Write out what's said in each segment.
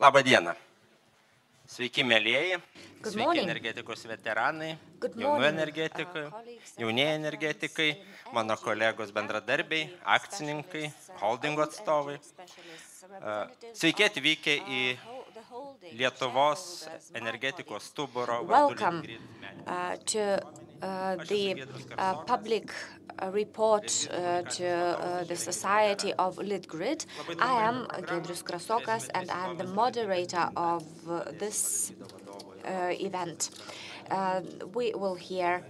Labą dieną. Sveiki, mėlėjai. Good Sveiki, morning. energetikos veteranai, Good jauni morning, energetikai, colleagues and jaunieji veterans energetikai, in mano energy kolegos and bendradarbiai, energy akcininkai, specialists, holdingo old atstovai. energy specialists, representatives Sveiki of, atvykę į the holding, Lietuvos shareholders, my energetikos colleagues. stuburo vardu Welcome Litgrid to the public report to the Society of Litgrid. I am Giedrius Krasokas and I am the moderator of this event. We will hear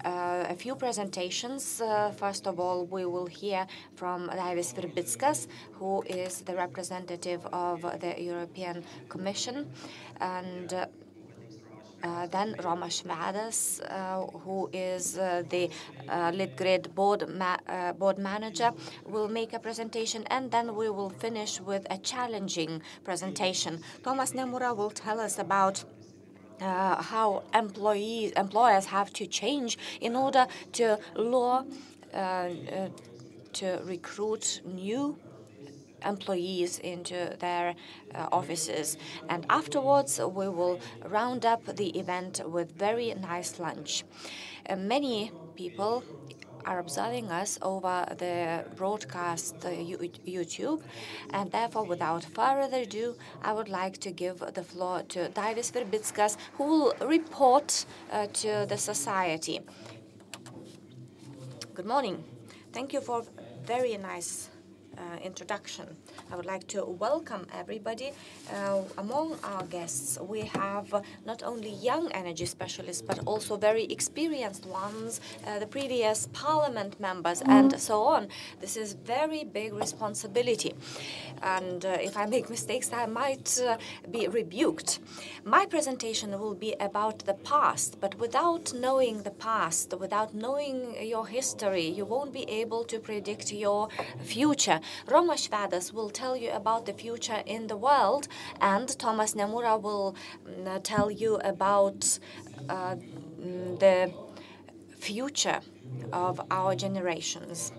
a few presentations. First of all, we will hear from Daivis Virbickas, who is the representative of the European Commission, and then Romas Švedas, who is the Litgrid board manager, will make a presentation, and then we will finish with a challenging presentation. Tomas Nemura will tell us about how employers have to change in order to lure to recruit new employees into their offices. And afterwards, we will round up the event with very nice lunch. Many people are observing us over the broadcast YouTube, and therefore, without further ado, I would like to give the floor to Daivis Virbickas, who will report to the society. Good morning. Thank you for very nice introduction. I would like to welcome everybody. Among our guests, we have not only young energy specialists, but also very experienced ones, the previous parliament members, and so on. This is very big responsibility. And if I make mistakes, I might be rebuked. My presentation will be about the past, but without knowing the past, without knowing your history, you won't be able to predict your future. Romas Švedas will tell you about the future in the world, and Tomas Nemura will tell you about the future of our generations.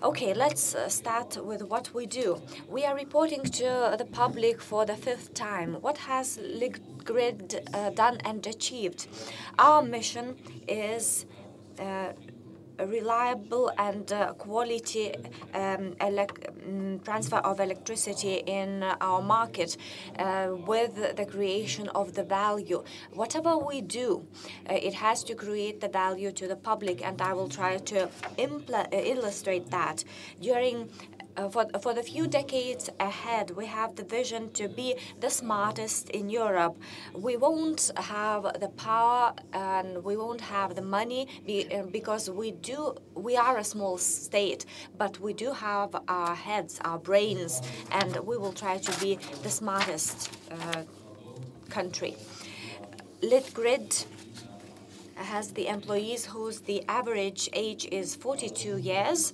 Okay, let's start with what we do. We are reporting to the public for the 5th time. What has Litgrid done and achieved? Our mission is reliable and quality transfer of electricity in our market with the creation of the value. Whatever we do, it has to create the value to the public, and I will try to illustrate that. During for the few decades ahead, we have the vision to be the smartest in Europe. We won't have the power and we won't have the money because we are a small state, but we do have our heads, our brains, and we will try to be the smartest country. Litgrid has the employees whose the average age is 42 years.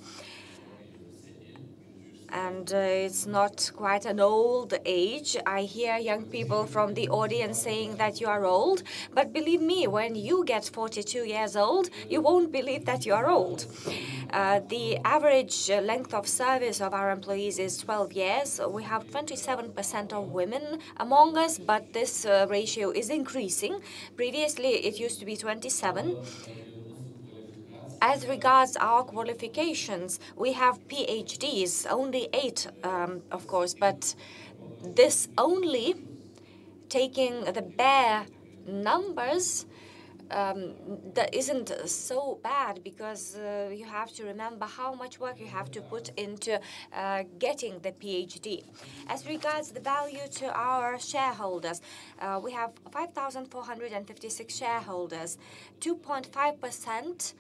And it's not quite an old age. I hear young people from the audience saying that you are old, but believe me, when you get 42 years old, you won't believe that you are old. The average length of service of our employees is 12 years. We have 27% of women among us, but this ratio is increasing. Previously, it used to be 27. As regards our qualifications, we have PhDs, only 8, of course, but this only, taking the bare numbers, that isn't so bad, because you have to remember how much work you have to put into getting the PhD. As regards the value to our shareholders, we have 5,456 shareholders, 2.5%.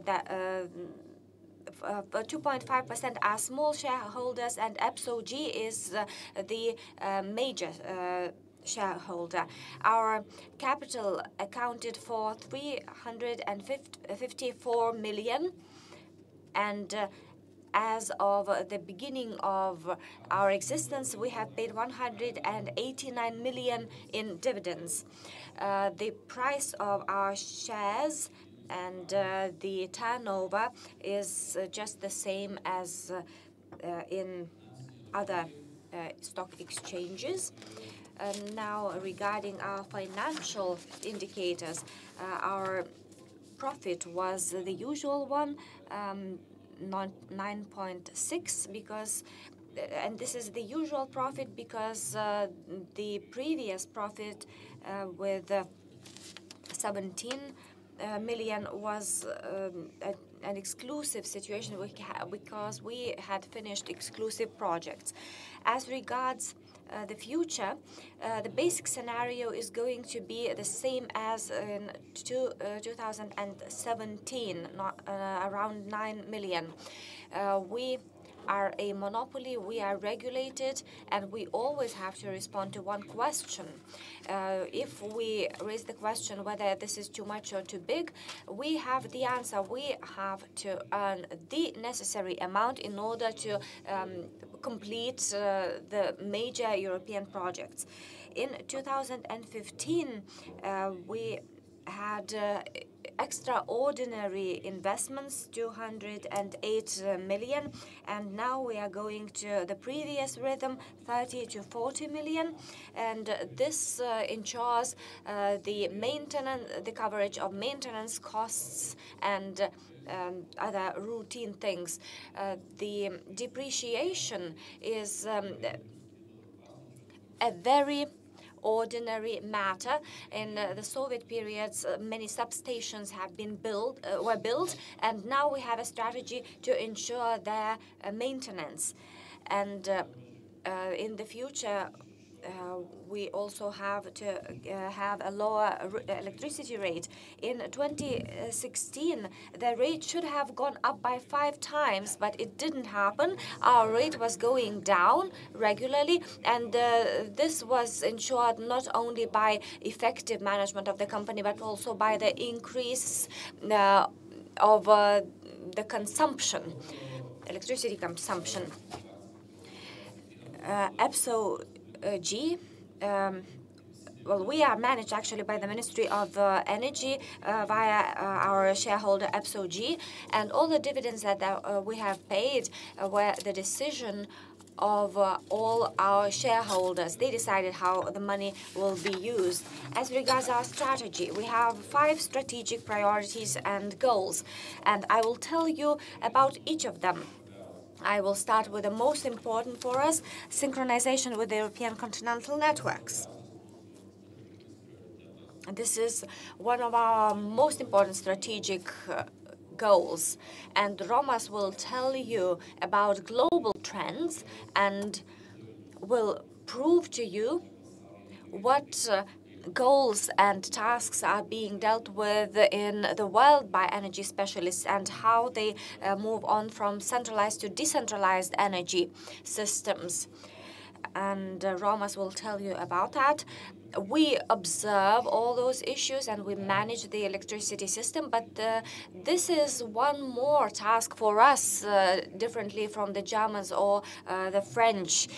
That 2.5% are small shareholders, and EPSO-G is the major shareholder. Our capital accounted for 354 million, and as of the beginning of our existence, we have paid 189 million in dividends. The price of our shares and the turnover is just the same as in other stock exchanges. Now, regarding our financial indicators, our profit was the usual one, 9.6, because and this is the usual profit because the previous profit with 17 million was an exclusive situation because we had finished exclusive projects. As regards the future, the basic scenario is going to be the same as in 2017, around 9 million. We are a monopoly, we are regulated, and we always have to respond to one question. If we raise the question whether this is too much or too big, we have the answer. We have to earn the necessary amount in order to complete the major European projects. In 2015, we had extraordinary investments, 208 million, and now we are going to the previous rhythm, 30 to 40 million, and this ensures the maintenance, the coverage of maintenance costs and other routine things. The depreciation is a very ordinary matter. In the Soviet periods, many substations have been were built, and now we have a strategy to ensure their maintenance. And in the future, we also have to have a lower electricity rate. In 2016, the rate should have gone up by 5 times, but it didn't happen. Our rate was going down regularly, and this was ensured not only by effective management of the company, but also by the increase of the consumption, electricity consumption. EPSO G. Well, we are managed actually by the Ministry of Energy via our shareholder EPSO G, and all the dividends that we have paid were the decision of all our shareholders. They decided how the money will be used. As regards our strategy, we have 5 strategic priorities and goals, and I will tell you about each of them. I will start with the most important for us, synchronization with the European continental networks. This is one of our most important strategic goals, and Romas will tell you about global trends and will prove to you what goals and tasks are being dealt with in the world by energy specialists and how they move on from centralized to decentralized energy systems. And Romas will tell you about that. We observe all those issues and we manage the electricity system, but this is one more task for us, differently from the Germans or the French.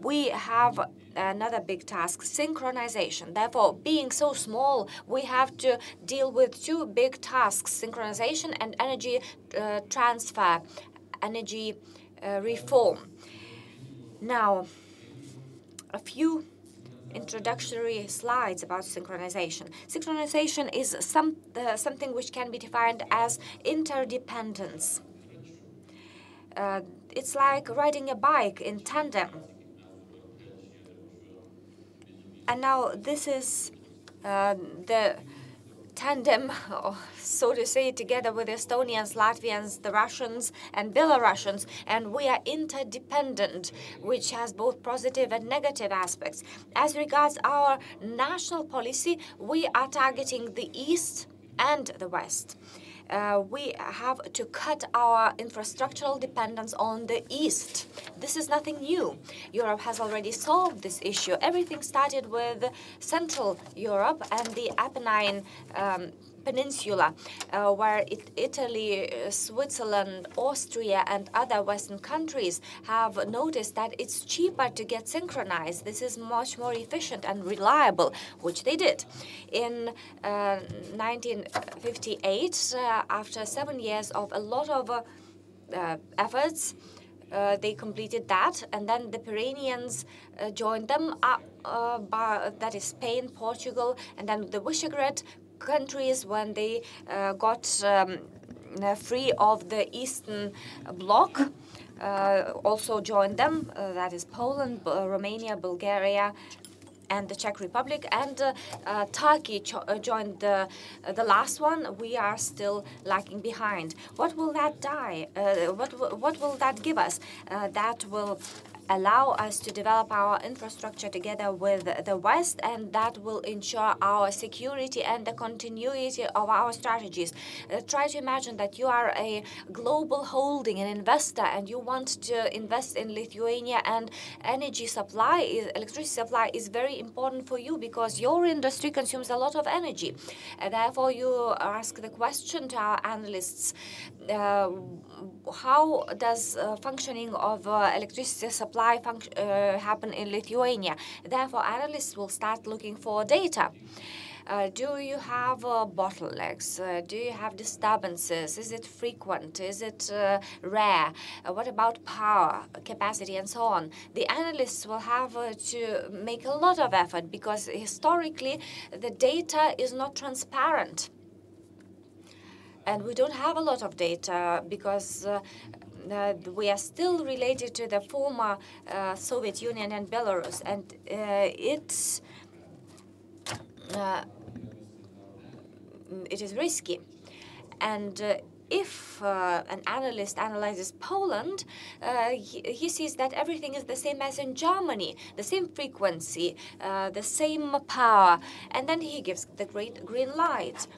We have another big task, synchronization. Therefore, being so small, we have to deal with 2 big tasks, synchronization and energy transfer, energy reform. Now, a few introductory slides about synchronization. Synchronization is something which can be defined as interdependence. It's like riding a bike in tandem. And now this is the tandem, so to say, together with Estonians, Latvians, the Russians, and Belarusians, and we are interdependent, which has both positive and negative aspects. As regards our national policy, we are targeting the East and the West. We have to cut our infrastructural dependence on the East. This is nothing new. Europe has already solved this issue. Everything started with Central Europe and the Apennine peninsula, where Italy, Switzerland, Austria, and other Western countries have noticed that it's cheaper to get synchronized. This is much more efficient and reliable, which they did. In 1958, after 7 years of a lot of efforts, they completed that, and then the Pyreneans joined them, that is Spain, Portugal, and then the Visegrad countries, when they got free of the Eastern Bloc, also joined them, that is Poland, Romania, Bulgaria, and the Czech Republic, and Turkey joined the last one. We are still lagging behind. What will that what will that give us? That will allow us to develop our infrastructure together with the West, and that will ensure our security and the continuity of our strategies. Try to imagine that you are a global holding, an investor, and you want to invest in Lithuania, and energy supply, electricity supply is very important for you because your industry consumes a lot of energy. Therefore, you ask the question to our analysts, how does functioning of electricity supply happen in Lithuania? Therefore, analysts will start looking for data. Do you have bottlenecks? Do you have disturbances? Is it frequent? Is it rare? What about power, capacity, and so on? The analysts will have to make a lot of effort because historically the data is not transparent. And we don't have a lot of data because we are still related to the former Soviet Union and Belarus, and it is risky. And if an analyst analyzes Poland, he sees that everything is the same as in Germany, the same frequency, the same power, and then he gives the great green light.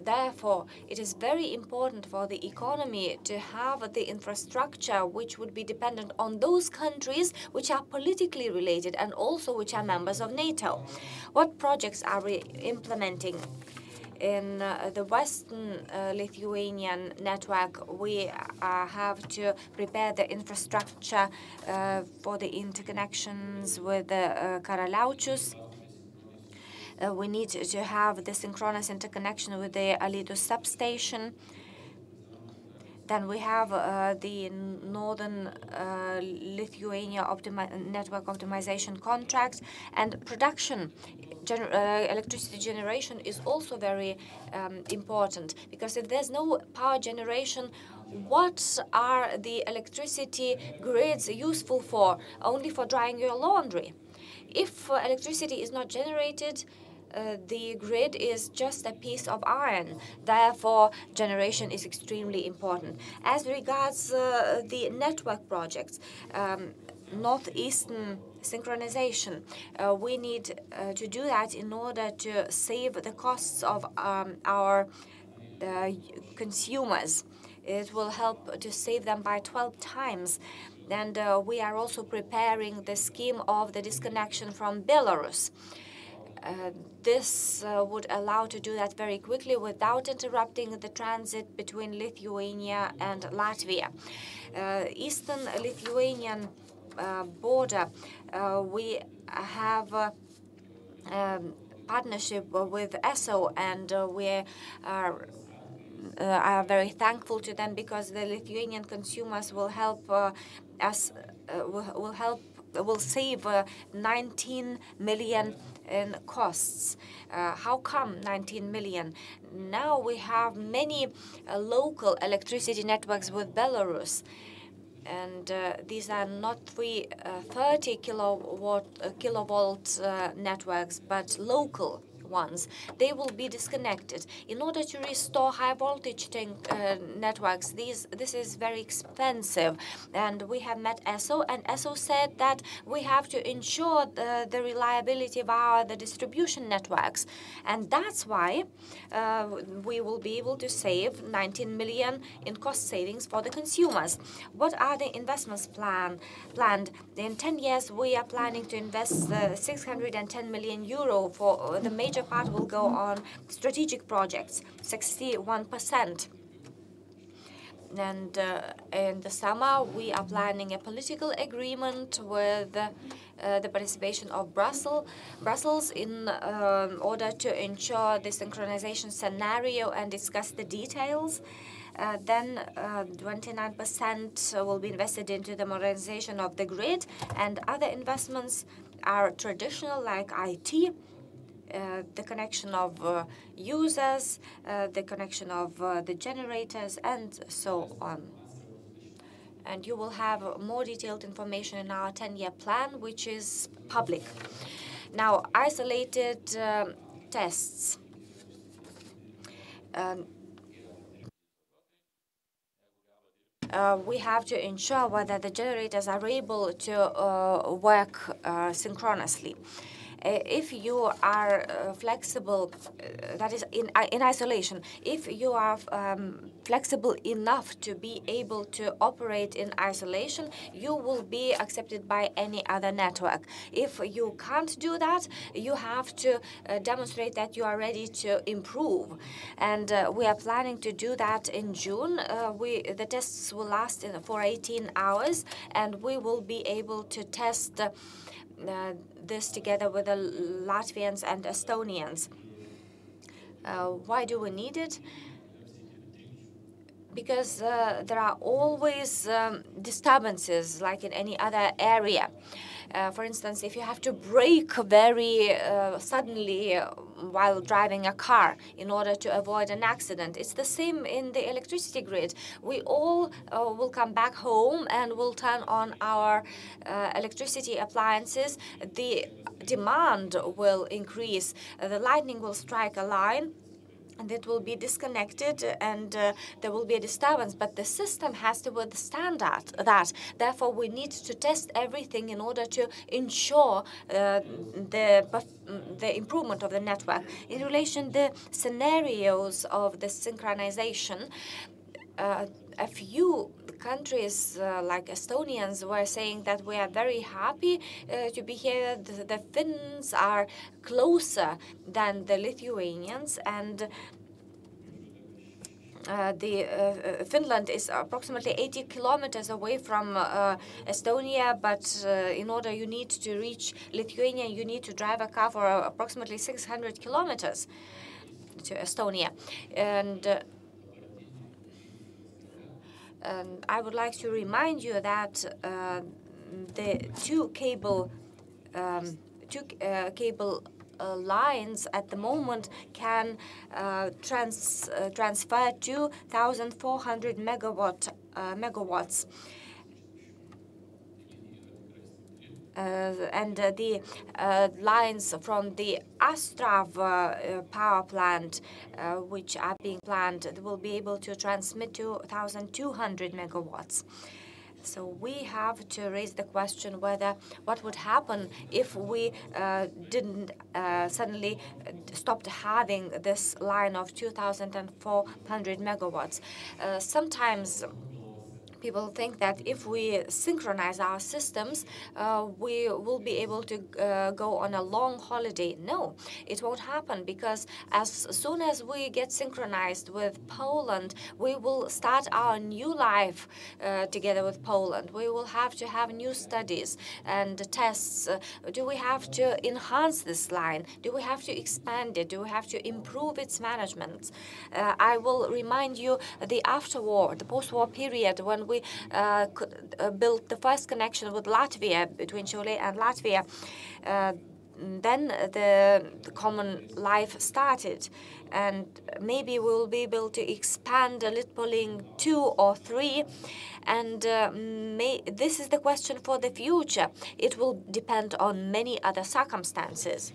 Therefore, it is very important for the economy to have the infrastructure which would be dependent on those countries which are politically related and also which are members of NATO. What projects are we implementing? In the Western Lithuanian network, we have to prepare the infrastructure for the interconnections with the Karaliaučius. We need to have the synchronous interconnection with the Alytus substation. Then we have the Northern Lithuania network optimization contract, and production. Electricity generation is also very important, because if there's no power generation, what are the electricity grids useful for? Only for drying your laundry. If electricity is not generated, the grid is just a piece of iron. Therefore, generation is extremely important. As regards the network projects, northeastern synchronization, we need to do that in order to save the costs of our consumers. It will help to save them by 12 times. And we are also preparing the scheme of the disconnection from Belarus. This would allow to do that very quickly without interrupting the transit between Lithuania and Latvia. Eastern Lithuanian border, we have partnership with ESO, and we are very thankful to them because the Lithuanian consumers will help us, will save 19 million in costs. How come 19 million? Now we have many local electricity networks with Belarus, and these are not 30 kilovolt networks, but local ones. They will be disconnected. In order to restore high voltage networks, this is very expensive. And we have met ESO, and ESO said that we have to ensure the reliability of the distribution networks. And that's why we will be able to save 19 million in cost savings for the consumers. What are the investments planned? In 10 years, we are planning to invest 610 million euro for the major part will go on strategic projects, 61%. And in the summer, we are planning a political agreement with the participation of Brussels in order to ensure the synchronization scenario and discuss the details. Then 29% will be invested into the modernization of the grid, and other investments are traditional, like IT, the connection of users, the connection of the generators, and so on. And you will have more detailed information in our 10-year plan, which is public. Now, isolated tests. We have to ensure whether the generators are able to work synchronously. If you are flexible, that is in isolation, if you are flexible enough to be able to operate in isolation, you will be accepted by any other network. If you can't do that, you have to demonstrate that you are ready to improve. And we are planning to do that in June. The tests will last for 18 hours, and we will be able to test this together with the Latvians and Estonians. Why do we need it? Because there are always disturbances, like in any other area. For instance, if you have to brake very suddenly while driving a car in order to avoid an accident. It's the same in the electricity grid. We all will come back home and will turn on our electricity appliances. The demand will increase. The lightning will strike a line, and it will be disconnected, and there will be a disturbance, but the system has to withstand that. Therefore, we need to test everything in order to ensure the improvement of the network. In relation to the scenarios of the synchronization, a few countries like Estonians were saying that we are very happy to be here. The Finns are closer than the Lithuanians, and Finland is approximately 80 kilometers away from Estonia, but in order you need to reach Lithuania, you need to drive a car for approximately 600 kilometers to Estonia. And I would like to remind you that the two cable lines at the moment can transfer 2,400 megawatts. And the lines from the Astrav power plant, which are being planned, will be able to transmit 2,200 megawatts. So we have to raise the question whether what would happen if we didn't suddenly stopped having this line of 2,400 megawatts. Sometimes people think that if we synchronize our systems, we will be able to go on a long holiday. No, it won't happen, because as soon as we get synchronized with Poland, we will start our new life together with Poland. We will have to have new studies and tests. Do we have to enhance this line? Do we have to expand it? Do we have to improve its management? I will remind you the afterwar, the post-war period, when we built the first connection with Latvia, between Chile and Latvia. Then the common life started, and maybe we'll be able to expand Litpoling 2 or 3, and this is the question for the future. It will depend on many other circumstances.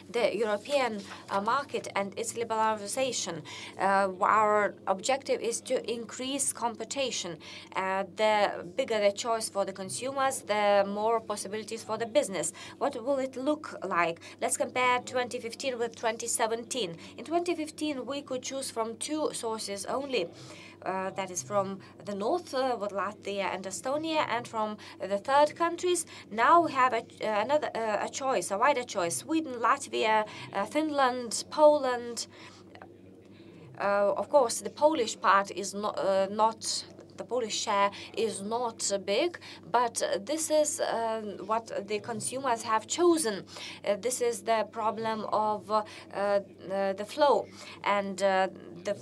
The European market and its liberalization. Our objective is to increase competition. The bigger the choice for the consumers, the more possibilities for the business. What will it look like? Let's compare 2015 with 2017. In 2015, we could choose from two sources only that is from the north with Latvia and Estonia, and from the third countries. Now we have a choice, a wider choice: Sweden, Latvia, Finland, Poland. Of course, the Polish part is not the Polish share is not big, but this is what the consumers have chosen. This is the problem of the flow, and the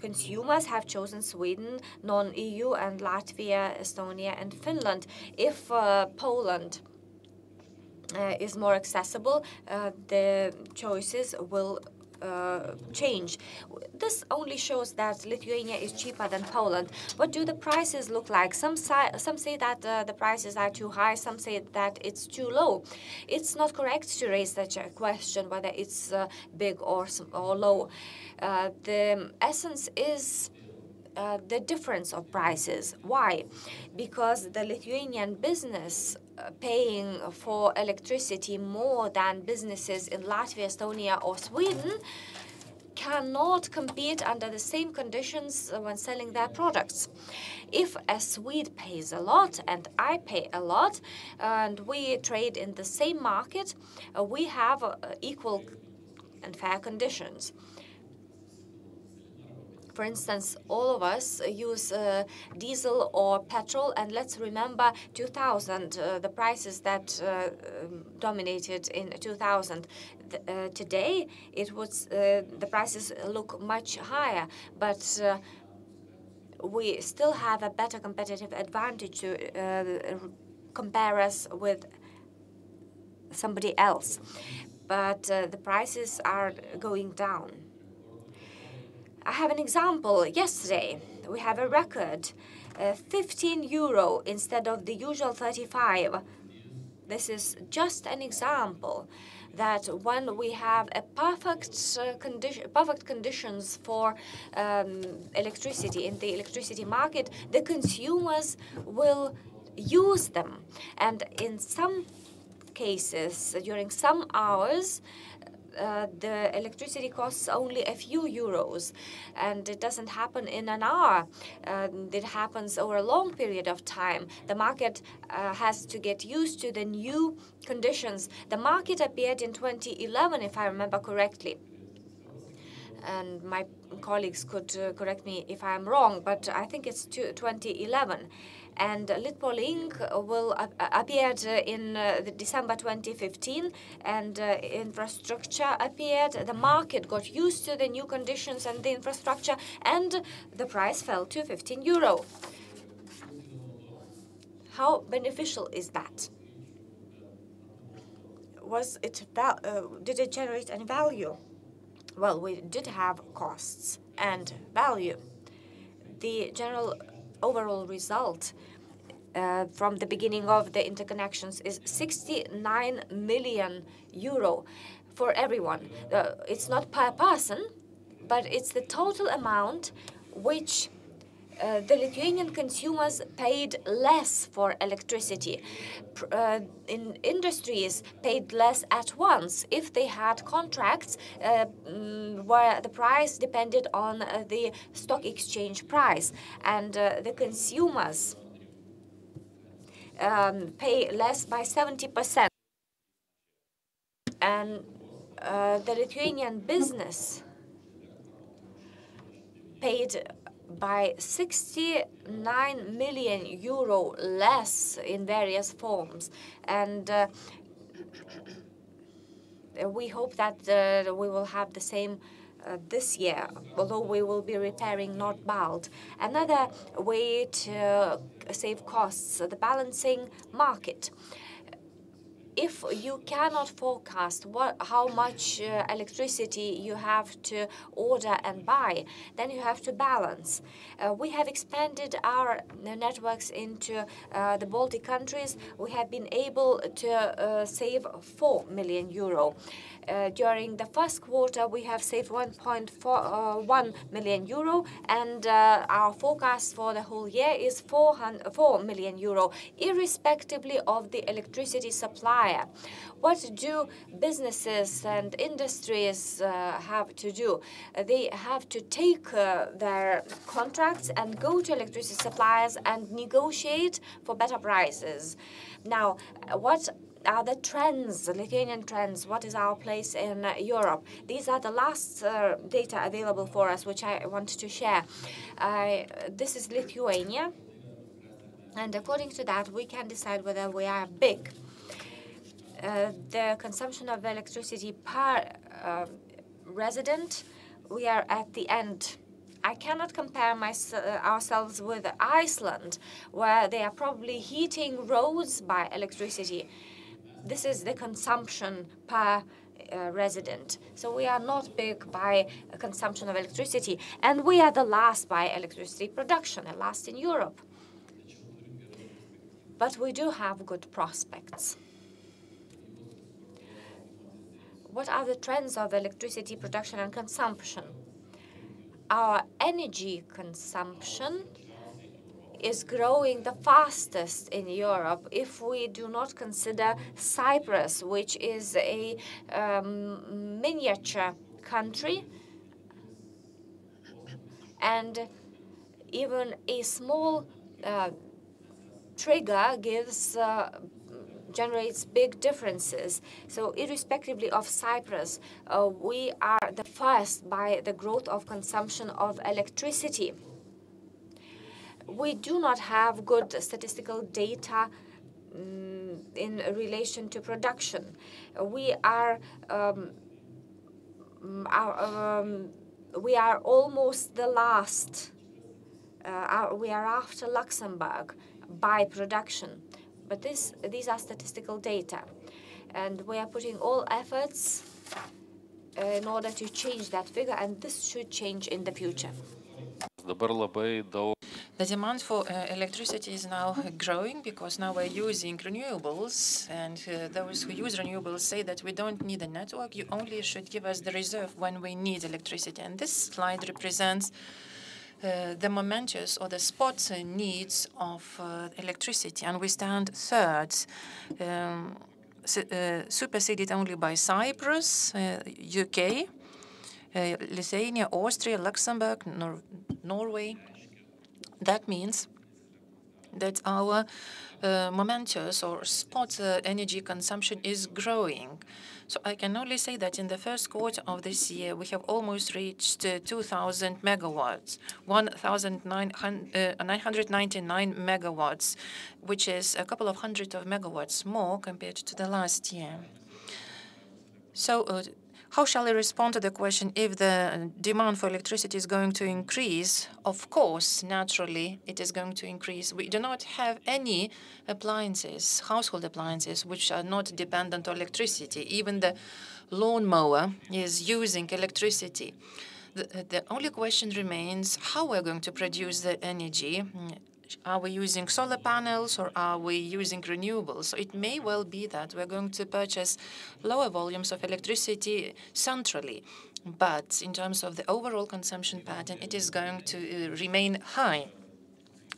consumers have chosen Sweden, non-EU, and Latvia, Estonia, and Finland. If Poland is more accessible, the choices will change. This only shows that Lithuania is cheaper than Poland. What do the prices look like? Some say that the prices are too high, some say that it's too low. It's not correct to raise such a question whether it's big or low. The essence is the difference of prices. Why? Because the Lithuanian business paying for electricity more than businesses in Latvia, Estonia, or Sweden cannot compete under the same conditions when selling their products. If a Swede pays a lot and I pay a lot, and we trade in the same market, we have equal and fair conditions. For instance, all of us use diesel or petrol, and let's remember 2000, the prices that dominated in 2000. Today, it was the prices look much higher, but we still have a better competitive advantage to compare us with somebody else. But the prices are going down. I have an example. Yesterday, we have a record, 15 euro instead of the usual 35. This is just an example that when we have a perfect conditions for electricity in the electricity market, the consumers will use them. And in some cases, during some hours, the electricity costs only a few euros, and it doesn't happen in an hour. It happens over a long period of time. The market has to get used to the new conditions. The market appeared in 2011, if I remember correctly. And my colleagues could correct me if I'm wrong, but I think it's 2011. And Litpolink will appeared in December 2015, and infrastructure appeared. The market got used to the new conditions and the infrastructure, and the price fell to 15 euro. How beneficial is that? Was it did it generate any value? Well, we did have costs and value. The general overall result from the beginning of the interconnections is 69 million euro for everyone. It's not per person, but it's the total amount which the Lithuanian consumers paid less for electricity. In industries paid less at once if they had contracts where the price depended on the stock exchange price, and the consumers pay less by 70%. And the Lithuanian business paid by 69 million euro less in various forms. And we hope that we will have the same this year, although we will be repairing Nordbalt. Another way to save costs, the balancing market. If you cannot forecast how much electricity you have to order and buy, then you have to balance. We have expanded our networks into the Baltic countries. We have been able to save 4 million euro. During the first quarter, we have saved 1.1 million euro, and our forecast for the whole year is 4 million euro, irrespectively of the electricity supply. supplier. What do businesses and industries have to do? They have to take their contracts and go to electricity suppliers and negotiate for better prices. Now, what are the trends, the Lithuanian trends? What is our place in Europe? These are the last data available for us, which I want to share. This is Lithuania, and according to that, we can decide whether we are big. The consumption of electricity per resident, we are at the end. I cannot compare ourselves with Iceland, where they are probably heating roads by electricity. This is the consumption per resident. So we are not big by consumption of electricity, and we are the last by electricity production, the last in Europe. But we do have good prospects. What are the trends of electricity production and consumption? Our energy consumption is growing the fastest in Europe if we do not consider Cyprus, which is a miniature country, and even a small trigger generates big differences. So irrespectively of Cyprus, we are the first by the growth of consumption of electricity. We do not have good statistical data in relation to production. We are almost the last. We are after Luxembourg by production. But these are statistical data. And we are putting all efforts in order to change that figure, and this should change in the future. The demand for electricity is now growing because now we're using renewables, and those who use renewables say that we don't need a network, you only should give us the reserve when we need electricity. And this slide represents the momentous or the spot needs of electricity, and we stand third, superseded only by Cyprus, UK, Lithuania, Austria, Luxembourg, Norway. That means that our momentous or spot energy consumption is growing. So I can only say that in the first quarter of this year, we have almost reached 2,000 megawatts, 1,999 megawatts, which is a couple of hundred of megawatts more compared to the last year. So how shall I respond to the question if the demand for electricity is going to increase? Of course, naturally, it is going to increase. We do not have any appliances, household appliances, which are not dependent on electricity. Even the lawnmower is using electricity. The only question remains how we're going to produce the energy. Are we using solar panels or are we using renewables? So it may well be that we're going to purchase lower volumes of electricity centrally. But in terms of the overall consumption pattern, it is going to remain high.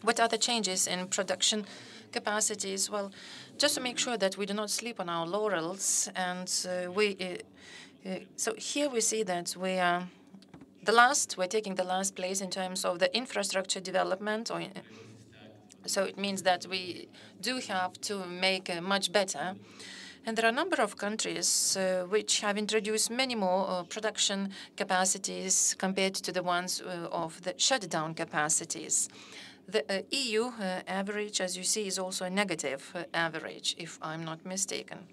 What are the changes in production capacities? Well, just to make sure that we do not sleep on our laurels, and so here we see that we are we're taking the last place in terms of the infrastructure development. So it means that we do have to make much better. And there are a number of countries which have introduced many more production capacities compared to the ones of the shutdown capacities. The EU average, as you see, is also a negative average, if I'm not mistaken.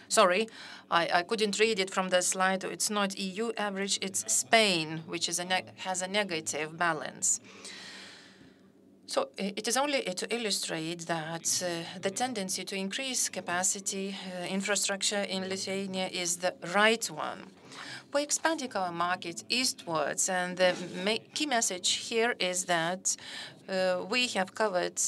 Sorry, I couldn't read it from the slide. It's not EU average, it's Spain, which is has a negative balance. So it is only to illustrate that the tendency to increase capacity infrastructure in Lithuania is the right one. We're expanding our market eastwards, and the key message here is that we have covered,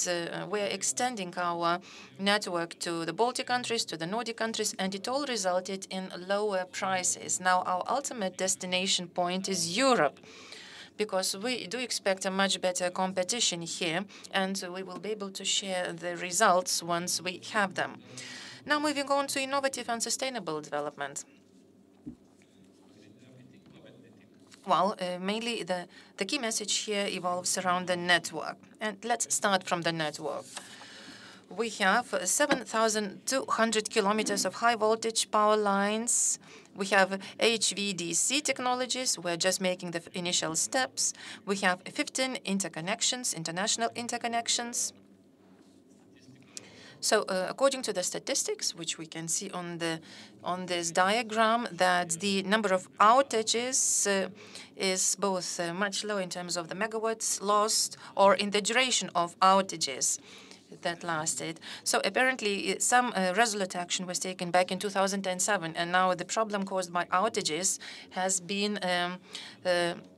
we're extending our network to the Baltic countries, to the Nordic countries, and it all resulted in lower prices. Now, our ultimate destination point is Europe, because we do expect a much better competition here, and we will be able to share the results once we have them. Now moving on to innovative and sustainable development. Well, mainly the key message here evolves around the network. And let's start from the network. We have 7,200 kilometers of high voltage power lines. We have HVDC technologies. We're just making the initial steps. We have 15 interconnections, international interconnections. So according to the statistics, which we can see on this diagram, that the number of outages is both much lower in terms of the megawatts lost or in the duration of outages that lasted. So apparently some resolute action was taken back in 2007, and now the problem caused by outages has been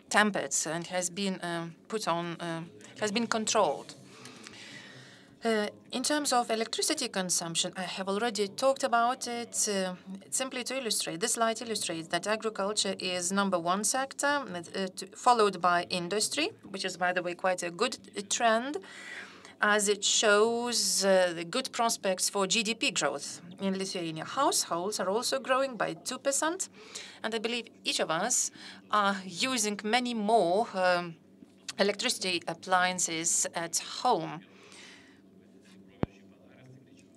tempered and has been put on, has been controlled. In terms of electricity consumption, I have already talked about it. Simply to illustrate, this slide illustrates that agriculture is #1 sector, followed by industry, which is, by the way, quite a good trend, as it shows the good prospects for GDP growth in Lithuania. Households are also growing by 2%, and I believe each of us are using many more electricity appliances at home.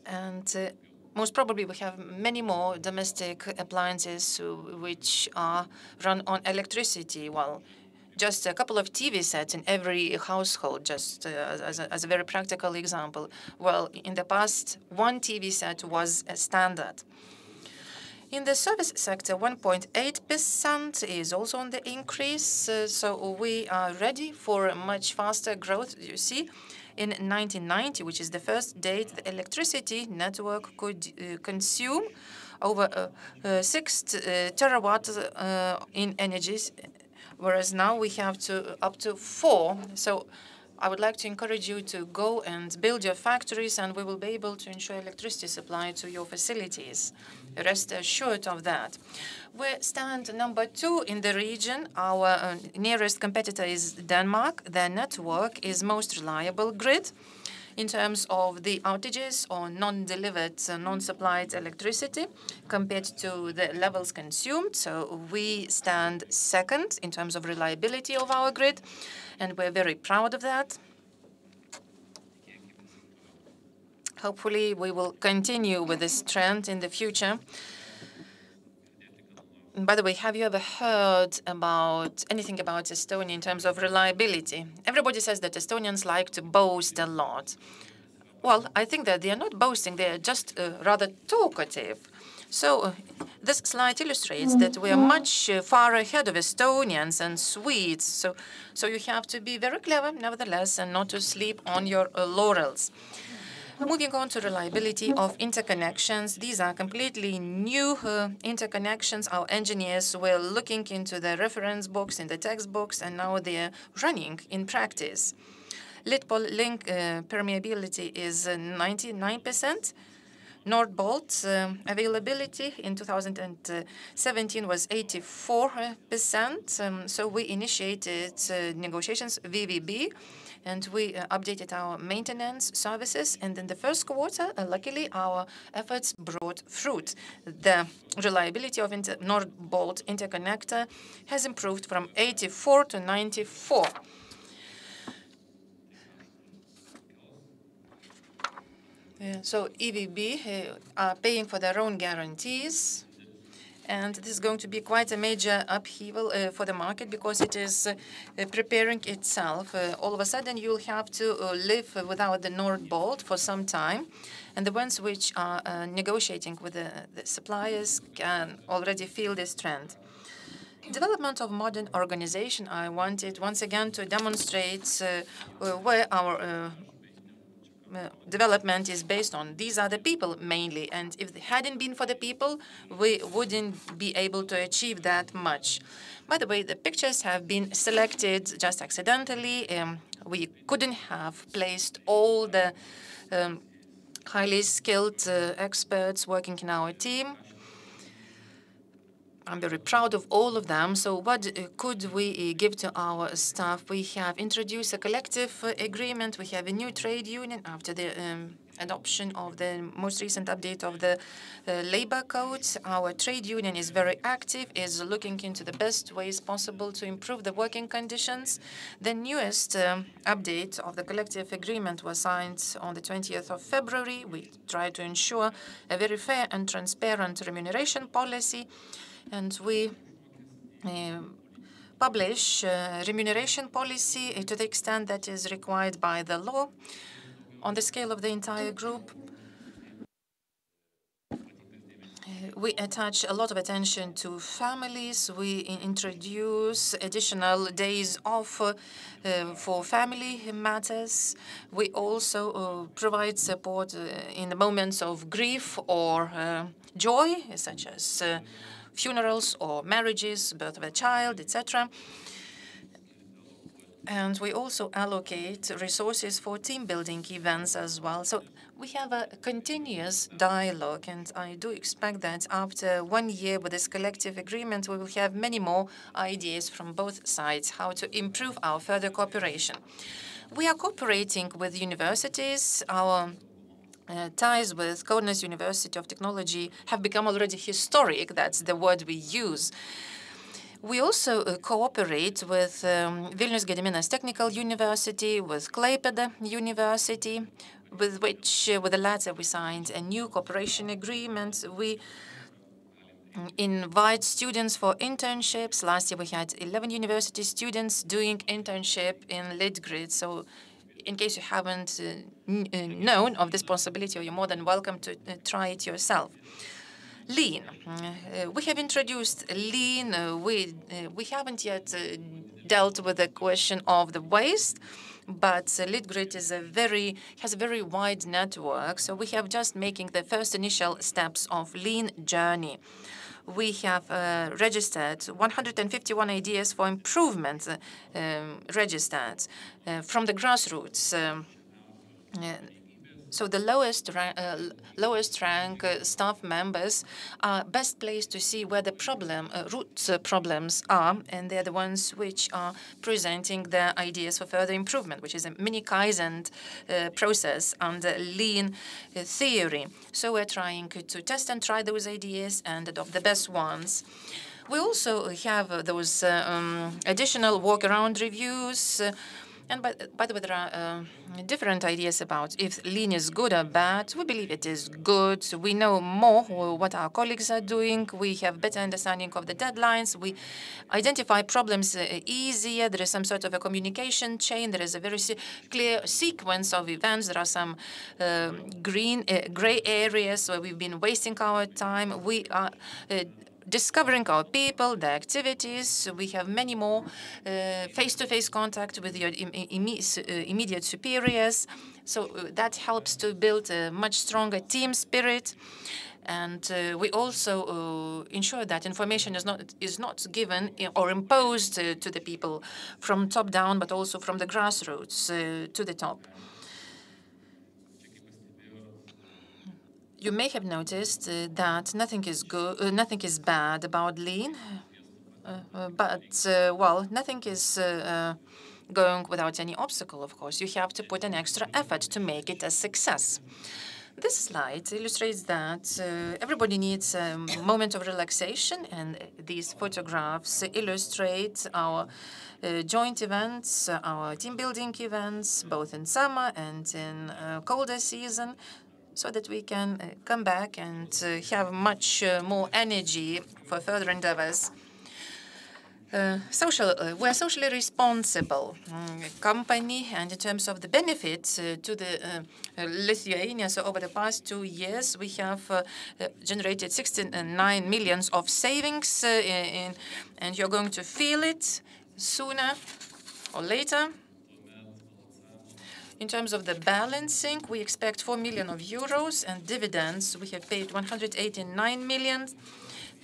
And most probably we have many more domestic appliances which are run on electricity. Well, just a couple of TV sets in every household, just as a very practical example. Well, in the past, one TV set was a standard. In the service sector, 1.8% is also on the increase, so we are ready for a much faster growth. You see, in 1990, which is the first date the electricity network could consume over 6 terawatts in energies, whereas now we have up to 4. So I would like to encourage you to go and build your factories, and we will be able to ensure electricity supply to your facilities. Rest assured of that. We stand #2 in the region. Our nearest competitor is Denmark. Their network is most reliable grid in terms of the outages or non-delivered, non-supplied electricity compared to the levels consumed. So we stand second in terms of reliability of our grid, and we're very proud of that. Hopefully, we will continue with this trend in the future. By the way, have you ever heard about anything about Estonia in terms of reliability? Everybody says that Estonians like to boast a lot. Well, I think that they are not boasting, they are just rather talkative. So this slide illustrates that we are much far ahead of Estonians and Swedes. So you have to be very clever, nevertheless, and not to sleep on your laurels. Moving on to reliability of interconnections. These are completely new interconnections. Our engineers were looking into the reference books, in the textbooks, and now they're running in practice. Litpol link permeability is 99%. Nordbolt availability in 2017 was 84%. So we initiated negotiations, VVB, and we updated our maintenance services. And in the first quarter, luckily, our efforts brought fruit. The reliability of Nordbolt interconnector has improved from 84 to 94. So EVB are paying for their own guarantees. And this is going to be quite a major upheaval for the market because it is preparing itself. All of a sudden, you'll have to live without the Nordbolt for some time. And the ones which are negotiating with the suppliers can already feel this trend. Development of modern organization, I wanted once again to demonstrate where our development is based on. These are the people mainly, and if it hadn't been for the people, we wouldn't be able to achieve that much. By the way, the pictures have been selected just accidentally. We couldn't have placed all the highly skilled experts working in our team. I'm very proud of all of them. So what could we give to our staff? We have introduced a collective agreement. We have a new trade union after the adoption of the most recent update of the labor code. Our trade union is very active, is looking into the best ways possible to improve the working conditions. The newest update of the collective agreement was signed on the 20th of February. We try to ensure a very fair and transparent remuneration policy, and we publish remuneration policy to the extent that is required by the law on the scale of the entire group. We attach a lot of attention to families. We introduce additional days off for family matters. We also provide support in the moments of grief or joy, such as funerals or marriages, birth of a child, etc. And we also allocate resources for team-building events as well. So we have a continuous dialogue, and I do expect that after 1 year with this collective agreement, we will have many more ideas from both sides how to improve our further cooperation. We are cooperating with universities. Our ties with Kaunas University of Technology have become already historic. That's the word we use. We also cooperate with Vilnius Gediminas Technical University, with Klaipėda University, with the latter we signed a new cooperation agreement. We invite students for internships. Last year we had 11 university students doing internship in Litgrid. So in case you haven't known of this possibility, you're more than welcome to try it yourself. Lean. We have introduced lean. We haven't yet dealt with the question of the waste, but Litgrid has a very wide network. So we have just making the first initial steps of lean journey. We have registered 151 ideas for improvement registered from the grassroots. So the lowest rank staff members are best placed to see where the root problems are, and they're the ones which are presenting their ideas for further improvement, which is a mini Kaizen process under lean theory. So we're trying to test and try those ideas and adopt the best ones. We also have those additional walk-around reviews. And by the way, there are different ideas about if lean is good or bad. We believe it is good. We know more what our colleagues are doing. We have better understanding of the deadlines. We identify problems easier. There is some sort of a communication chain. There is a very clear sequence of events. There are some gray areas where we've been wasting our time. We are discovering our people, the activities. We have many more face-to-face contact with your immediate superiors. So that helps to build a much stronger team spirit. And we also ensure that information is not given or imposed to the people from top down, but also from the grassroots to the top. You may have noticed that nothing is bad about lean, but well, nothing is going without any obstacle. Of course, you have to put an extra effort to make it a success. This slide illustrates that everybody needs a moment of relaxation, and these photographs illustrate our joint events, our team-building events, both in summer and in colder season, so that we can come back and have much more energy for further endeavors. We're socially responsible company, and in terms of the benefits to the Lithuania, so over the past 2 years, we have generated 69 million of savings, and you're going to feel it sooner or later. In terms of the balancing, we expect 4 million euros, and dividends, we have paid 189 million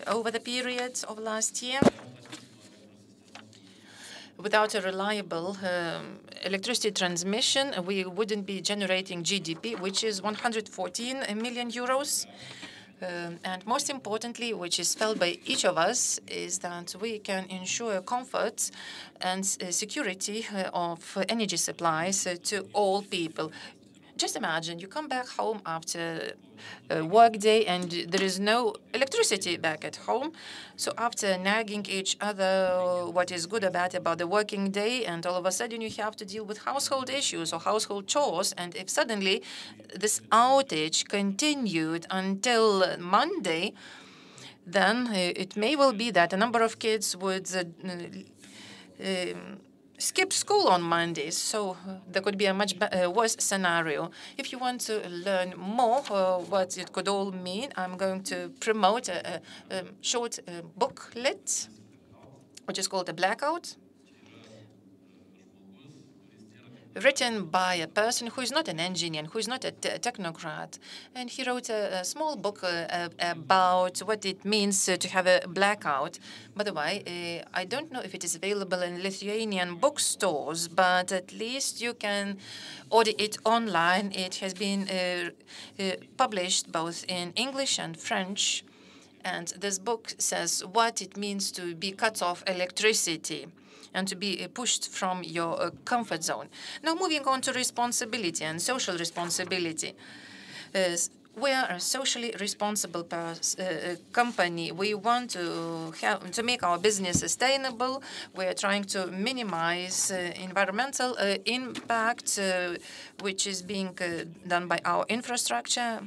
over the period of last year. Without a reliable electricity transmission, we wouldn't be generating GDP, which is 114 million euros. And most importantly, which is felt by each of us, is that we can ensure comfort and security of energy supplies to all people. Just imagine you come back home after a work day and there is no electricity back at home. So after nagging each other what is good or bad about the working day, and all of a sudden you have to deal with household issues or household chores, and if suddenly this outage continued until Monday, then it may well be that a number of kids would skip school on Mondays, so there could be a much worse scenario. If you want to learn more what it could all mean, I'm going to promote a short booklet, which is called a Blackout, written by a person who is not an engineer, who is not a technocrat. And he wrote a small book about what it means to have a blackout. By the way, I don't know if it is available in Lithuanian bookstores, but at least you can order it online. It has been published both in English and French. And this book says what it means to be cut off electricity and to be pushed from your comfort zone. Now, moving on to responsibility and social responsibility. We are a socially responsible company. We want to make our business sustainable. We are trying to minimize environmental impact, which is being done by our infrastructure.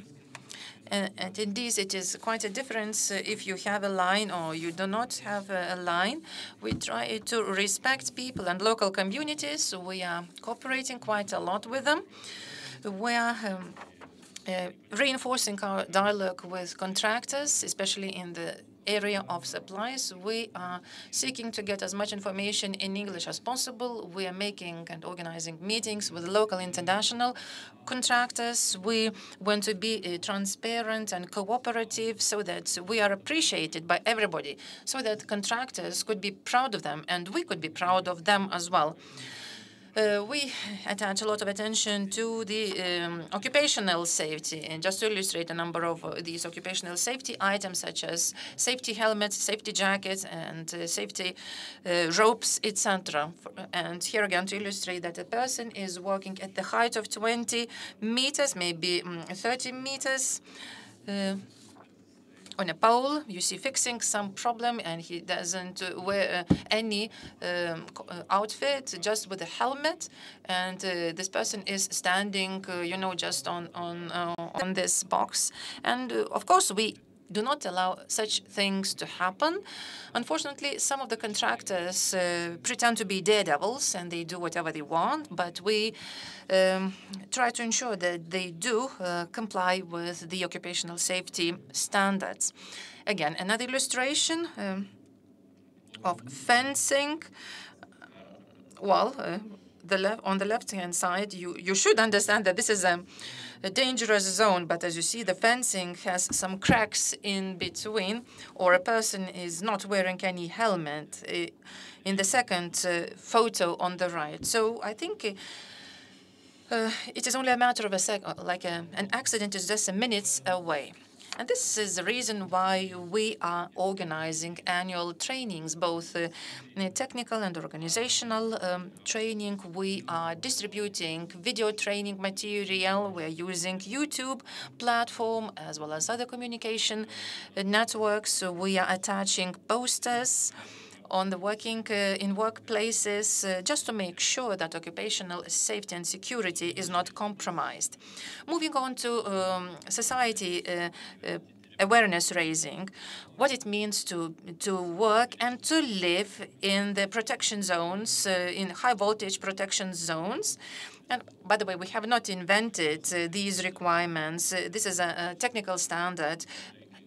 And in this, it is quite a difference if you have a line or you do not have a line. We try to respect people and local communities. We are cooperating quite a lot with them. We are reinforcing our dialogue with contractors, especially in the area of supplies. We are seeking to get as much information in English as possible. We are making and organizing meetings with local international contractors. We want to be transparent and cooperative so that we are appreciated by everybody, so that contractors could be proud of them and we could be proud of them as well. We attach a lot of attention to the occupational safety. And just to illustrate a number of these occupational safety items, such as safety helmets, safety jackets, and safety ropes, etc. And here again, to illustrate that a person is working at the height of 20 meters, maybe 30 meters, on a pole, you see fixing some problem, and he doesn't wear any outfit, just with a helmet, and this person is standing, just on this box, and of course we do not allow such things to happen. Unfortunately, some of the contractors pretend to be daredevils and they do whatever they want, but we try to ensure that they do comply with the occupational safety standards. Again, another illustration of fencing. Well, on the left-hand side, you should understand that this is a dangerous zone, but as you see, the fencing has some cracks in between, or a person is not wearing any helmet in the second photo on the right. So I think it is only a matter of a second, like an accident is just minutes away. And this is the reason why we are organizing annual trainings, both technical and organizational training. We are distributing video training material. We're using YouTube platform as well as other communication networks. We are attaching posters on the in workplaces, just to make sure that occupational safety and security is not compromised. Moving on to society awareness raising, what it means to work and to live in the protection zones, in high voltage protection zones. And by the way, we have not invented these requirements. This is a technical standard.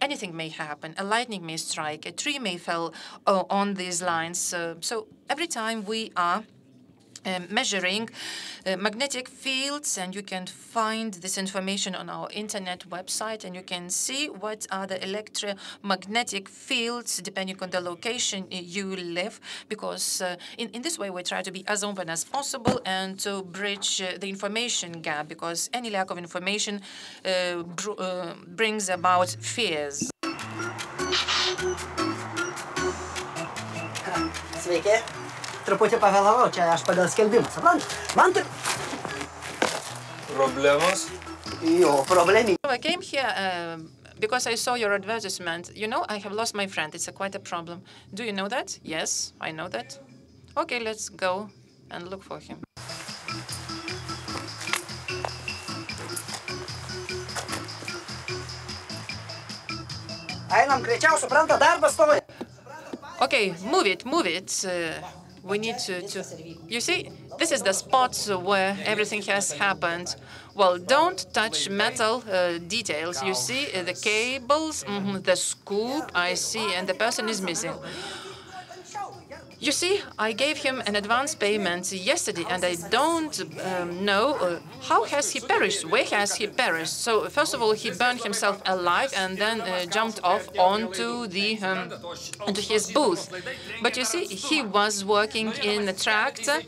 Anything may happen. A lightning may strike. A tree may fall on these lines. So every time we are measuring magnetic fields, and you can find this information on our internet website, and you can see what are the electromagnetic fields depending on the location you live, because in this way we try to be as open as possible and to bridge the information gap, because any lack of information brings about fears. Sveiki. Truputį pavėlavau, čia aš pagal skelbimą, suprantat? Man taip... Problemos? Jo, problemį. I came here because I saw your advertisement. You know, I have lost my friend. It's quite a problem. Do you know that? Yes, I know that. Okay, let's go and look for him. Einam greičiau, suprantat, darbas stoja. Okay, move it, move it. We need to... You see, this is the spot where everything has happened. Well, don't touch metal details. You see the cables, the scoop, I see, and the person is missing. You see, I gave him an advance payment yesterday, and I don't know how has he perished, where has he perished. So first of all, he burned himself alive and then jumped off onto into his booth. But you see, he was working in a tractor,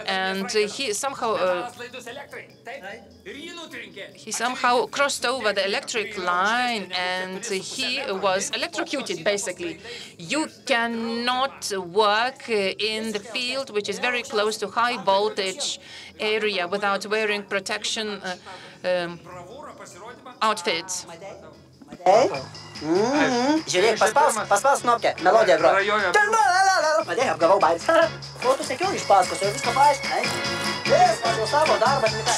and he somehow crossed over the electric line, and he was electrocuted, basically. You cannot work in the field, which is very close to high voltage area, without wearing protection outfits. Žiūrėk, paspaus knopkę, melodiją groja. Padėjau, apgavau baimės. O tu sekiau iš paskos, jau viską paaiškinai. Viskas, jau savo darbą atlikai.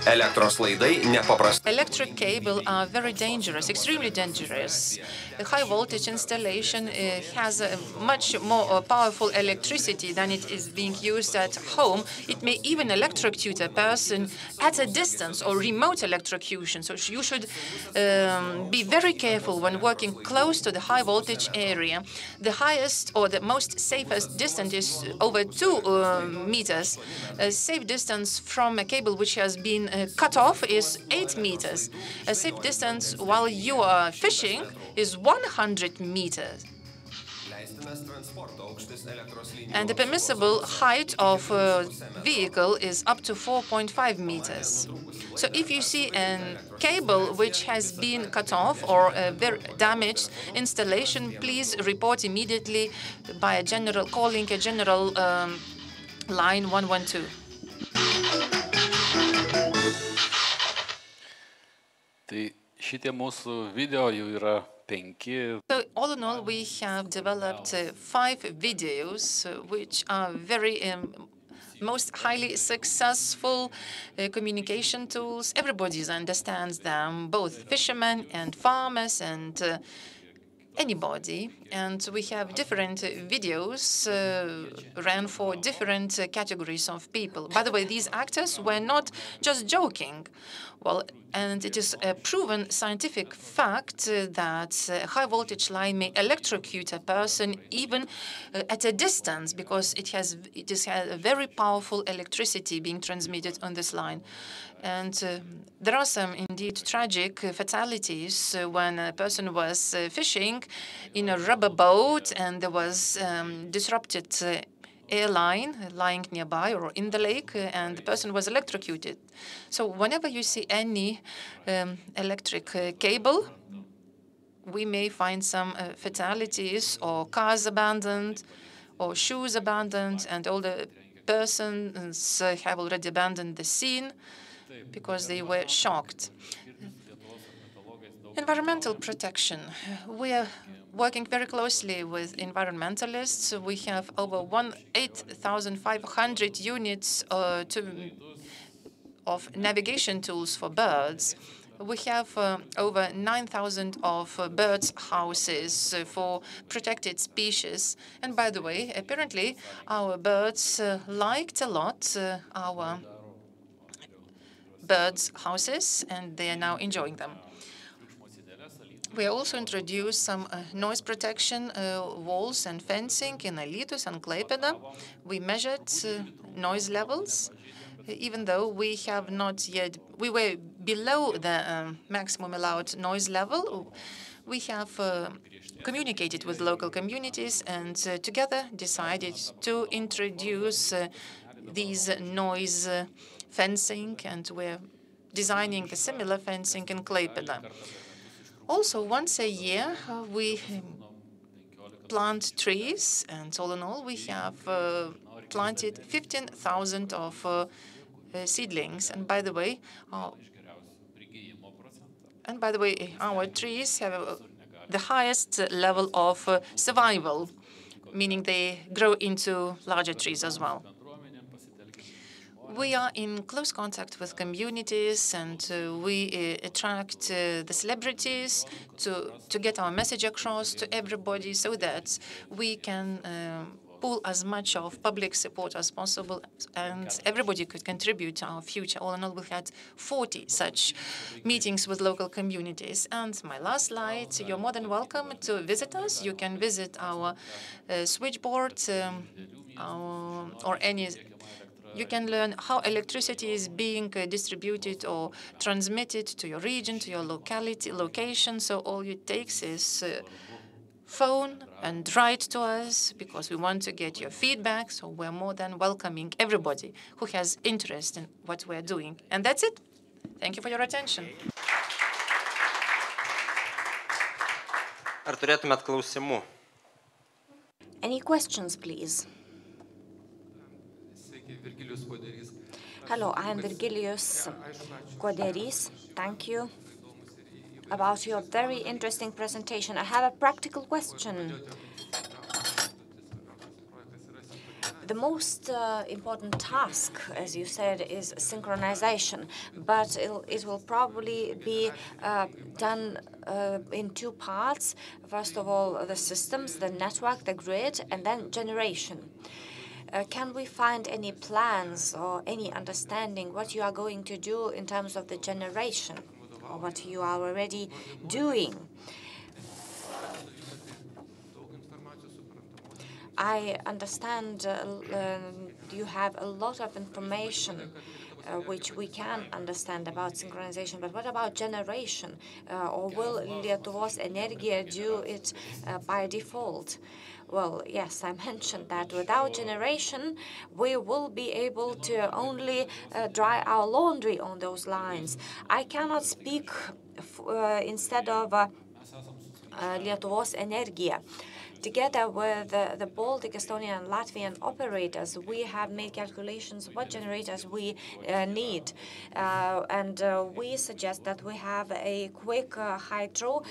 Elektros laidai nepaprastai. Electric cable are very dangerous, extremely dangerous. A high voltage installation has a much more powerful electricity than it is being used at home. It may even electrocute a person at a distance, or remote electrocution. So you should be very careful when working close to the high voltage area. The highest or the most safest distance is over 2 meters. A safe distance from a cable which has been cut off is 8 meters. A safe distance while you are fishing is 100 meters. And the permissible height of a vehicle is up to 4.5 meters. So if you see a cable which has been cut off or a very damaged installation, please report immediately by calling a general line 112. Tai šitie mūsų video jau yra 5. So all in all, we have developed 5 videos which are very most highly successful communication tools. Everybody understands them, both fishermen and farmers and anybody. And we have different videos ran for different categories of people. By the way, these actors were not just joking. Well, and it is a proven scientific fact that a high voltage line may electrocute a person even at a distance, because it has a very powerful electricity being transmitted on this line. And there are some indeed tragic fatalities when a person was fishing in a rubber boat and there was disrupted airline lying nearby or in the lake, and the person was electrocuted. So whenever you see any electric cable, we may find some fatalities, or cars abandoned, or shoes abandoned, and all the persons have already abandoned the scene because they were shocked. Environmental protection. We are working very closely with environmentalists. We have over 8,500 units of navigation tools for birds. We have over 9,000 of birds' houses for protected species. And by the way, apparently our birds liked a lot our birds' houses, and they are now enjoying them. We also introduced some noise protection walls and fencing in Alytus and Klaipėda. We measured noise levels, even though we have not yet, we were below the maximum allowed noise level. We have communicated with local communities and together decided to introduce these noise fencing, and we're designing the similar fencing in Klaipėda. Also, once a year, we plant trees, and all in all, we have planted 15,000 of seedlings. And by the way, our trees have the highest level of survival, meaning they grow into larger trees as well. We are in close contact with communities, and we attract the celebrities to get our message across to everybody so that we can pull as much of public support as possible, and everybody could contribute to our future. All in all, we had 40 such meetings with local communities. And my last slide, you're more than welcome to visit us. You can visit our switchboard or any. You can learn how electricity is being distributed or transmitted to your region, to your location. So all it takes is phone and write to us, because we want to get your feedback. So we're more than welcoming everybody who has interest in what we're doing. And that's it. Thank you for your attention. Ar turėtumėt klausimų? Any questions, please? Hello, I am Virgilijus Koderys. Thank you about your very interesting presentation. I have a practical question. The most important task, as you said, is synchronization, but it will probably be done in two parts. First of all, the systems, the network, the grid, and then generation. Can we find any plans or any understanding what you are going to do in terms of the generation, or what you are already doing? I understand you have a lot of information which we can understand about synchronization, but what about generation? Or will Lietuvos Energija do it by default? Well, yes, I mentioned that without generation, we will be able to only dry our laundry on those lines. I cannot speak instead of Lietuvos Energija. Together with the Baltic, Estonian, and Latvian operators, we have made calculations what generators we need. And we suggest that we have a quick hydro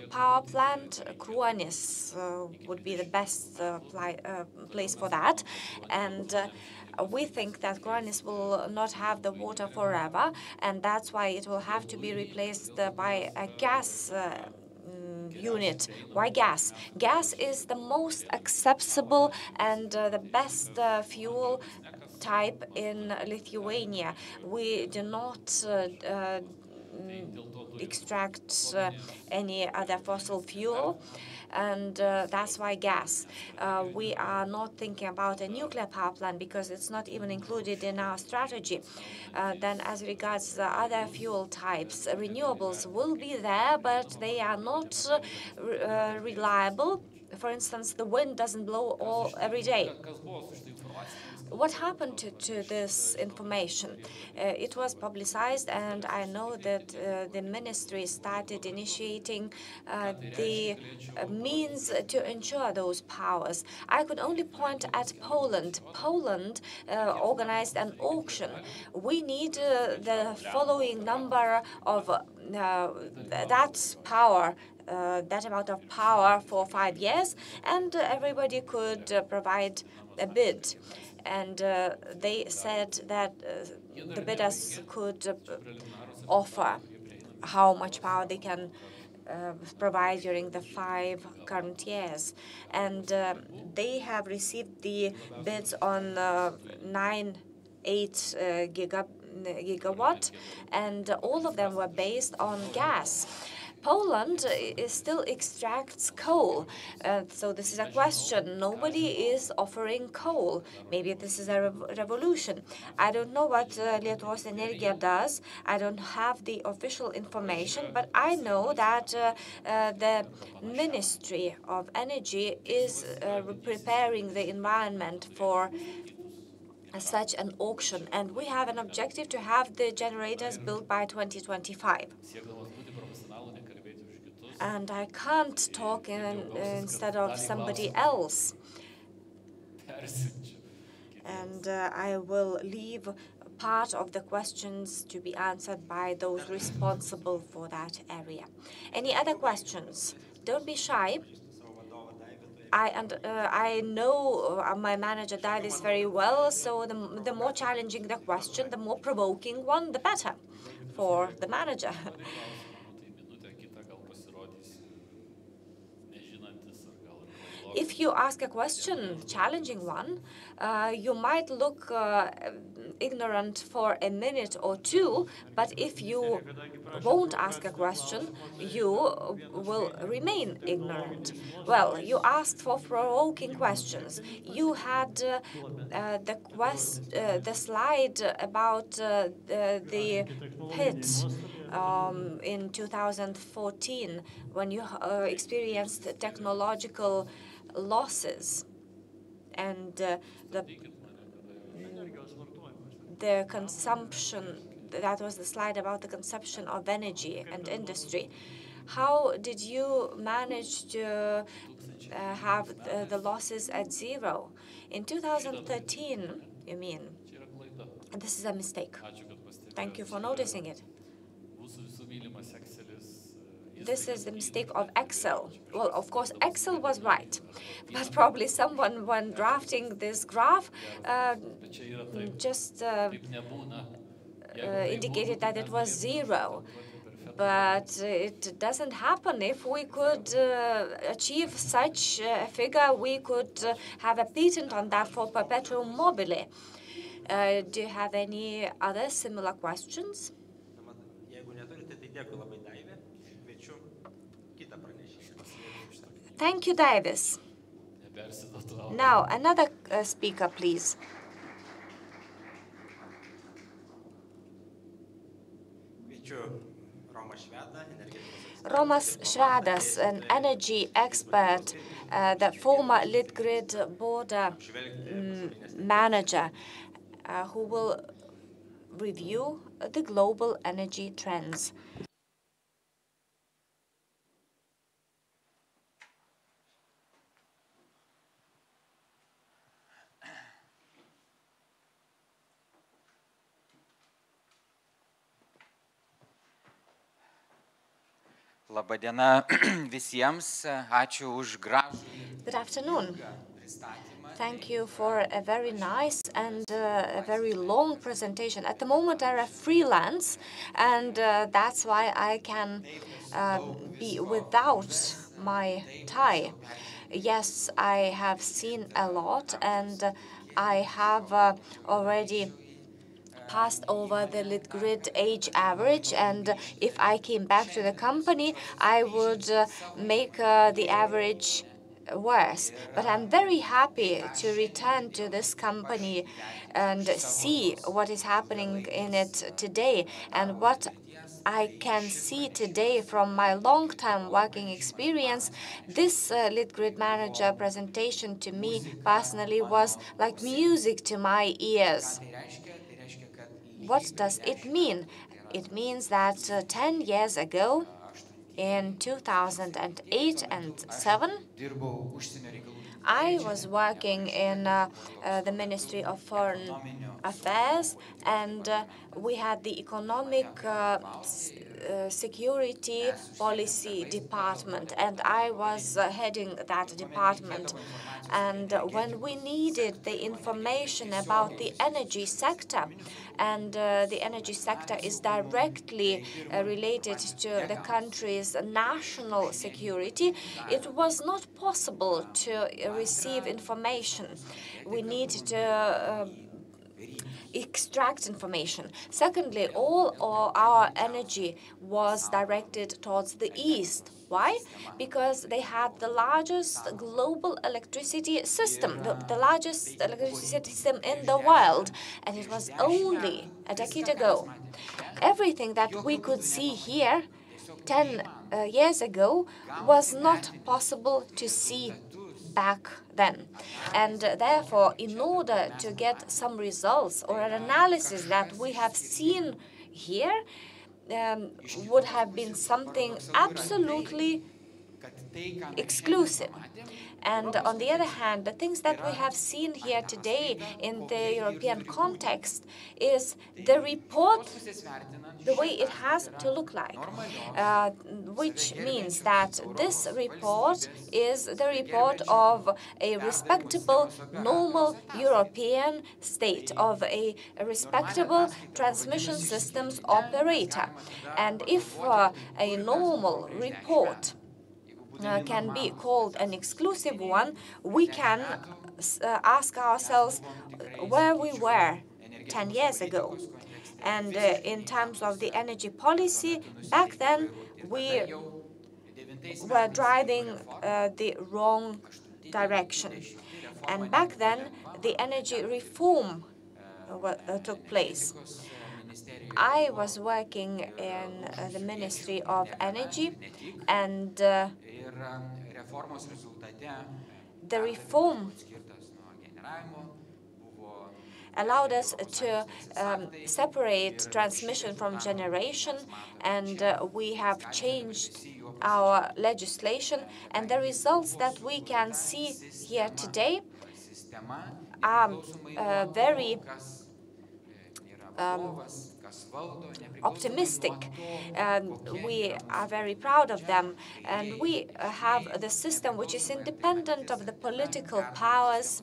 power plant. Kruonis would be the best place for that. And we think that Kruonis will not have the water forever, and that's why it will have to be replaced by a gas unit. Why gas? Gas is the most accessible and the best fuel type in Lithuania. We do not extract any other fossil fuel, and that's why gas. We are not thinking about a nuclear power plant because it's not even included in our strategy. Then as regards the other fuel types, renewables will be there, but they are not reliable. For instance, the wind doesn't blow every day. What happened to this information? It was publicized, and I know that the ministry started initiating the means to ensure those powers. I could only point at Poland. Poland organized an auction. We need the following number of that power, that amount of power for 5 years, and everybody could provide a bid. And they said that the bidders could offer how much power they can provide during the 5 current years. And they have received the bids on 9.8 gigawatt, and all of them were based on gas. Poland still extracts coal. So this is a question. Nobody is offering coal. Maybe this is a revolution. I don't know what Lietuvos Energija does. I don't have the official information, but I know that the Ministry of Energy is preparing the environment for such an auction, and we have an objective to have the generators built by 2025. And I can't talk instead of somebody else. And I will leave part of the questions to be answered by those responsible for that area. Any other questions? Don't be shy. I know my manager Davis very well, so the more challenging the question, the more provoking one, the better for the manager. If you ask a question, challenging one, you might look ignorant for a minute or two, but if you won't ask a question, you will remain ignorant. Well, you asked for provoking questions. You had the slide about the pit in 2014 when you experienced technological losses and the consumption. That was the slide about the consumption of energy and industry. How did you manage to have the losses at zero? In 2013, you mean? And this is a mistake. Thank you for noticing it. This is the mistake of Excel. Well, of course, Excel was right, but probably someone, when drafting this graph, just indicated that it was zero. But it doesn't happen. If we could achieve such a figure, we could have a patent on that for perpetuum mobile. Do you have any other similar questions? Thank you, Davis. Now, another speaker, please. Romas Švedas, an energy expert, the former Litgrid board manager, who will review the global energy trends. Labadiena visiems, ačiū už gražų. Good afternoon. Thank you for a very nice and a very long presentation. At the moment, I'm a freelance, and that's why I can be without my tie. Yes, I have seen a lot, and I have already passed over the Litgrid age average, and if I came back to the company, I would make the average worse. But I'm very happy to return to this company and see what is happening in it today. And what I can see today from my long-time working experience, this Litgrid manager presentation to me personally was like music to my ears. What does it mean? It means that 10 years ago, in 2008 and 2007, I was working in the Ministry of Foreign Affairs, and we had the Economic Security Policy Department, and I was heading that department. And when we needed the information about the energy sector, and the energy sector is directly related to the country's national security, it was not possible to receive information. We needed to extract information. Secondly, all our energy was directed towards the east. Why? Because they had the largest global electricity system, the largest electricity system in the world, and it was only a decade ago. Everything that we could see here 10 years ago was not possible to see back then. And therefore, in order to get some results or an analysis that we have seen here, would have been something absolutely exclusive. And on the other hand, the things that we have seen here today in the European context is the report, the way it has to look like, which means that this report is the report of a respectable, normal European state, of a respectable transmission systems operator. And if a normal report can be called an exclusive one, we can ask ourselves where we were 10 years ago. And in terms of the energy policy, back then we were driving the wrong direction. And back then the energy reform took place. I was working in the Ministry of Energy, and the reform allowed us to separate transmission from generation, and we have changed our legislation, and the results that we can see here today are very optimistic. We are very proud of them, and we have the system which is independent of the political powers,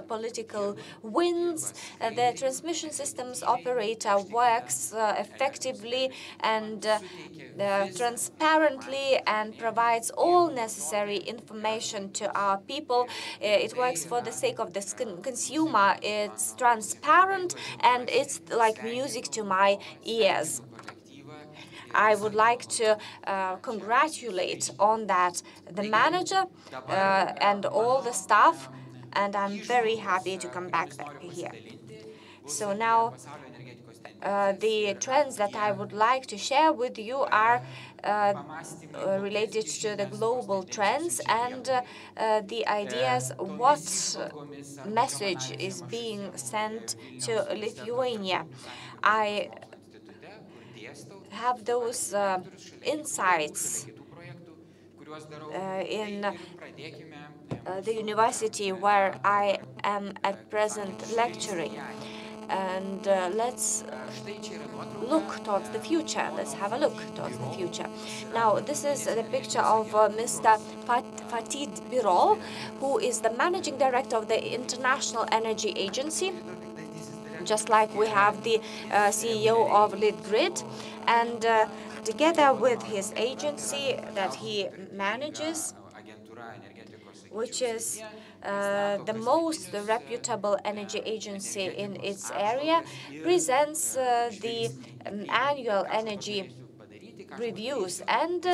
political winds. The transmission systems operator works effectively and transparently and provides all necessary information to our people. It works for the sake of the consumer. It's transparent and it's like music to my ears. I would like to congratulate on that the manager and all the staff, and I'm very happy to come back here. So now the trends that I would like to share with you are related to the global trends and the ideas what message is being sent to Lithuania. I have those insights in the university where I am at present lecturing. And let's look towards the future. Let's have a look towards the future. Now, this is the picture of Mr. Fatih Birol, who is the managing director of the International Energy Agency, just like we have the CEO of Litgrid. And together with his agency that he manages, which is the most reputable energy agency in its area, presents the annual energy reviews and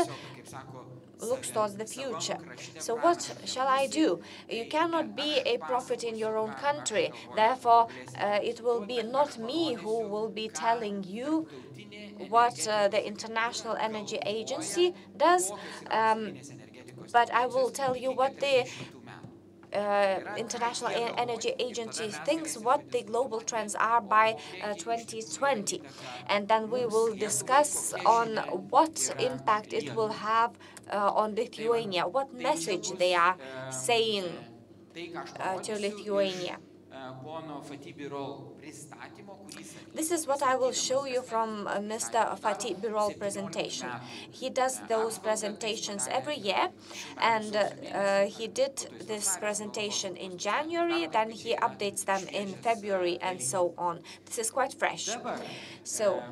looks towards the future. So what shall I do? You cannot be a prophet in your own country. Therefore, it will be not me who will be telling you what the International Energy Agency does, but I will tell you what the International Energy Agency thinks what the global trends are by 2020. And then we will discuss on what impact it will have on Lithuania, what message they are saying to Lithuania. This is what I will show you from Mr. Fatih Birol presentation. He does those presentations every year, and he did this presentation in January, then he updates them in February, and so on. This is quite fresh. So,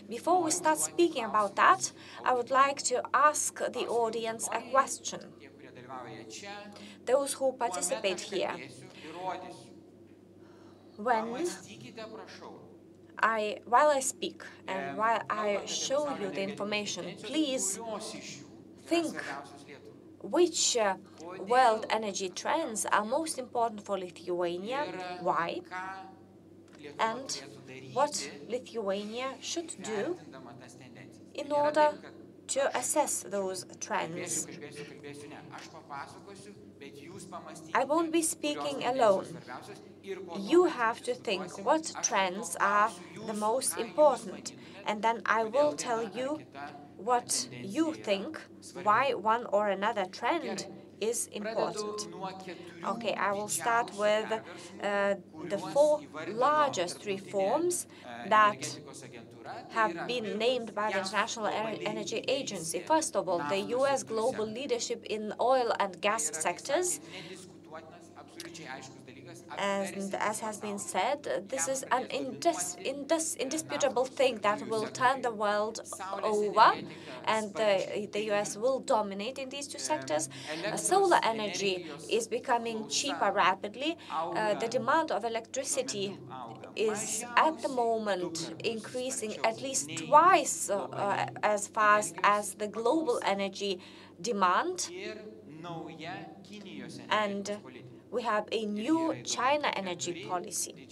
before we start speaking about that, I would like to ask the audience a question. those who participate here, while I speak and while I show you the information, please think which world energy trends are most important for Lithuania, why, and what Lithuania should do in order to assess those trends. I won't be speaking alone. You have to think what trends are the most important, and then I will tell you what you think, why one or another trend is important. Okay, I will start with the 4 largest reforms that have been named by the International Energy Agency. First of all, the US global leadership in oil and gas sectors. And as has been said, this is an indisputable thing that will turn the world over, and the US will dominate in these two sectors. Solar energy is becoming cheaper rapidly. The demand of electricity is at the moment increasing at least twice as fast as the global energy demand. And we have a new China energy policy.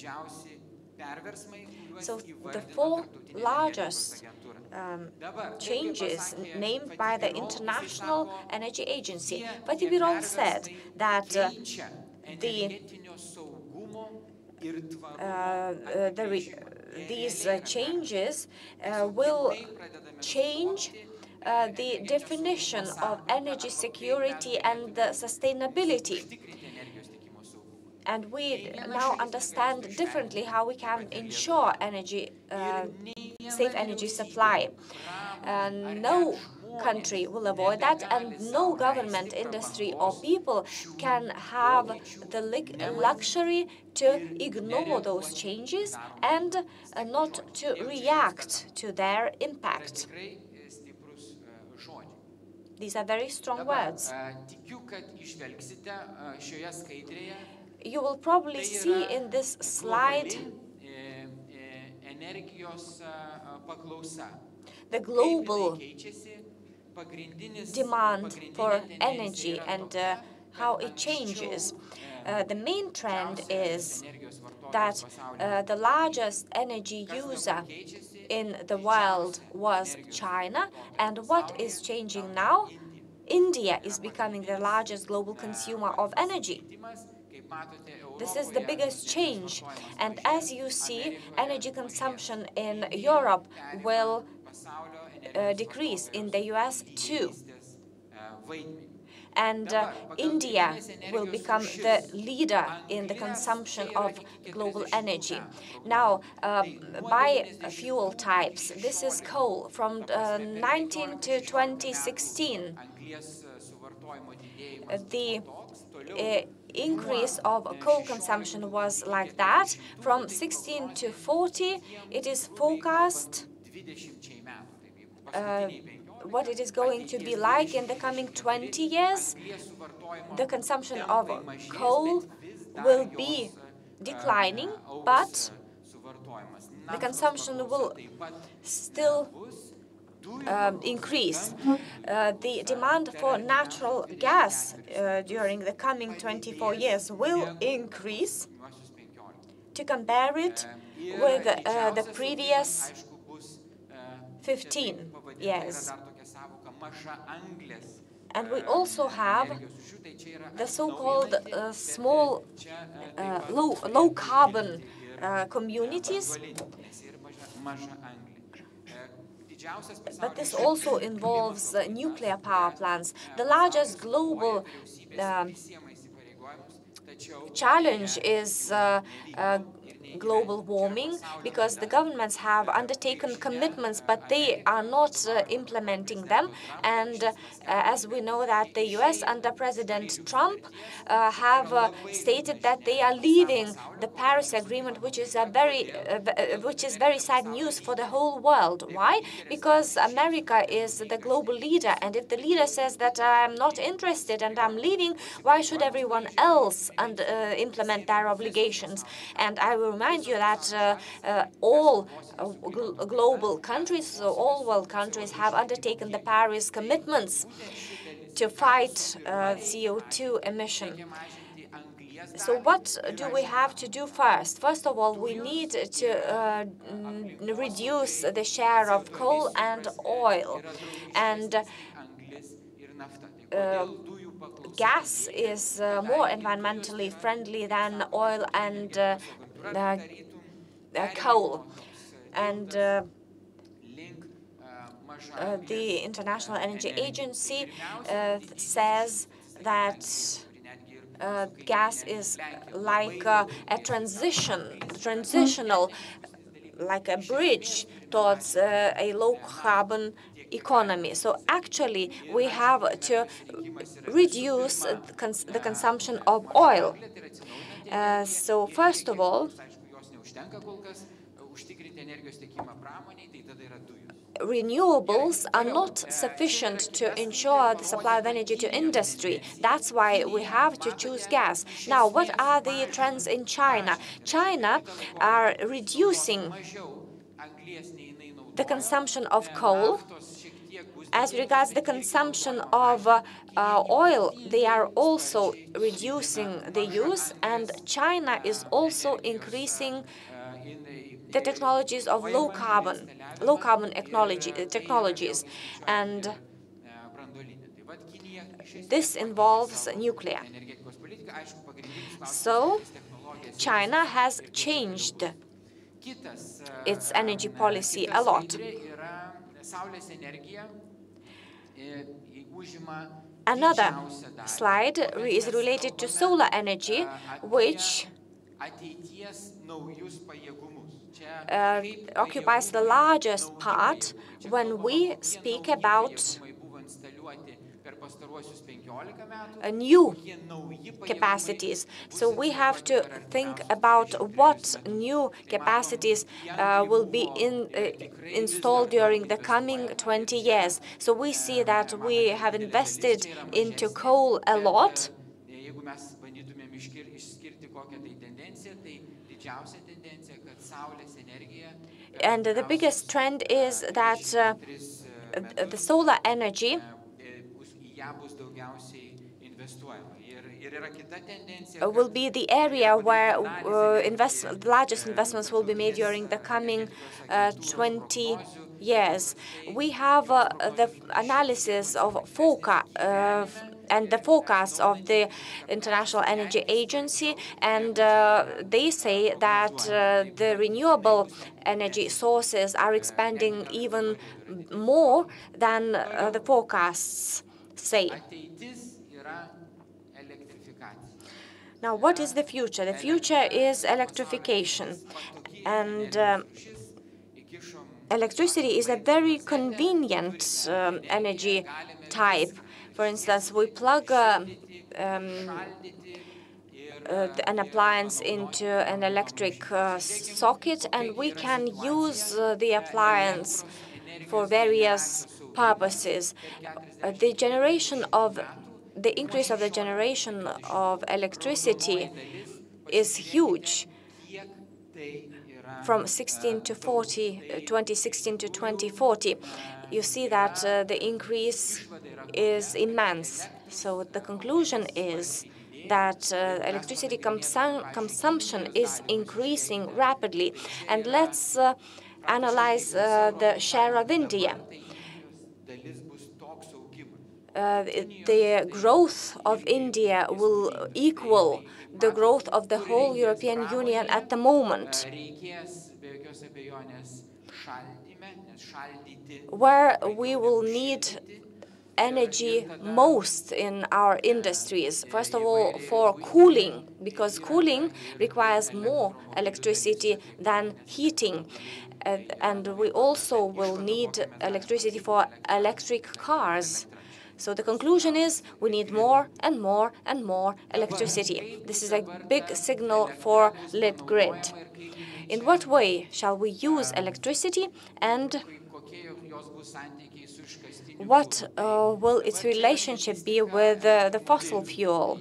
So the 4 largest changes named by the International Energy Agency. Vatibiron said that these changes will change the definition of energy security and sustainability. And we now understand differently how we can ensure safe energy supply. No country will avoid that, and no government, industry, or people can have the luxury to ignore those changes and not to react to their impact. These are very strong words. You will probably see in this slide the global demand for energy and how it changes. The main trend is that the largest energy user in the world was China, and what is changing now? India is becoming the largest global consumer of energy. This is the biggest change, and as you see, energy consumption in Europe will decrease, in the US too. And India will become the leader in the consumption of global energy. Now, biofuel types. This is coal. From 19 to 2016, the increase of coal consumption was like that. From 16 to 40, it is forecast what it is going to be like in the coming 20 years. The consumption of coal will be declining, but the consumption will still increase. The demand for natural gas during the coming 24 years will increase. To compare it with the previous 15 years. And we also have the so-called low carbon communities. But this also involves nuclear power plants. The largest global challenge is global warming, because the governments have undertaken commitments, but they are not implementing them. And as we know that the US under President Trump have stated that they are leaving the Paris Agreement, which is very sad news for the whole world. Why? Because America is the global leader, and if the leader says that I'm not interested and I'm leaving, why should everyone else implement their obligations? And I will remind you that all global countries, so all world countries, have undertaken the Paris commitments to fight CO2 emission. So what do we have to do first? First of all, we need to reduce the share of coal and oil. And gas is more environmentally friendly than oil and coal. And the International Energy Agency says that gas is like a transitional, like a bridge towards a low-carbon economy. So actually, we have to reduce the consumption of oil. So first of all, renewables are not sufficient to ensure the supply of energy to industry. That's why we have to choose gas. Now, what are the trends in China? China are reducing the consumption of coal. As regards the consumption of oil, they are also reducing the use, and China is also increasing the technologies of low carbon technologies, and this involves nuclear. So China has changed its energy policy a lot. Another slide is related to solar energy, which occupies the largest part when we speak about new capacities. So we have to think about what new capacities will be installed during the coming 20 years. So we see that we have invested into coal a lot. And the biggest trend is that the solar energy will be the area where the largest investments will be made during the coming 20 years. We have the analysis of and the forecast of the International Energy Agency, and they say that the renewable energy sources are expanding even more than the forecasts say. Now, what is the future? The future is electrification. And electricity is a very convenient energy type. For instance, we plug an appliance into an electric socket, and we can use the appliance for various purposes. The increase of the generation of electricity is huge. From 2016 to 2040, you see that the increase is immense. So the conclusion is that electricity consumption is increasing rapidly. And let's analyze the share of India. The growth of India will equal the growth of the whole European Union at the moment. Where we will need energy most in our industries. First of all, for cooling, because cooling requires more electricity than heating. And we also will need electricity for electric cars. So the conclusion is we need more and more and more electricity. This is a big signal for Litgrid. In what way shall we use electricity, and what will its relationship be with the fossil fuel?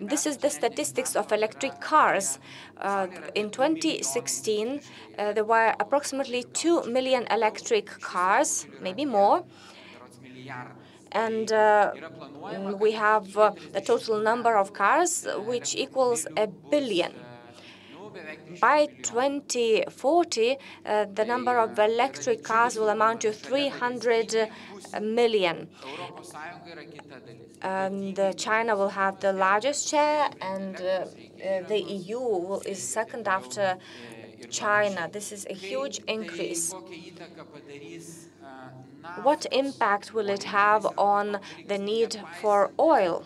This is the statistics of electric cars. In 2016, there were approximately 2 million electric cars, maybe more. And we have the total number of cars, which equals 1 billion. By 2040, the number of electric cars will amount to 300 million. And China will have the largest share, and the EU is second after China. This is a huge increase. What impact will it have on the need for oil?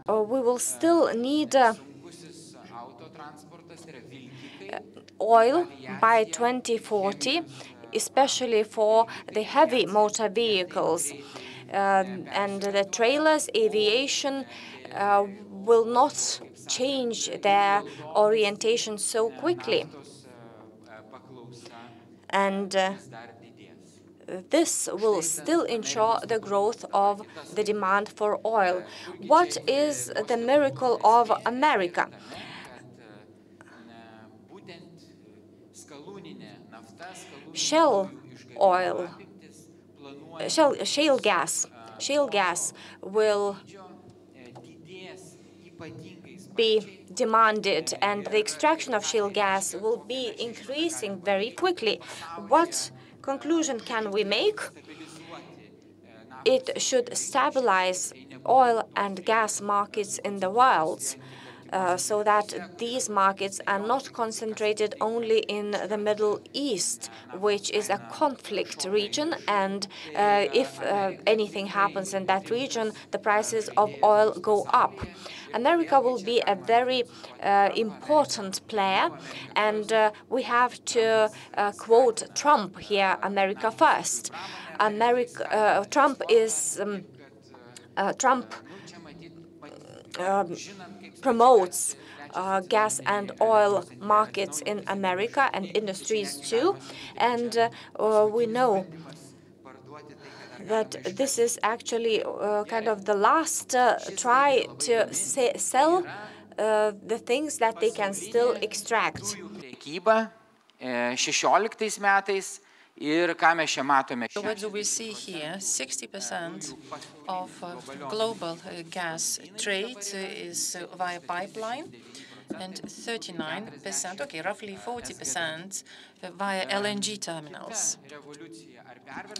We will still need oil by 2040, especially for the heavy motor vehicles. And the trailers, aviation will not change their orientation so quickly. And this will still ensure the growth of the demand for oil. What is the miracle of America? Shale gas will be demanded, and the extraction of shale gas will be increasing very quickly. What conclusion can we make? It should stabilize oil and gas markets in the world, so that these markets are not concentrated only in the Middle East, which is a conflict region, and if anything happens in that region, the prices of oil go up. America will be a very important player, and we have to quote Trump here, America first. Trump promotes gas and oil markets in America and industries too. And we know that this is actually kind of the last try to sell the things that they can still extract. So what do we see here? 60% of global gas trade is via pipeline, and 39%, okay, roughly 40% via LNG terminals.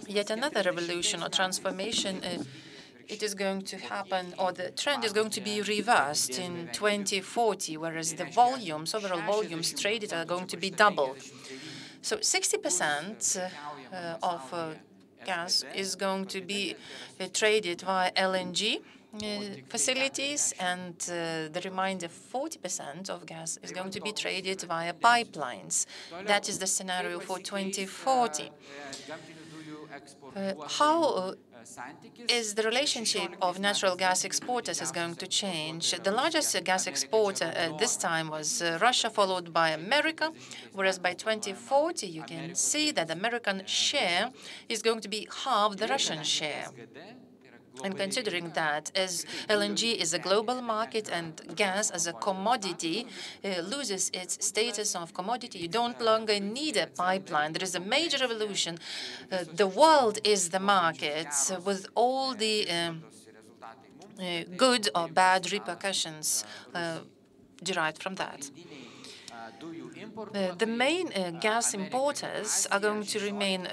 Yet another revolution or transformation, it is going to happen, or the trend is going to be reversed in 2040, whereas the volumes, overall volumes traded are going to be doubled. So 60% of gas is going to be traded via LNG facilities, and the remainder 40% of gas is going to be traded via pipelines. That is the scenario for 2040. How is the relationship of natural gas exporters is going to change? The largest gas exporter at this time was Russia, followed by America, whereas by 2040 you can see that the American share is going to be half the Russian share. And considering that as LNG is a global market and gas as a commodity loses its status of commodity, you don't longer need a pipeline. There is a major revolution. The world is the market with all the good or bad repercussions derived from that. The main gas importers are going to remain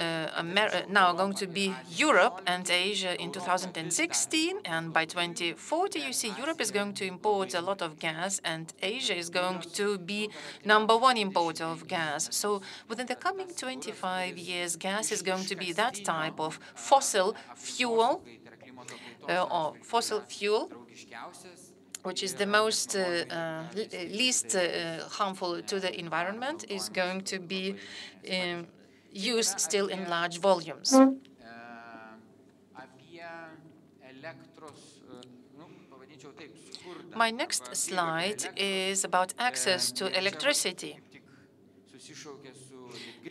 now going to be Europe and Asia in 2016, and by 2040, you see, Europe is going to import a lot of gas, and Asia is going to be #1 importer of gas. So within the coming 25 years, gas is going to be that type of fossil fuel, which is the most least harmful to the environment, is going to be used still in large volumes. My next slide is about access to electricity.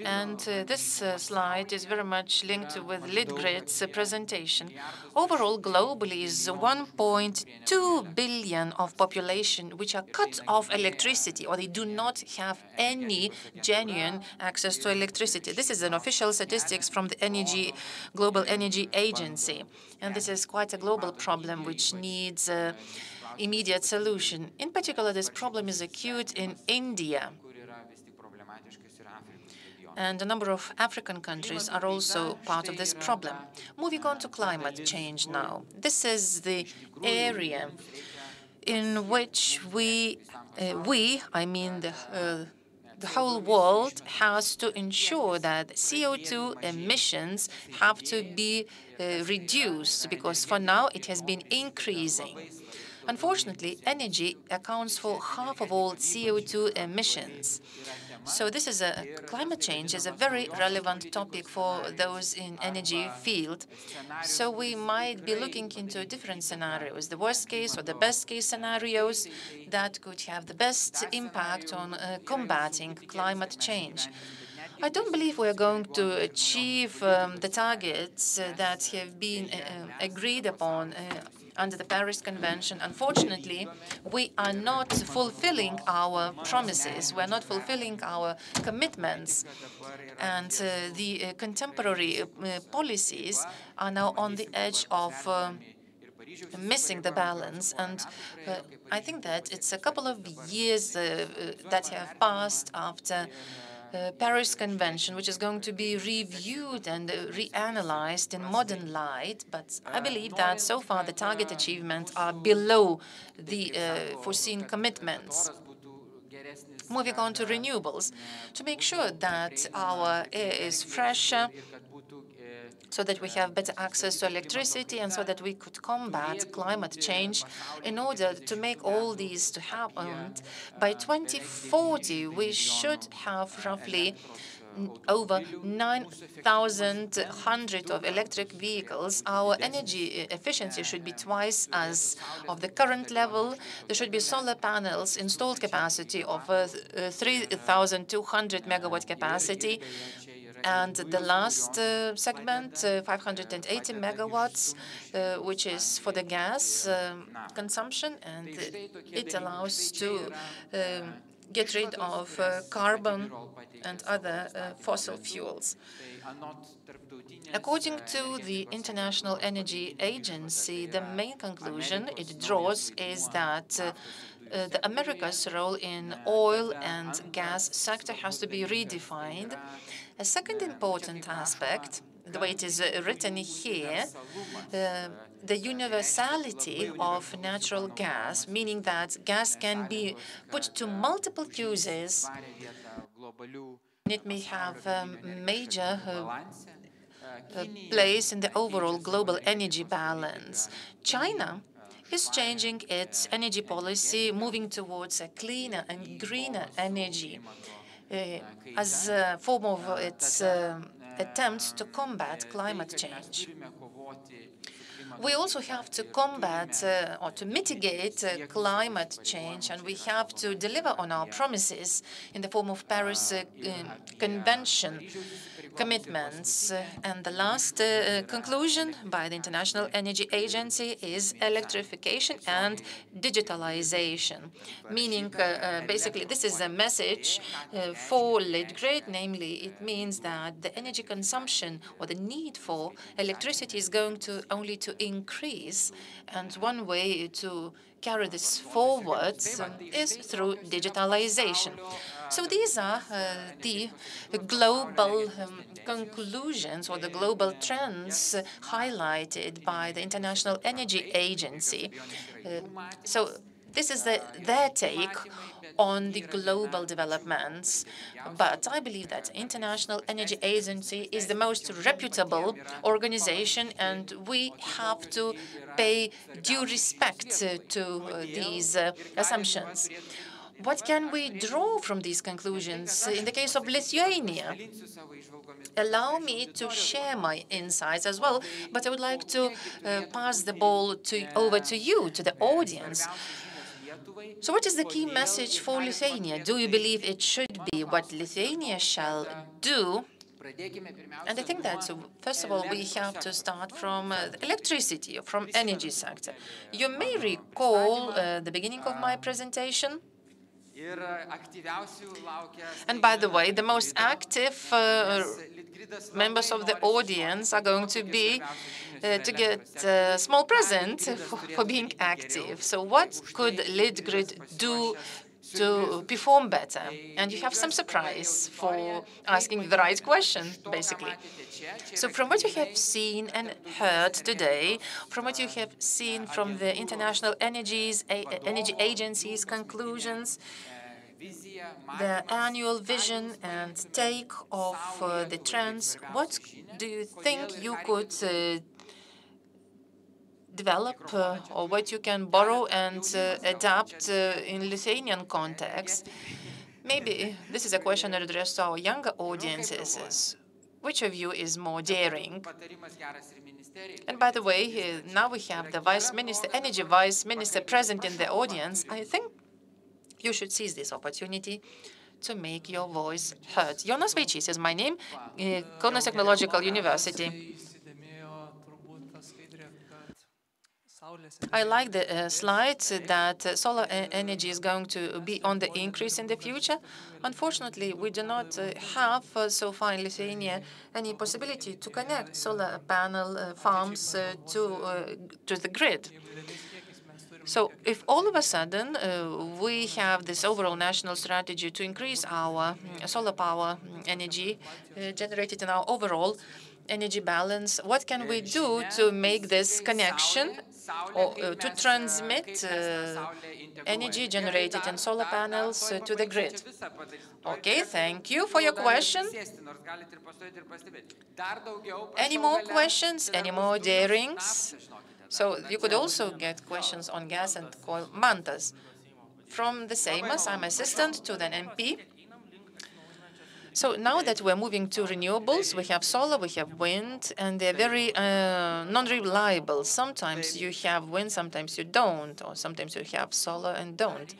And this slide is very much linked with Litgrid's presentation. Overall, globally, is 1.2 billion of population which are cut off electricity, or they do not have any genuine access to electricity. This is an official statistics from the Global Energy Agency. And this is quite a global problem which needs immediate solution. In particular, this problem is acute in India. And a number of African countries are also part of this problem. Moving on to climate change now. This is the area in which I mean the whole world, has to ensure that CO2 emissions have to be reduced, because for now it has been increasing. Unfortunately, energy accounts for half of all CO2 emissions. So this is climate change is a very relevant topic for those in energy field. So we might be looking into different scenarios, the worst case or the best case scenarios that could have the best impact on combating climate change. I don't believe we are going to achieve the targets that have been agreed upon under the Paris Convention. Unfortunately, we are not fulfilling our promises. We are not fulfilling our commitments. And the contemporary policies are now on the edge of missing the balance. And I think that it's a couple of years that have passed after Paris Convention, which is going to be reviewed and reanalyzed in modern light. But I believe that so far the target achievements are below the foreseen commitments. Moving on to renewables, to make sure that our air is fresher, so that we have better access to electricity, and so that we could combat climate change. In order to make all these to happen, by 2040, we should have roughly over 9,100 of electric vehicles. Our energy efficiency should be twice as of the current level. There should be solar panels installed capacity of 3,200 megawatt capacity. And the last segment, 580 megawatts, which is for the gas consumption, and it allows to get rid of carbon and other fossil fuels. According to the International Energy Agency, the main conclusion it draws is that the America's role in oil and gas sector has to be redefined. A second important aspect, the way it is written here, the universality of natural gas, meaning that gas can be put to multiple uses. It may have a major place in the overall global energy balance. China is changing its energy policy, moving towards a cleaner and greener energy as a form of its attempts to combat climate change. We also have to combat or to mitigate climate change, and we have to deliver on our promises in the form of Paris Convention commitments. And the last conclusion by the International Energy Agency is electrification and digitalization, meaning basically this is a message for Litgrid, namely it means that the energy consumption or the need for electricity is going to only to increase, and one way to carry this forward is through digitalization. So these are the global conclusions or the global trends highlighted by the International Energy Agency. So this is their take on the global developments. But I believe that International Energy Agency is the most reputable organization, and we have to pay due respect to these assumptions. What can we draw from these conclusions in the case of Lithuania? Allow me to share my insights as well, but I would like to pass the ball over to you, to the audience. So what is the key message for Lithuania? Do you believe it should be what Lithuania shall do? And I think that, first of all, we have to start from electricity, from energy sector. You may recall the beginning of my presentation. And by the way, the most active members of the audience are going to be to get a small present for being active. So what could Litgrid do to perform better? And you have some surprise for asking the right question, basically. So from what you have seen and heard today, from what you have seen from the International Energy Agency's conclusions, the annual vision and take of the trends, what do you think you could develop or what you can borrow and adapt in Lithuanian context? Maybe this is a question addressed to our younger audiences. Which of you is more daring? And by the way, now we have the Vice Minister, Energy Vice Minister present in the audience. I think you should seize this opportunity to make your voice heard. Jonas Vaičys is my name, Kaunas Technological University. I like the slide that solar energy is going to be on the increase in the future. Unfortunately, we do not have so far in Lithuania any possibility to connect solar panel farms to the grid. So if all of a sudden we have this overall national strategy to increase our solar power energy generated in our overall energy balance, what can we do to make this connection or to transmit energy generated in solar panels to the grid? Okay, thank you for your question. Any more questions? Any more darings? So you could also get questions on gas and coal. Mantas. From the Seimas, I'm assistant to the MP. So now that we're moving to renewables, we have solar, we have wind, and they're very non-reliable. Sometimes you have wind, sometimes you don't, or sometimes you have solar and don't.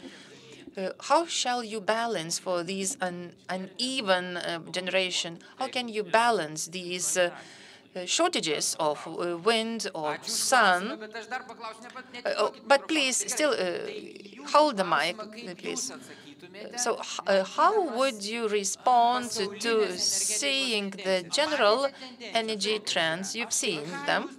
How shall you balance for these uneven generation? How can you balance these shortages of wind or sun? But please, still hold the mic, please. So how would you respond to seeing the general energy trends? You've seen them.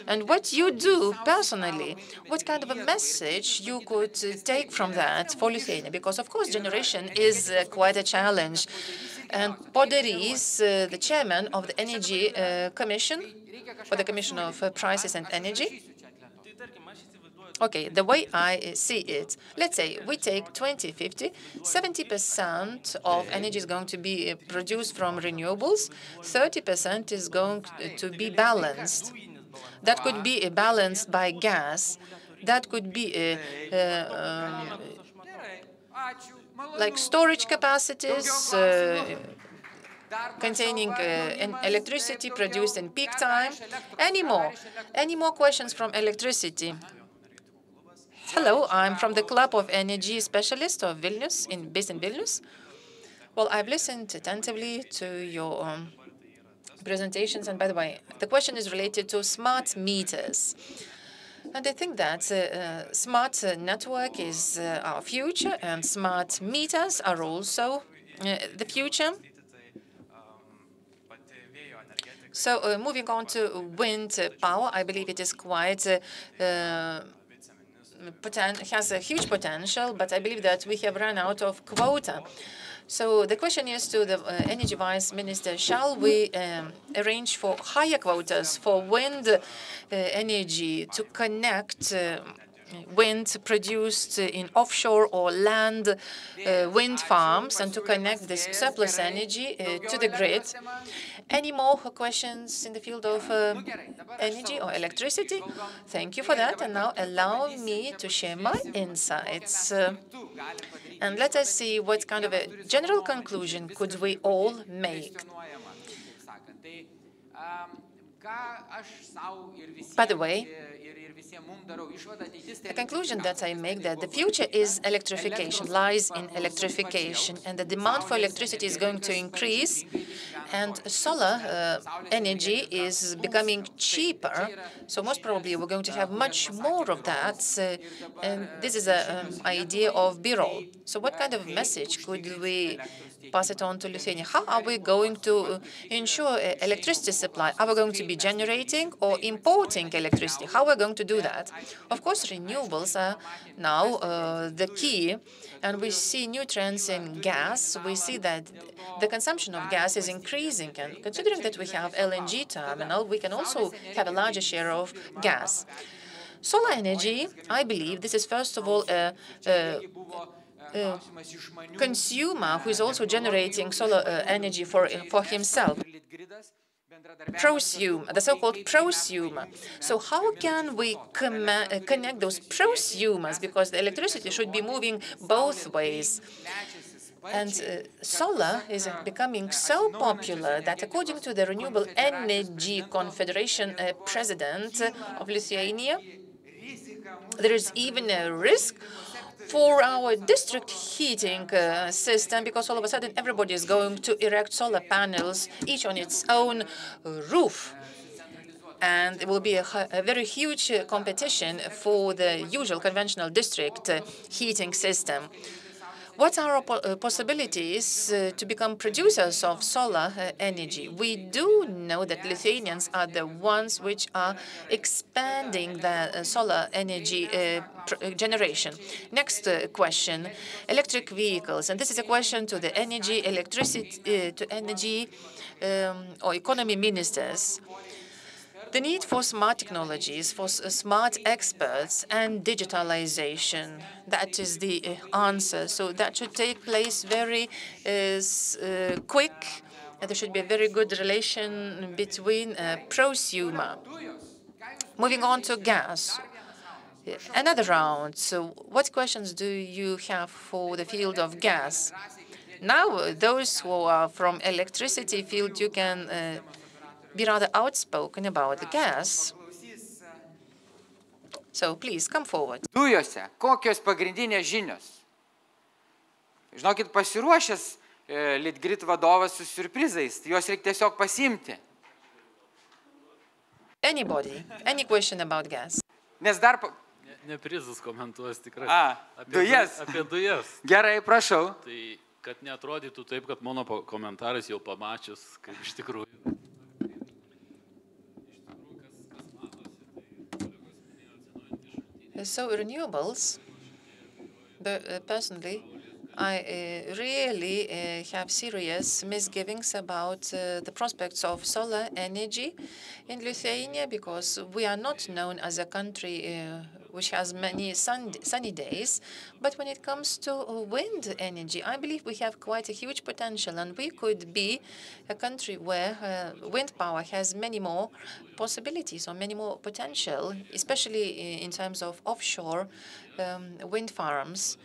And what you do personally, what kind of a message you could take from that for Lithuania? Because, of course, generation is quite a challenge. And Poderys, the chairman of the Energy Commission, for the Commission of Prices and Energy. Okay, the way I see it, let's say we take 2050, 70% of energy is going to be produced from renewables, 30% is going to be balanced. That could be balanced by gas. That could be like storage capacities containing electricity produced in peak time. Any more questions from electricity? Hello, I'm from the Club of Energy Specialists of Vilnius, based in Vilnius. Well, I've listened attentively to your presentations, and by the way, the question is related to smart meters. And I think that smart network is our future, and smart meters are also the future. So moving on to wind power, I believe it is quite has a huge potential, but I believe that we have run out of quota. So the question is to the Energy Vice Minister, shall we arrange for higher quotas for wind energy to connect wind produced in offshore or land wind farms and to connect this surplus energy to the grid? Any more questions in the field of energy or electricity? Thank you for that. And now allow me to share my insights. And let us see what kind of a general conclusion could we all make. By the way, the conclusion that I make that the future is electrification, lies in electrification, and the demand for electricity is going to increase, and solar energy is becoming cheaper, so most probably we're going to have much more of that, and this is an idea of B-roll. So what kind of message could we pass it on to Lithuania? How are we going to ensure electricity supply? Are we going to be generating or importing electricity? How are we going to do that? Of course, renewables are now the key, and we see new trends in gas. We see that the consumption of gas is increasing, and considering that we have LNG terminal, we can also have a larger share of gas. Solar energy, I believe, this is first of all a consumer who is also generating solar energy for himself. Prosumer, the so-called prosumer. So how can we connect those prosumers? Because the electricity should be moving both ways. And solar is becoming so popular that according to the Renewable Energy Confederation president of Lithuania, there is even a risk for our district heating system, because all of a sudden everybody is going to erect solar panels, each on its own roof. And it will be a very huge competition for the usual conventional district heating system. What are our possibilities to become producers of solar energy? We do know that Lithuanians are the ones which are expanding the solar energy generation. Next question, electric vehicles. And this is a question to the to energy or economy ministers. The need for smart technologies, for smart experts, and digitalization, that is the answer. So that should take place very quick. There should be a very good relation between prosumer. Moving on to gas. Another round. So what questions do you have for the field of gas? Now, those who are from electricity field, you can be rather outspoken about the gas. So please come forward. Dujose, kokios pagrindinės žinios? Žinokit, pasiruošęs Litgrid vadovas su surprizais, juos reikia tiesiog pasiimti. Anybody, any question about gas? Nes dar... Ne prizus komentuos tikrai. Dujas. Apie dujas. Gerai, prašau. Tai, kad neatrodytų taip, kad mano komentaras jau pamačius, kaip iš tikrųjų. So renewables, personally, I really have serious misgivings about the prospects of solar energy in Lithuania, because we are not known as a country which has many sunny days. But when it comes to wind energy, I believe we have quite a huge potential, and we could be a country where wind power has many more possibilities or many more potential, especially in terms of offshore wind farms.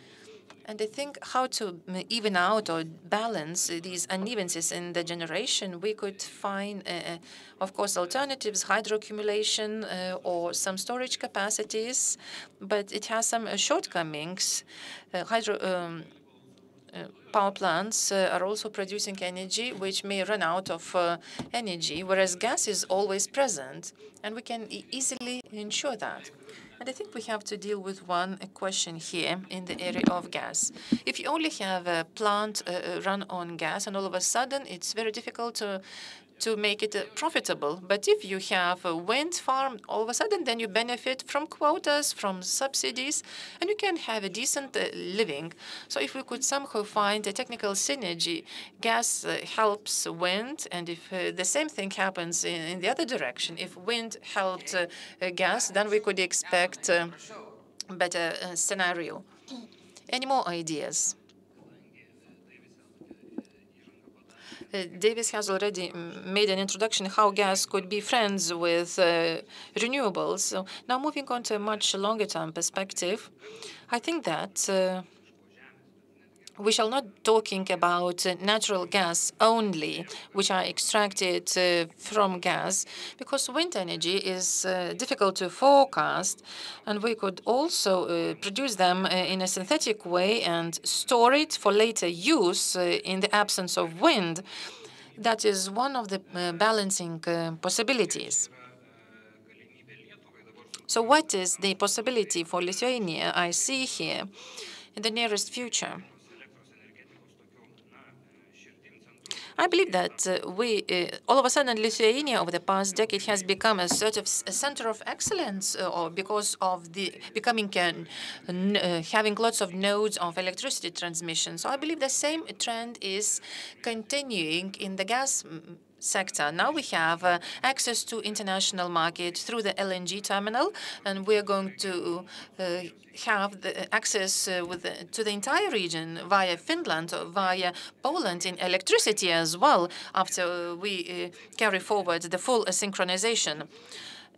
And I think how to even out or balance these unevenness in the generation, we could find, of course, alternatives, hydro accumulation or some storage capacities, but it has some shortcomings. Hydro power plants are also producing energy which may run out of energy, whereas gas is always present, and we can easily ensure that. And I think we have to deal with one question here in the area of gas. If you only have a plant run on gas, and all of a sudden it's very difficult to make it profitable. But if you have a wind farm, all of a sudden, then you benefit from quotas, from subsidies, and you can have a decent living. So if we could somehow find a technical synergy, gas helps wind, and if the same thing happens in the other direction, if wind helped gas, then we could expect a better scenario. Any more ideas? Davis has already made an introduction how gas could be friends with renewables. So now moving on to a much longer term perspective, I think that we shall not talking about natural gas only, which are extracted from gas, because wind energy is difficult to forecast, and we could also produce them in a synthetic way and store it for later use in the absence of wind. That is one of the balancing possibilities. So what is the possibility for Lithuania I see here in the nearest future? I believe that all of a sudden, Lithuania over the past decade has become a sort of a center of excellence, or because of the becoming having lots of nodes of electricity transmission. So I believe the same trend is continuing in the gas sector. Now we have access to international market through the LNG terminal, and we are going to have the access to the entire region via Finland, or via Poland in electricity as well, after we carry forward the full synchronization.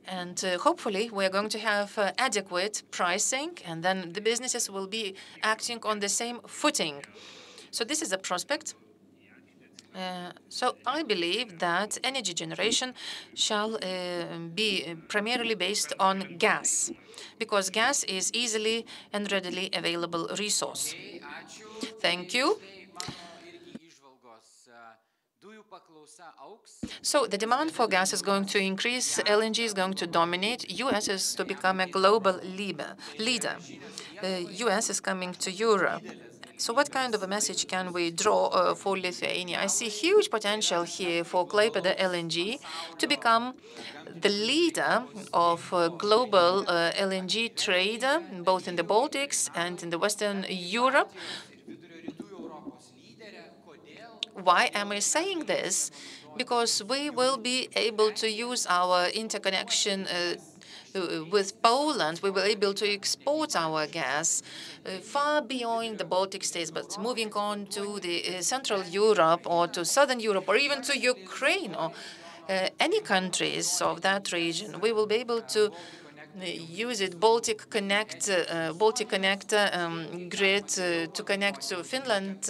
And hopefully we are going to have adequate pricing, and then the businesses will be acting on the same footing. So this is a prospect. So I believe that energy generation shall be primarily based on gas, because gas is easily and readily available resource. Thank you. So the demand for gas is going to increase, LNG is going to dominate, US is to become a global leader. US is coming to Europe. So what kind of a message can we draw for Lithuania? I see huge potential here for Klaipėda LNG to become the leader of global LNG trader, both in the Baltics and in the Western Europe. Why am I saying this? Because we will be able to use our interconnection with Poland. We will be able to export our gas far beyond the Baltic states, but moving on to the Central Europe or to Southern Europe or even to Ukraine or any countries of that region, we will be able to use it, Baltic Connect grid to connect to Finland.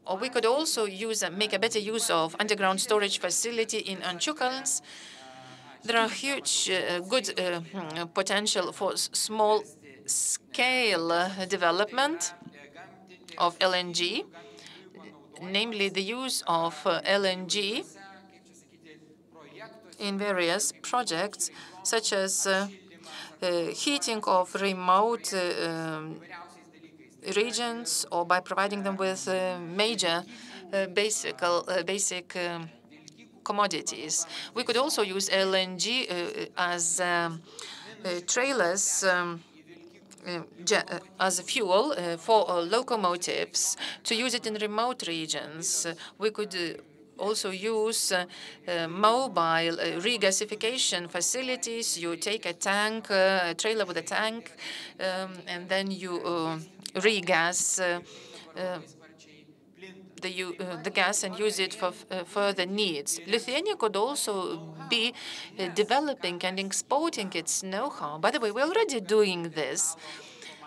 Or we could also make a better use of underground storage facility in Ančiukalns. There are huge, good potential for small-scale development of LNG, namely the use of LNG in various projects, such as heating of remote regions, or by providing them with major basic commodities. We could also use LNG as trailers, as a fuel for locomotives, to use it in remote regions. We could also use mobile regasification facilities. You take a tank, a trailer with a tank, and then you regas the gas and use it for further needs. Lithuania could also be developing and exporting its know-how. By the way, we're already doing this.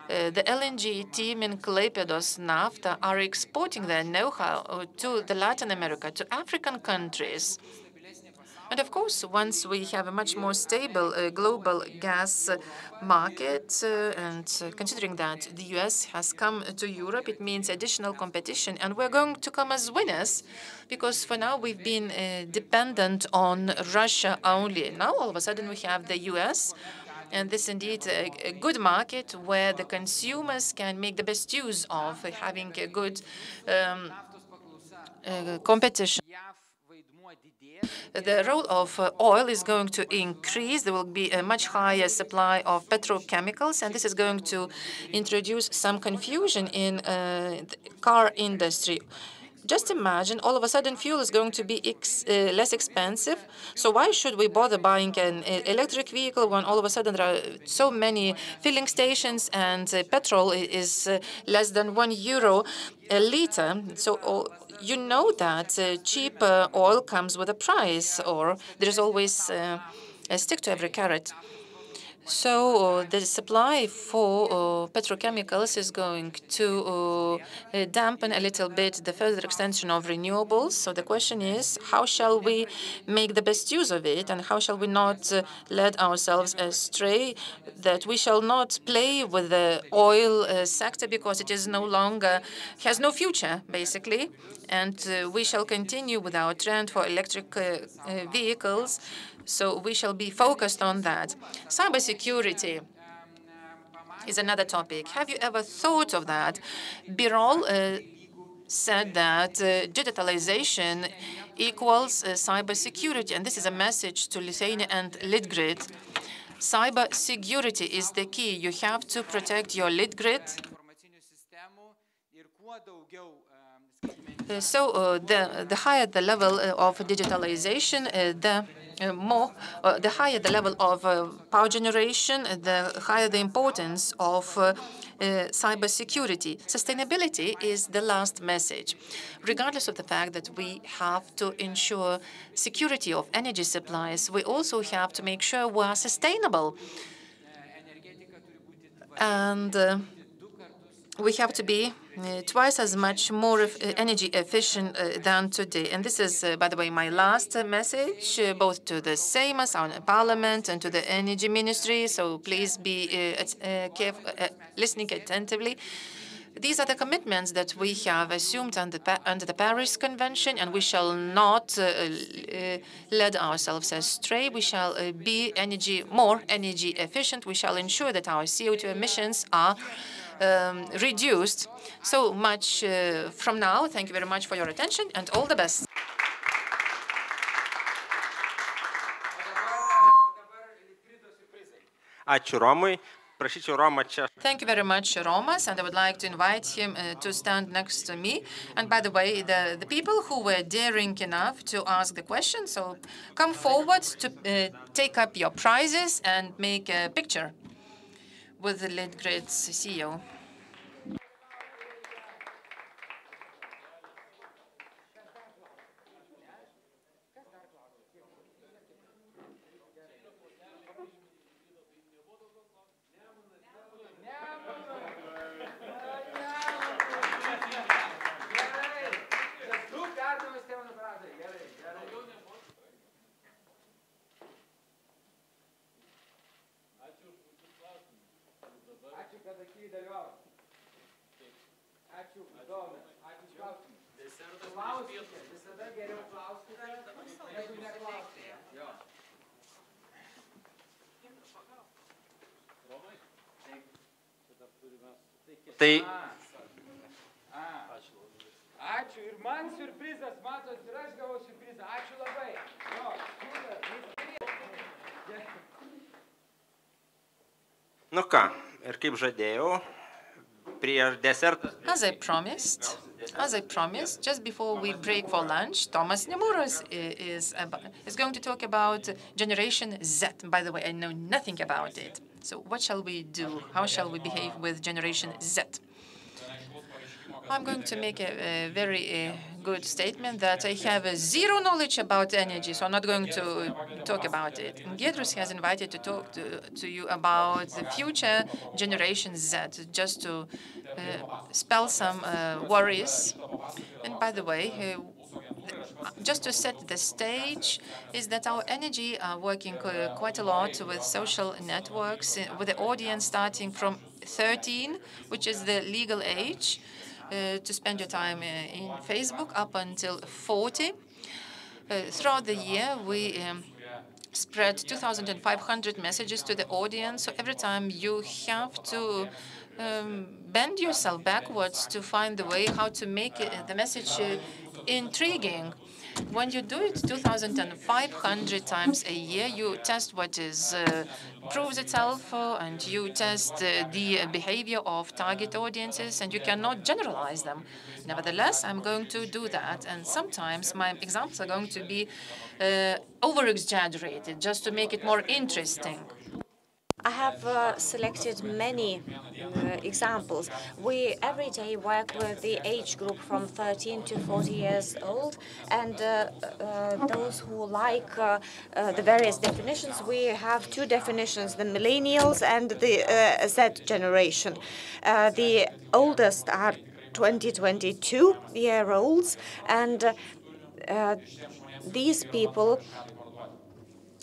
The LNG team in Klaipėdos Nafta are exporting their know-how to the Latin America, to African countries. And of course, once we have a much more stable global gas market, and considering that the US has come to Europe, it means additional competition. And we're going to come as winners, because for now we've been dependent on Russia only. Now, all of a sudden, we have the US. And this is indeed a good market where the consumers can make the best use of having a good competition. The role of oil is going to increase. There will be a much higher supply of petrochemicals, and this is going to introduce some confusion in the car industry. Just imagine, all of a sudden, fuel is going to be less expensive. So why should we bother buying an electric vehicle when all of a sudden there are so many filling stations and petrol is less than €1 a liter? So you know that cheap oil comes with a price, or there is always a stick to every carrot. So the supply for petrochemicals is going to dampen a little bit the further extension of renewables. So the question is, how shall we make the best use of it, and how shall we not lead ourselves astray, that we shall not play with the oil sector because it is no longer, has no future, basically, and we shall continue with our trend for electric vehicles. So we shall be focused on that. Cybersecurity is another topic. Have you ever thought of that? Birol said that digitalization equals cybersecurity, and this is a message to Lithuania and Litgrid. Cybersecurity is the key. You have to protect your Litgrid. So the higher the level of digitalization, the higher the level of power generation, the higher the importance of cybersecurity. Sustainability is the last message. Regardless of the fact that we have to ensure security of energy supplies, we also have to make sure we are sustainable. And we have to be twice as much more energy efficient than today. And this is, by the way, my last message, both to the Seimas, our Parliament, and to the Energy Ministry. So please be listening attentively. These are the commitments that we have assumed under the Paris Convention, and we shall not lead ourselves astray. We shall be more energy efficient. We shall ensure that our CO2 emissions are reduced. So much from now. Thank you very much for your attention, and all the best. Ačiū Romui. Prašyčiau Romą čia. Thank you very much, Romas, and I would like to invite him to stand next to me. And by the way, the people who were daring enough to ask the question, so come forward to take up your prizes and make a picture with the Litgrid's CEO. Tai Ačiū. Ir man siurprizas, matot, ir aš gavau siurprizą. Ačiū labai. nu ką, ir kaip žadėjau, prieš desertą. As I promised, just before we break for lunch, Thomas Nemuras is going to talk about Generation Z. By the way, I know nothing about it. So what shall we do? How shall we behave with Generation Z? I'm going to make a very good statement that I have zero knowledge about energy, so I'm not going to talk about it. Giedrius has invited to talk to you about the future Generation Z, just to spell some worries. And by the way, just to set the stage, is that our energy are working quite a lot with social networks, with the audience starting from 13, which is the legal age, to spend your time in Facebook, up until 40. Throughout the year, we spread 2,500 messages to the audience. So every time you have to bend yourself backwards to find the way how to make the message intriguing. When you do it 2,500 times a year, you test what is proves itself, and you test the behavior of target audiences, and you cannot generalize them. Nevertheless, I'm going to do that, and sometimes my examples are going to be over-exaggerated just to make it more interesting. I have selected many examples. We every day work with the age group from 13 to 40 years old, and those who like the various definitions, we have two definitions, the millennials and the Z generation. The oldest are 22-year-olds, and these people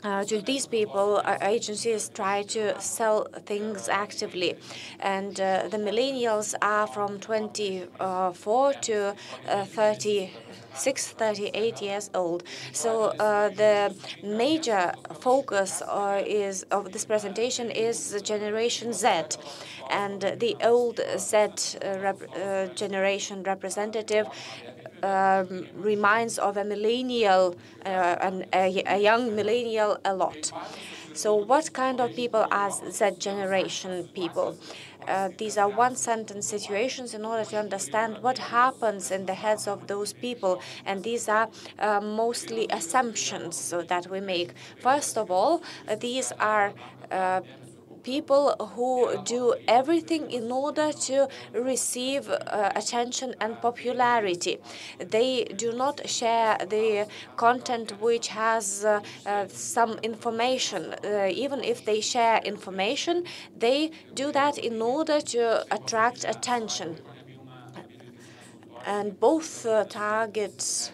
to these people, agencies try to sell things actively. And the millennials are from 24 to 36, 38 years old. So the major focus of this presentation is Generation Z. And the old Z generation representative reminds of a millennial, a young millennial a lot. So what kind of people are Z generation people? These are one-sentence situations in order to understand what happens in the heads of those people. And these are mostly assumptions that we make. First of all, these are people who do everything in order to receive attention and popularity. They do not share the content which has some information. Even if they share information, they do that in order to attract attention. And both target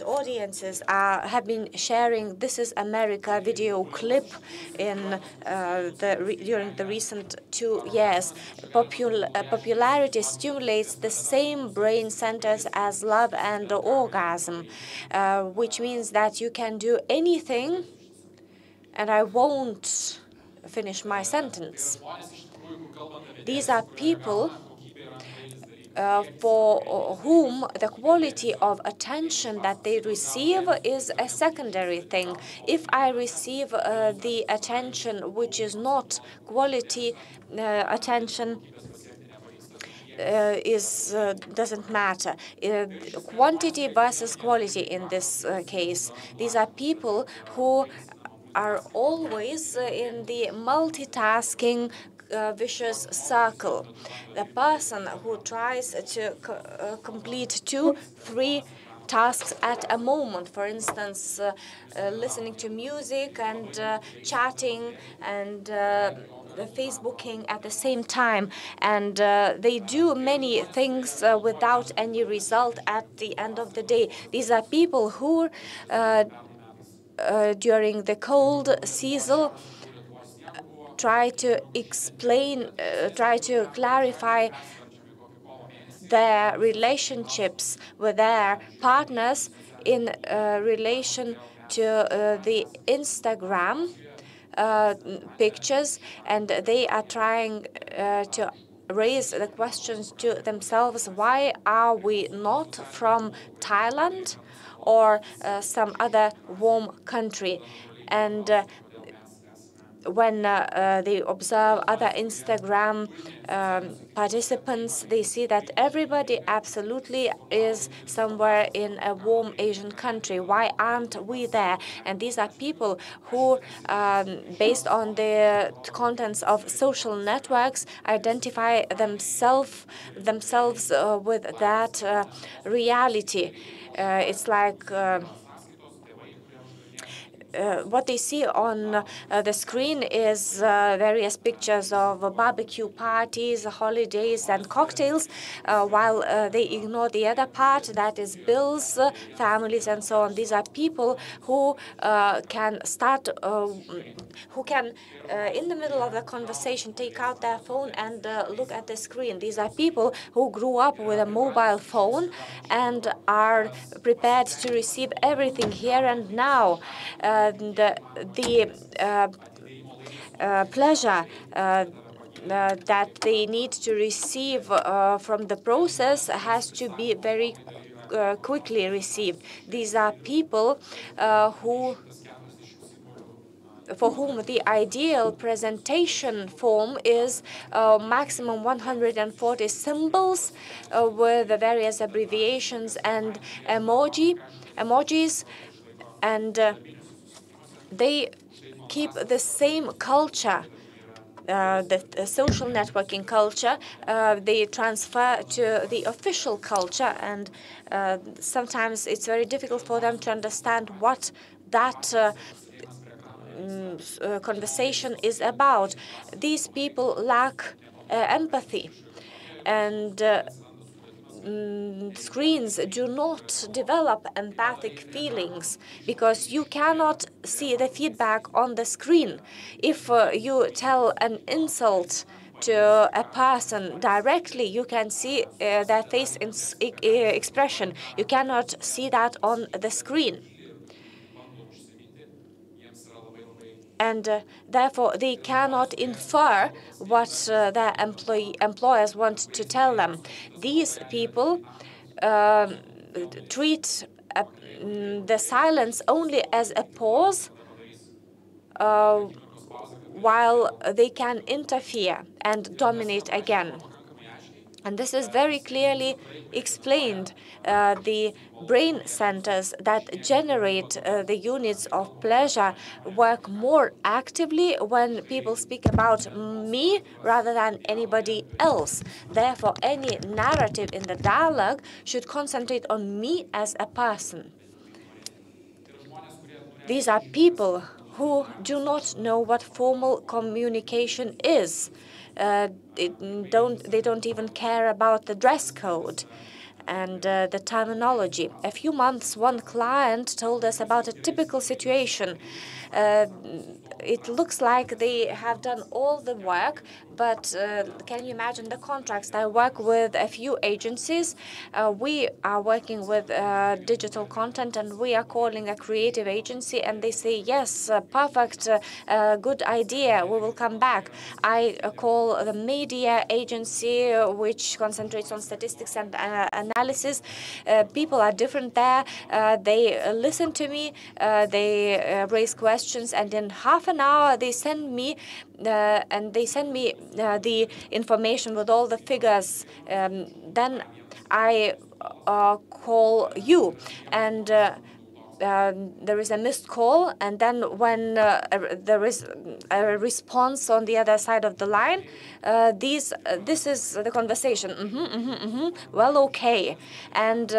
audiences have been sharing "This is America" video clip in during the recent 2 years. Popularity stimulates the same brain centers as love and orgasm, which means that you can do anything, and I won't finish my sentence. These are people for whom the quality of attention that they receive is a secondary thing. If I receive the attention which is not quality attention, doesn't matter. Quantity versus quality in this case. These are people who are always in the multitasking vicious circle. The person who tries to complete 2-3 tasks at a moment, for instance, listening to music and chatting and Facebooking at the same time, and they do many things without any result at the end of the day. These are people who during the cold season try to explain, try to clarify their relationships with their partners in relation to the Instagram pictures, and they are trying to raise the questions to themselves: why are we not from Thailand or some other warm country? And when they observe other Instagram participants, they see that everybody absolutely is somewhere in a warm Asian country. Why aren't we there? And these are people who, based on the contents of social networks, identify themselves with that reality. It's like what they see on the screen is various pictures of barbecue parties, holidays, and cocktails, while they ignore the other part, that is bills, families, and so on. These are people who can start, who can, in the middle of the conversation, take out their phone and look at the screen. These are people who grew up with a mobile phone and are prepared to receive everything here and now. The pleasure that they need to receive from the process has to be very quickly received. These are people for whom the ideal presentation form is maximum 140 symbols with the various abbreviations and emojis, and they keep the same culture. The social networking culture, they transfer to the official culture, and sometimes it's very difficult for them to understand what that conversation is about. These people lack empathy, and screens do not develop empathic feelings because you cannot see the feedback on the screen. If you tell an insult to a person directly, you can see their face expression. You cannot see that on the screen. And therefore, they cannot infer what their employers want to tell them. These people treat the silence only as a pause while they can interfere and dominate again. And this is very clearly explained. The brain centers that generate the units of pleasure work more actively when people speak about me rather than anybody else. Therefore, any narrative in the dialogue should concentrate on me as a person. These are people who do not know what formal communication is. They don't even care about the dress code and the terminology. A few months, one client told us about a typical situation. It looks like they have done all the work, but can you imagine the contracts? I work with a few agencies. We are working with digital content, and we are calling a creative agency, and they say, yes, perfect, good idea, we will come back. I call the media agency, which concentrates on statistics and analysis. People are different there. They listen to me, they raise questions, and in half an hour they send me the information with all the figures. Then I call you, and there is a missed call, and then when there is a response on the other side of the line, this is the conversation. Well, okay, and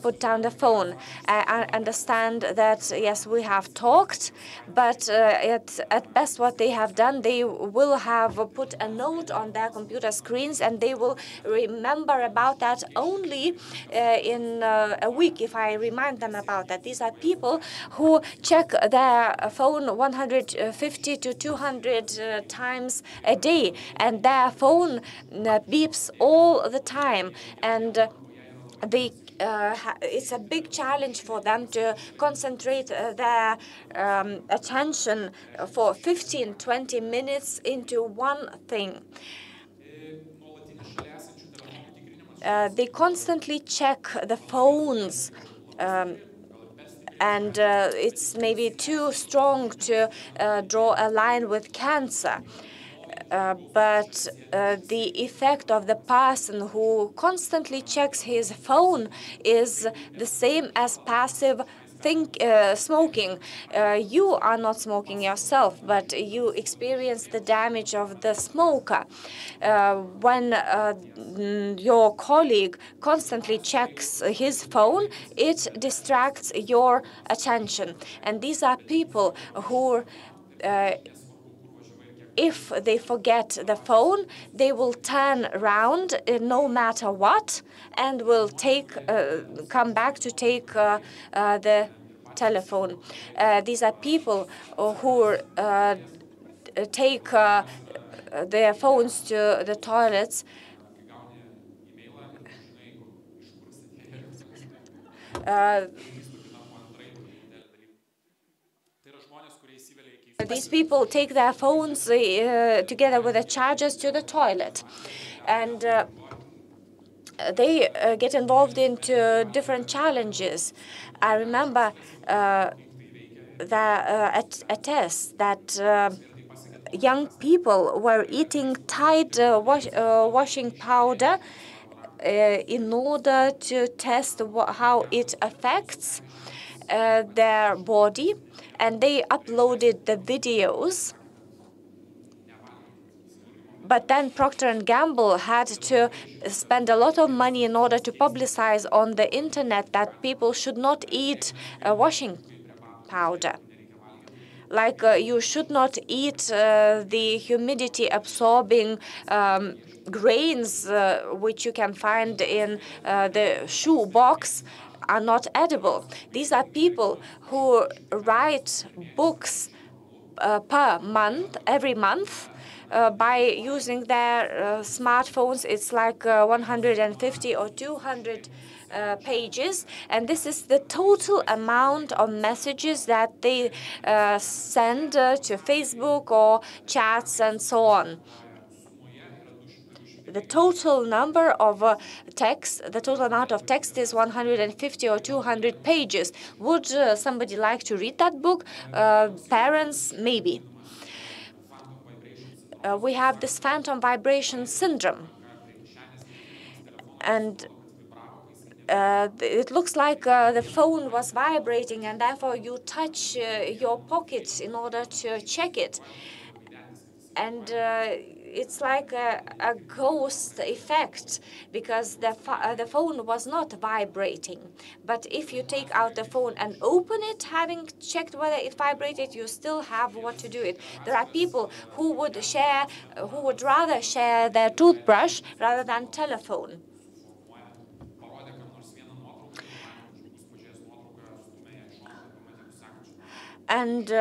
put down the phone. I understand that, yes, we have talked, but at best what they have done, they will have put a note on their computer screens, and they will remember about that only in a week if I remind them about that. These are people who check their phone 150 to 200 times a day, and their phone beeps all the time, and it's a big challenge for them to concentrate their attention for 15-20 minutes into one thing. They constantly check the phones, and it's maybe too strong to draw a line with cancer. But the effect of the person who constantly checks his phone is the same as passive smoking. You are not smoking yourself, but you experience the damage of the smoker. When your colleague constantly checks his phone, it distracts your attention. And these are people who if they forget the phone, they will turn around no matter what, and will come back to take the telephone. These are people who take their phones to the toilets. These people take their phones together with the chargers to the toilet. And they get involved into different challenges. I remember a test that young people were eating Tide washing powder in order to test how it affects their body, and they uploaded the videos. But then Procter & Gamble had to spend a lot of money in order to publicize on the internet that people should not eat washing powder. Like you should not eat the humidity-absorbing grains which you can find in the shoe box are not edible. These are people who write books per month, every month, by using their smartphones. It's like 150 or 200 pages, and this is the total amount of messages that they send to Facebook or chats and so on. The total number of text, the total amount of text is 150 or 200 pages. Would somebody like to read that book? Parents, maybe. We have this phantom vibration syndrome. And it looks like the phone was vibrating, and therefore you touch your pocket in order to check it. And it's like a ghost effect, because the phone was not vibrating. But if you take out the phone and open it, having checked whether it vibrated, you still have what to do it. There are people who would rather share their toothbrush rather than telephone. And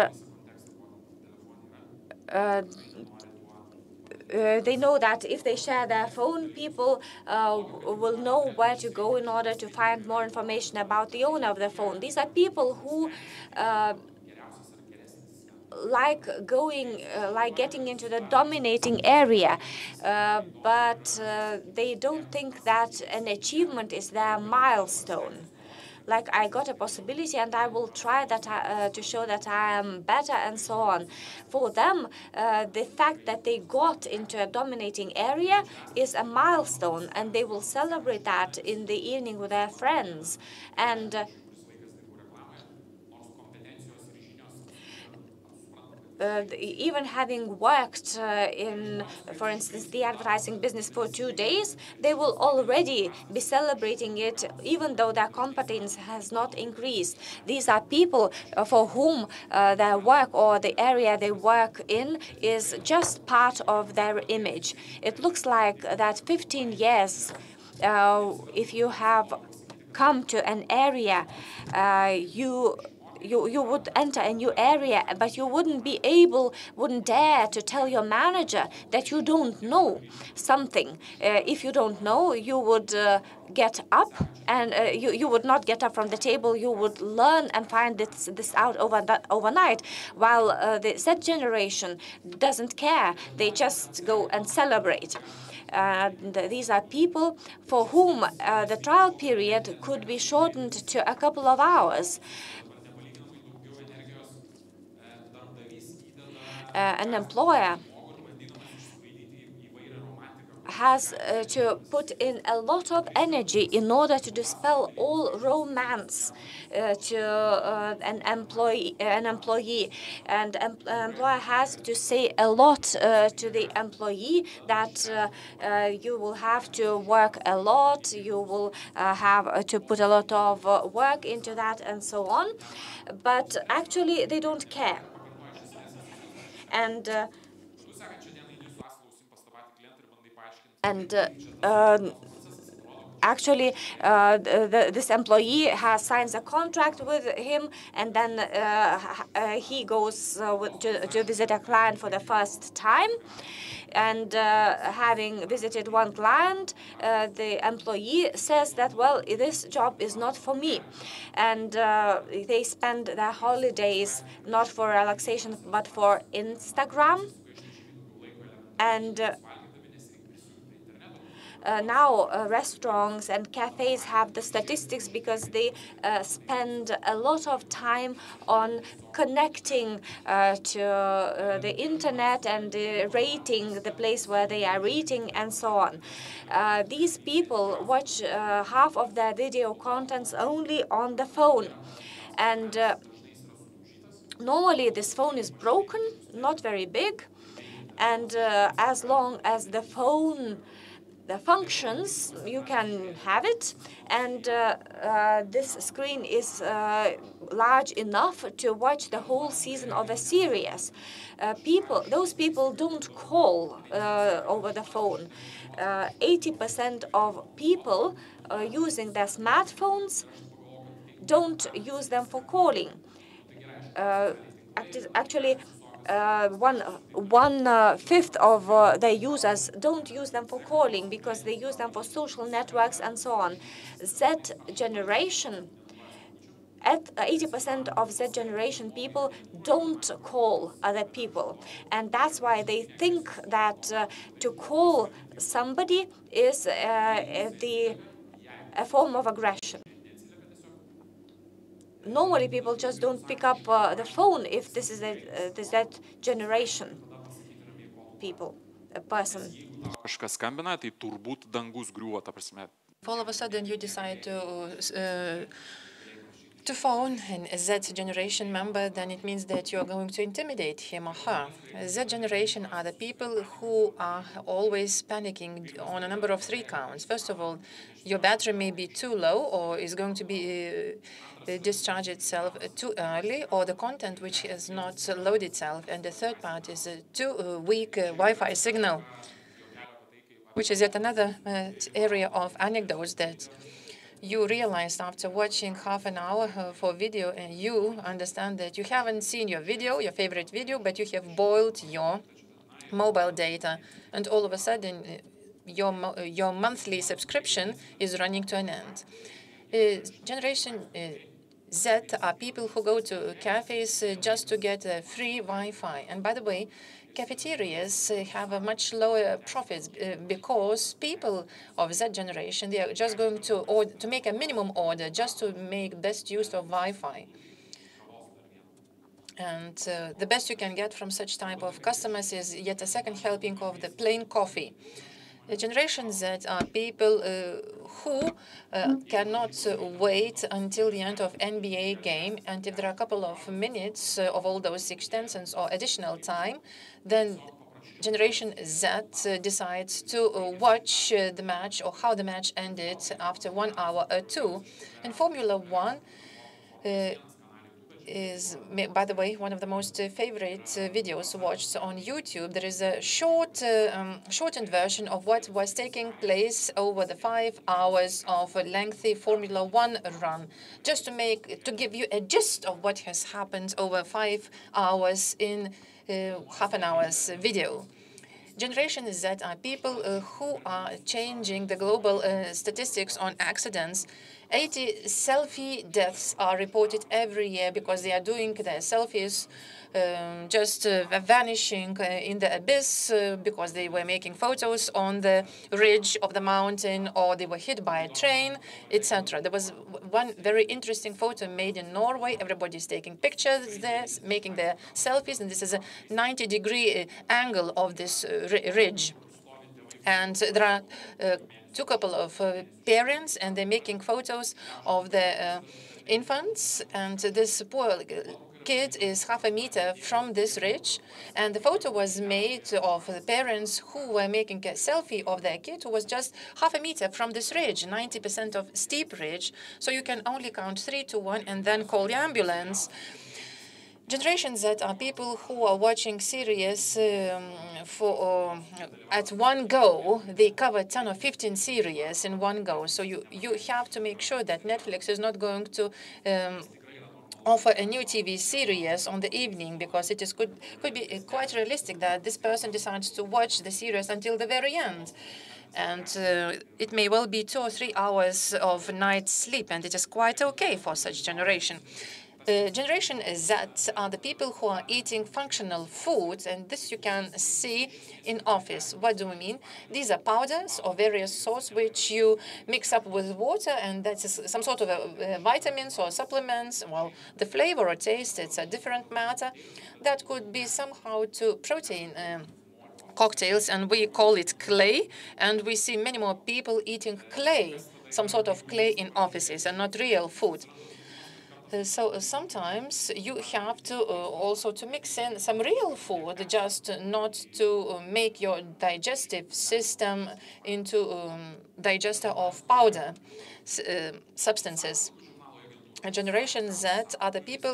they know that if they share their phone, people will know where to go in order to find more information about the owner of the phone. These are people who like getting into the dominating area, but they don't think that an achievement is their milestone. Like, I got a possibility and I will try that to show that I am better and so on. For them, the fact that they got into a dominating area is a milestone, and they will celebrate that in the evening with their friends. And even having worked in, for instance, the advertising business for 2 days, they will already be celebrating it, even though their competence has not increased. These are people for whom their work or the area they work in is just part of their image. It looks like that 15 years, if you have come to an area, you would enter a new area, but you wouldn't dare to tell your manager that you don't know something. If you don't know, you would get up, and you would not get up from the table. You would learn and find this out overnight, while the Z generation doesn't care. They just go and celebrate. These are people for whom the trial period could be shortened to a couple of hours. An employer has to put in a lot of energy in order to dispel all romance to an employee, and employer has to say a lot to the employee, that you will have to work a lot, you will have to put a lot of work into that, and so on. But actually, they don't care. And actually, this employee signs a contract with him, and then he goes to visit a client for the first time. And having visited one client, the employee says that, well, this job is not for me. And they spend their holidays not for relaxation, but for Instagram. And now restaurants and cafes have the statistics because they spend a lot of time on connecting to the internet and rating the place where they are eating and so on. These people watch half of their video contents only on the phone. And normally this phone is broken, not very big. And as long as the phone functions, you can have it, and this screen is large enough to watch the whole season of a series. Those people don't call over the phone. 80% of people using their smartphones don't use them for calling. Actually, one fifth of their users don't use them for calling because they use them for social networks and so on. Z generation, at 80% of Z generation people don't call other people, and that's why they think that to call somebody is a form of aggression. Normally, people just don't pick up the phone if this is that generation people, a person. Kažkas skambina, tai turbūt dangus griūva, ta prasme. If all of a sudden you decide to phone an Z generation member, then it means that you're going to intimidate him or her. Z generation are the people who are always panicking on a number of 3 counts. First of all, your battery may be too low or is going to be discharge itself too early, or the content which has not loaded itself. And the third part is a too weak Wi-Fi signal, which is yet another area of anecdotes that you realized after watching half an hour for video, and you understand that you haven't seen your video, your favorite video, but you have boiled your mobile data, and all of a sudden your monthly subscription is running to an end. Generation Z are people who go to cafes just to get free Wi-Fi. And by the way, cafeterias have a much lower profits because people of Z generation, they are just going to order, to make a minimum order just to make best use of Wi-Fi. And the best you can get from such type of customers is yet a second helping of the plain coffee. The Generation Z are people who cannot wait until the end of NBA game, and if there are a couple of minutes of all those extensions or additional time, then Generation Z decides to watch the match or how the match ended after 1 hour or 2. And Formula One is, by the way, one of the most favorite videos watched on YouTube. There is a shortened version of what was taking place over the 5 hours of a lengthy Formula One run, just to give you a gist of what has happened over 5 hours in half an hour's video. Generation Z are people who are changing the global statistics on accidents. 80 selfie deaths are reported every year because they are doing their selfies just vanishing in the abyss because they were making photos on the ridge of the mountain, or they were hit by a train, etc. There was one very interesting photo made in Norway. Everybody's taking pictures there, making their selfies, and this is a 90-degree angle of this ridge. And there are two couple of parents, and they're making photos of the infants, and this poor kid is half a meter from this ridge, and the photo was made of the parents who were making a selfie of their kid who was just half a meter from this ridge, 90% of steep ridge, so you can only count 3 to 1 and then call the ambulance. Generation Z are people who are watching series at one go. They cover 10 or 15 series in one go. So you have to make sure that Netflix is not going to offer a new TV series on the evening, because it is could be quite realistic that this person decides to watch the series until the very end. And it may well be 2 or 3 hours of night sleep, and it is quite okay for such generation. Generation Z are the people who are eating functional foods, and this you can see in office. What do we mean? These are powders of various sorts which you mix up with water, and that's some sort of vitamins or supplements. Well, the flavor or taste, it's a different matter. That could be somehow to protein cocktails, and we call it clay, and we see many more people eating clay, some sort of clay in offices, and not real food. So sometimes you have to also to mix in some real food, just not to make your digestive system into digester of powder substances. Generation Z are the people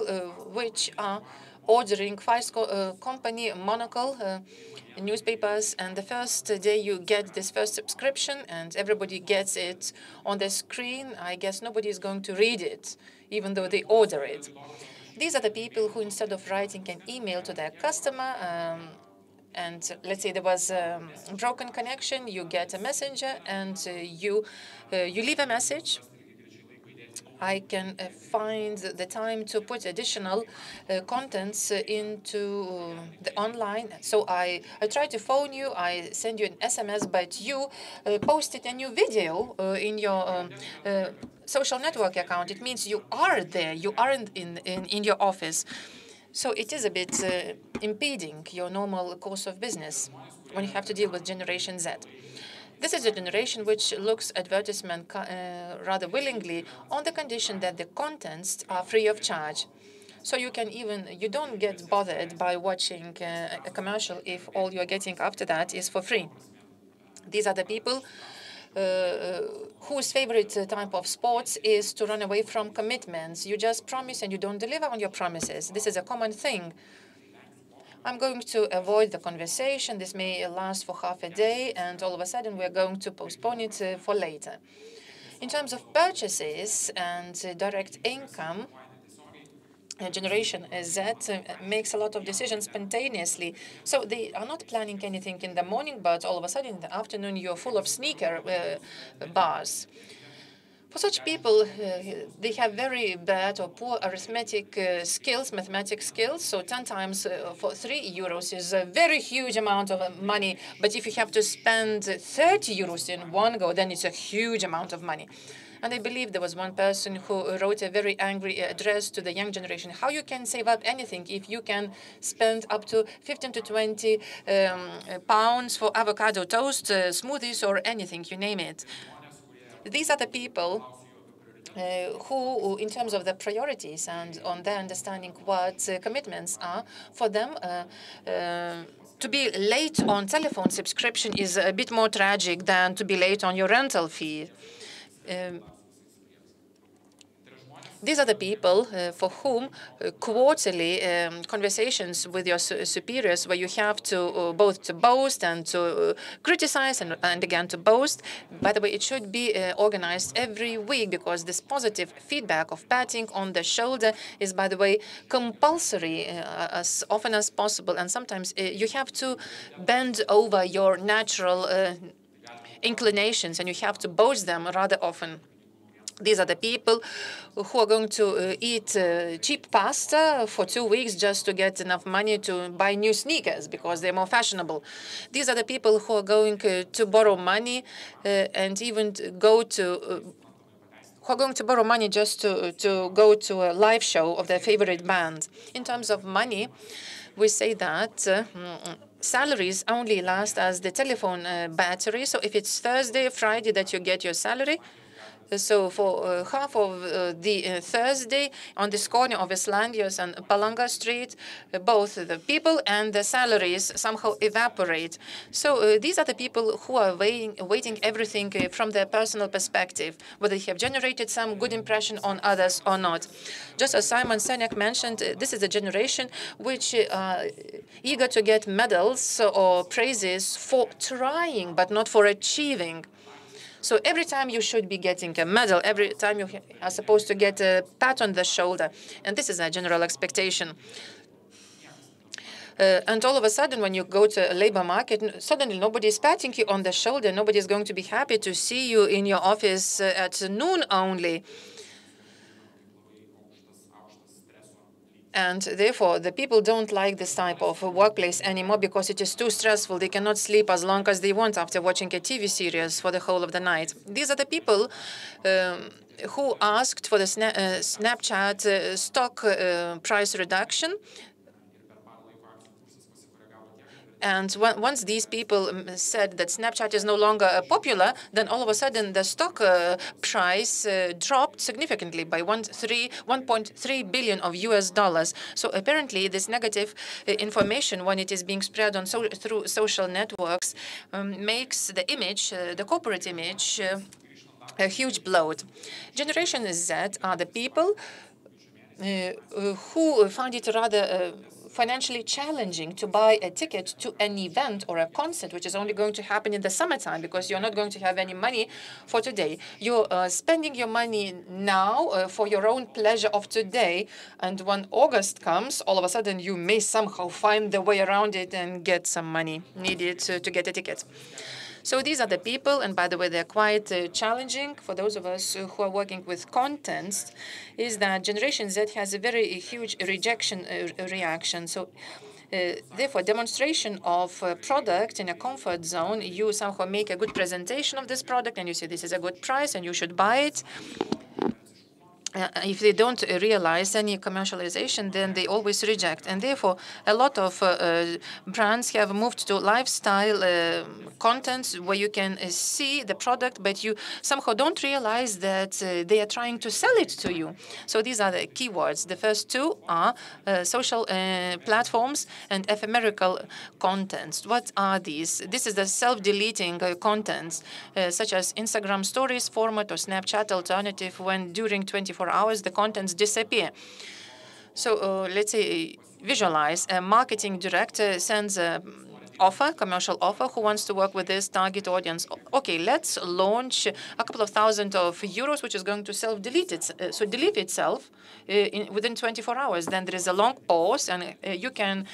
which are ordering Five Company Monocle newspapers, and the first day you get this first subscription and everybody gets it on the screen. I guess nobody is going to read it, even though they order it. These are the people who, instead of writing an email to their customer, and let's say there was a broken connection, you get a messenger and you leave a message. I can find the time to put additional contents into the online. So I try to phone you, I send you an SMS, but you posted a new video in your social network account. It means you are there, you aren't in your office. So it is a bit impeding your normal course of business when you have to deal with Generation Z. This is a generation which looks advertisement rather willingly on the condition that the contents are free of charge. So you don't get bothered by watching a commercial if all you're getting after that is for free. These are the people whose favorite type of sports is to run away from commitments. You just promise and you don't deliver on your promises. This is a common thing. I'm going to avoid the conversation. This may last for half a day, and all of a sudden we're going to postpone it for later. In terms of purchases and direct income, Generation Z makes a lot of decisions spontaneously. So they are not planning anything in the morning, but all of a sudden in the afternoon you're full of sneaker bars. For such people, they have very bad or poor arithmetic skills, mathematics skills. So 10 times for 3 euros is a very huge amount of money. But if you have to spend 30 euros in one go, then it's a huge amount of money. And I believe there was one person who wrote a very angry address to the young generation. How you can save up anything if you can spend up to 15 to 20 pounds for avocado toast, smoothies, or anything, you name it. These are the people who, in terms of the priorities and on their understanding what commitments are, for them, to be late on telephone subscription is a bit more tragic than to be late on your rental fee. These are the people for whom quarterly conversations with your superiors, where you have to both to boast and to criticize and again to boast. By the way, it should be organized every week, because this positive feedback of patting on the shoulder is, by the way, compulsory as often as possible. And sometimes you have to bend over your natural inclinations, and you have to boast them rather often. These are the people who are going to eat cheap pasta for 2 weeks just to get enough money to buy new sneakers because they're more fashionable. These are the people who are going to borrow money and even go to who are going to borrow money just to go to a live show of their favorite band. In terms of money, we say that salaries only last as the telephone battery. So if it's Thursday, Friday that you get your salary, so for half of the Thursday on this corner of Islandios and Palanga Street, both the people and the salaries somehow evaporate. So these are the people who are weighting everything from their personal perspective, whether they have generated some good impression on others or not. Just as Simon Sinek mentioned, this is a generation which are eager to get medals or praises for trying, but not for achieving. So every time you should be getting a medal, every time you are supposed to get a pat on the shoulder. And this is a general expectation. And all of a sudden, when you go to a labor market, suddenly nobody is patting you on the shoulder. Nobody is going to be happy to see you in your office at noon only. And therefore, the people don't like this type of workplace anymore because it is too stressful. They cannot sleep as long as they want after watching a TV series for the whole of the night. These are the people who asked for the Snapchat stock price reduction. And once these people said that Snapchat is no longer popular, then all of a sudden the stock price dropped significantly by 1.3 billion of US dollars. So apparently this negative information, when it is being spread on through social networks, makes the image, the corporate image, a huge blow. Generation Z are the people who find it rather financially challenging to buy a ticket to an event or a concert, which is only going to happen in the summertime because you're not going to have any money for today. You're spending your money now for your own pleasure of today. And when August comes, all of a sudden you may somehow find the way around it and get some money needed to get a ticket. So these are the people, and by the way, they're quite challenging for those of us who are working with contents, is that Generation Z has a very huge rejection reaction. So therefore, demonstration of a product in a comfort zone, you somehow make a good presentation of this product and you say this is a good price and you should buy it. If they don't realize any commercialization, then they always reject. And therefore, a lot of brands have moved to lifestyle contents where you can see the product, but you somehow don't realize that they are trying to sell it to you. So these are the keywords. The first two are social platforms and ephemerical contents. What are these? This is the self-deleting contents, such as Instagram stories format or Snapchat alternative, when during 24 hours the contents disappear. So let's say visualize a marketing director sends a commercial offer, who wants to work with this target audience. Okay, let's launch a couple of thousand of euros, which is going to self-delete delete itself within 24 hours. Then there is a long pause, and you can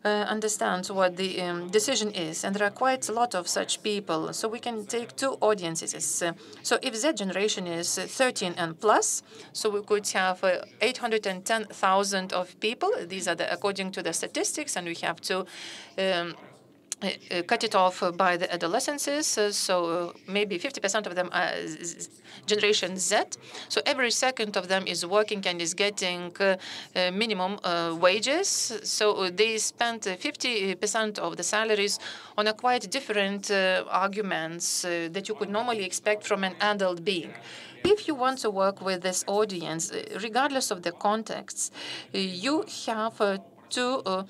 understand what the decision is. And there are quite a lot of such people. So we can take two audiences. So if Z generation is 13 and plus, so we could have 810,000 of people. These are according to the statistics, and we have to cut it off by the adolescences. So maybe 50% of them are Generation Z. So every second of them is working and is getting minimum wages. So they spent 50% of the salaries on a quite different arguments that you could normally expect from an adult being. If you want to work with this audience, regardless of the context, you have to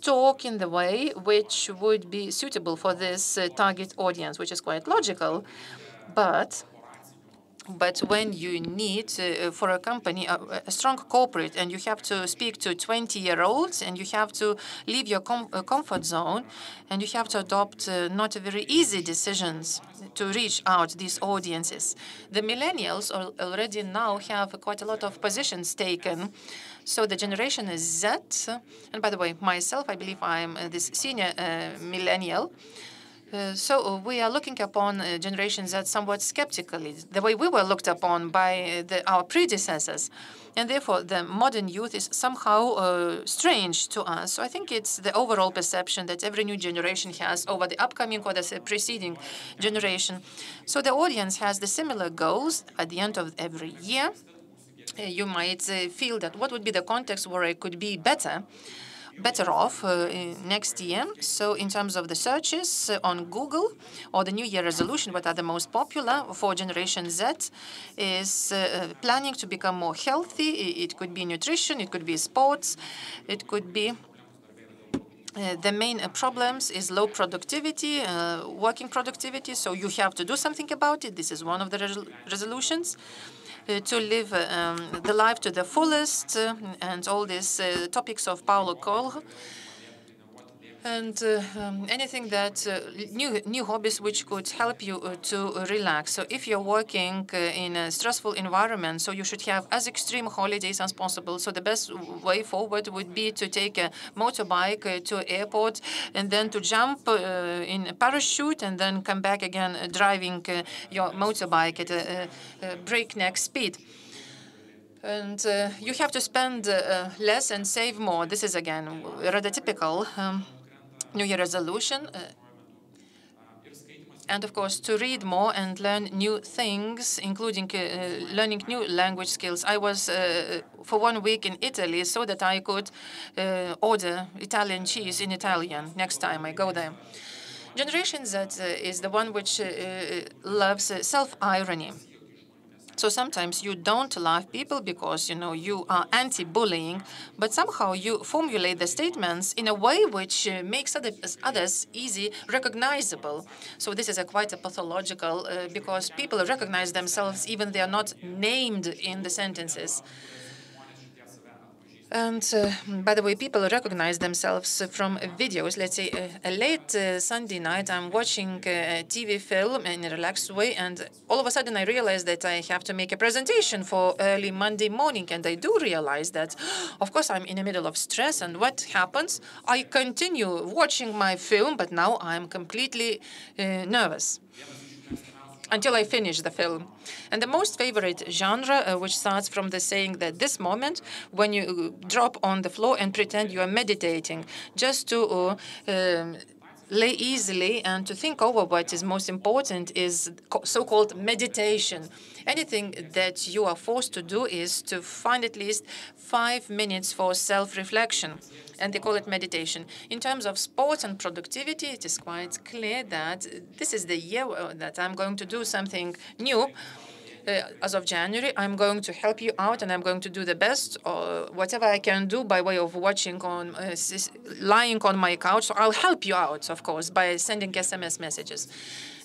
talk in the way which would be suitable for this target audience, which is quite logical. But when you need, for a company, a strong corporate, and you have to speak to 20-year-olds, and you have to leave your comfort zone, and you have to adopt not very easy decisions to reach out these audiences. The millennials already now have quite a lot of positions taken. So the generation is Z, and by the way, myself, I believe I'm this senior millennial. So we are looking upon Generation Z somewhat skeptically, the way we were looked upon by our predecessors. And therefore, the modern youth is somehow strange to us. So I think it's the overall perception that every new generation has over the upcoming or the preceding generation. So the audience has the similar goals at the end of every year. You might feel that what would be the context where I could be better off next year. So in terms of the searches on Google or the New Year resolution, what are the most popular for Generation Z is planning to become more healthy. It could be nutrition, it could be sports, it could be the main problems is low productivity, working productivity. So you have to do something about it. This is one of the resolutions. To live the life to the fullest, and all these topics of Paulo Coelho, and anything that new hobbies which could help you to relax. So if you're working in a stressful environment, so you should have as extreme holidays as possible. So the best way forward would be to take a motorbike to airport, and then to jump in a parachute, and then come back again driving your motorbike at a breakneck speed. And you have to spend less and save more. This is, again, rather typical New Year resolution. And of course, to read more and learn new things, including learning new language skills. I was for 1 week in Italy so that I could order Italian cheese in Italian next time I go there. Generation Z is the one which loves self-irony. So sometimes you don't love people because, you are anti-bullying, but somehow you formulate the statements in a way which makes others easy recognizable. So this is quite a pathological because people recognize themselves even they are not named in the sentences. And by the way, people recognize themselves from videos. Let's say a late Sunday night, I'm watching a TV film in a relaxed way, and all of a sudden I realize that I have to make a presentation for early Monday morning, and I do realize that, of course, I'm in the middle of stress, and what happens? I continue watching my film, but now I'm completely nervous until I finish the film. And the most favorite genre, which starts from the saying that this moment, when you drop on the floor and pretend you are meditating, just to lay easily and to think over what is most important is so-called meditation. Anything that you are forced to do is to find at least 5 minutes for self-reflection, and they call it meditation. In terms of sports and productivity, it is quite clear that this is the year that I'm going to do something new. As of January, I'm going to help you out, and I'm going to do the best, or whatever I can do by way of watching on, lying on my couch. So I'll help you out, of course, by sending SMS messages.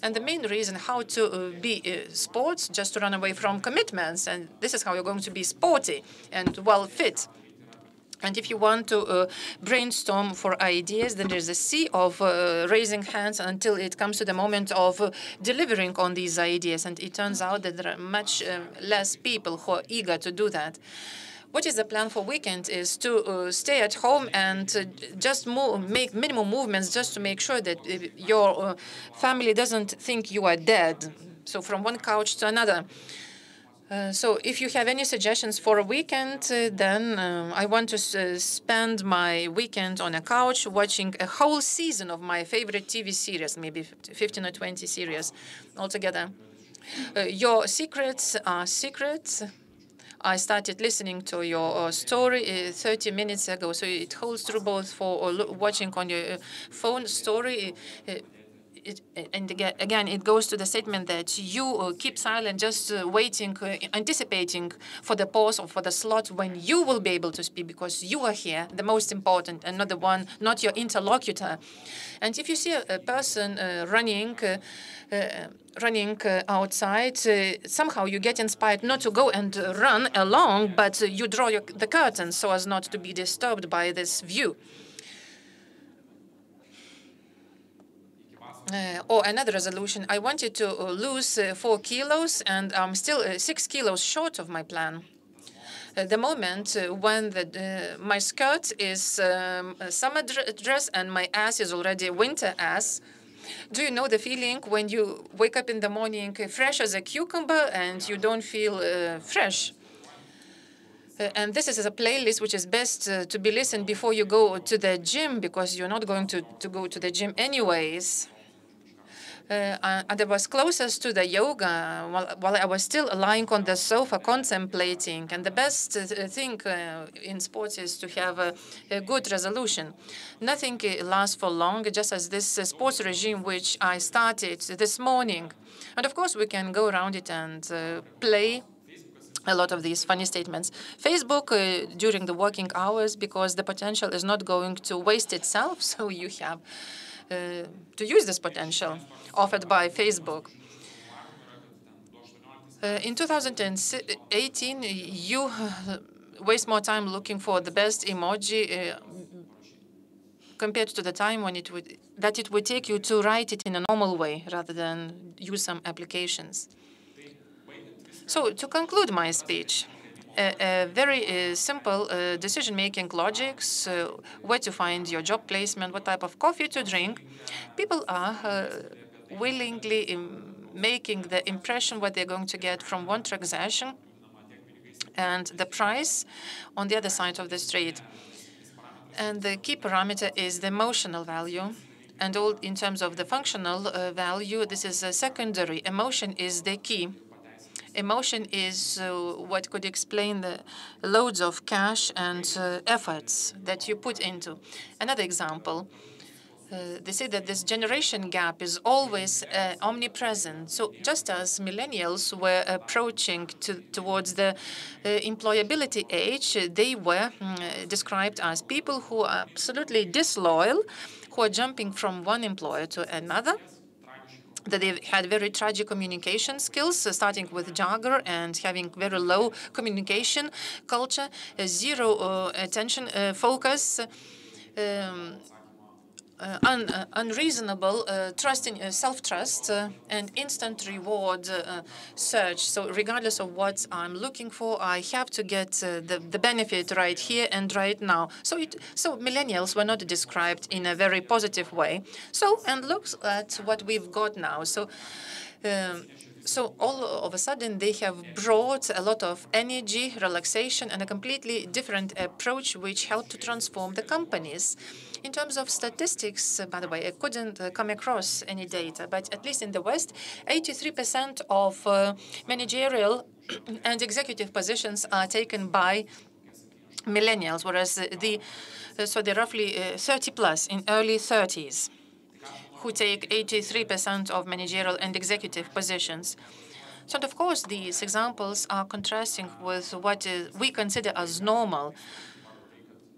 And the main reason how to be sports, just to run away from commitments, and this is how you're going to be sporty and well fit. And if you want to brainstorm for ideas, then there's a sea of raising hands until it comes to the moment of delivering on these ideas. And it turns out that there are much less people who are eager to do that. What is the plan for weekend is to stay at home and just make minimum movements just to make sure that your family doesn't think you are dead. So from one couch to another. So if you have any suggestions for a weekend, then I want to spend my weekend on a couch watching a whole season of my favorite TV series, maybe 15 or 20 series altogether. Your secrets are secrets. I started listening to your story 30 minutes ago, so it holds true both for watching on your phone story. And again, it goes to the statement that you keep silent, just waiting, anticipating for the pause or for the slot when you will be able to speak, because you are here, the most important, and not the one, not your interlocutor. And if you see a person running outside, somehow you get inspired not to go and run along, but you draw the curtain so as not to be disturbed by this view. Or another resolution, I wanted to lose 4 kilos, and I'm still 6 kilos short of my plan. The moment when my skirt is a summer dress and my ass is already winter ass. Do you know the feeling when you wake up in the morning fresh as a cucumber and you don't feel fresh? And this is a playlist which is best to be listened before you go to the gym, because you're not going to go to the gym anyways. And I was closest to the yoga while I was still lying on the sofa contemplating. And the best thing in sports is to have a good resolution. Nothing lasts for long, just as this sports regime which I started this morning. And of course, we can go around it and play a lot of these funny statements. Facebook during the working hours, because the potential is not going to waste itself, so you have to use this potential offered by Facebook. In 2018, you waste more time looking for the best emoji compared to the time when it would take you to write it in a normal way rather than use some applications. So to conclude my speech, a very simple decision-making logics, where to find your job placement, what type of coffee to drink. People are willingly making the impression what they're going to get from one transaction and the price on the other side of the street. And the key parameter is the emotional value. And all in terms of the functional value, this is a secondary. Emotion is the key. Emotion is what could explain the loads of cash and efforts that you put into. Another example, they say that this generation gap is always omnipresent. So just as millennials were approaching towards the employability age, they were described as people who are absolutely disloyal, who are jumping from one employer to another, that they had very tragic communication skills, starting with jargon and having very low communication culture, zero attention focus, unreasonable trust in self-trust, and instant reward search. So regardless of what I'm looking for, I have to get the benefit right here and right now. So millennials were not described in a very positive way. And looks at what we've got now. So all of a sudden, they have brought a lot of energy, relaxation, and a completely different approach, which helped to transform the companies. In terms of statistics, by the way, I couldn't come across any data, but at least in the West, 83% of managerial and executive positions are taken by millennials, whereas they're roughly 30 plus in early 30s. Who take 83% of managerial and executive positions. So, of course, these examples are contrasting with what we consider as normal.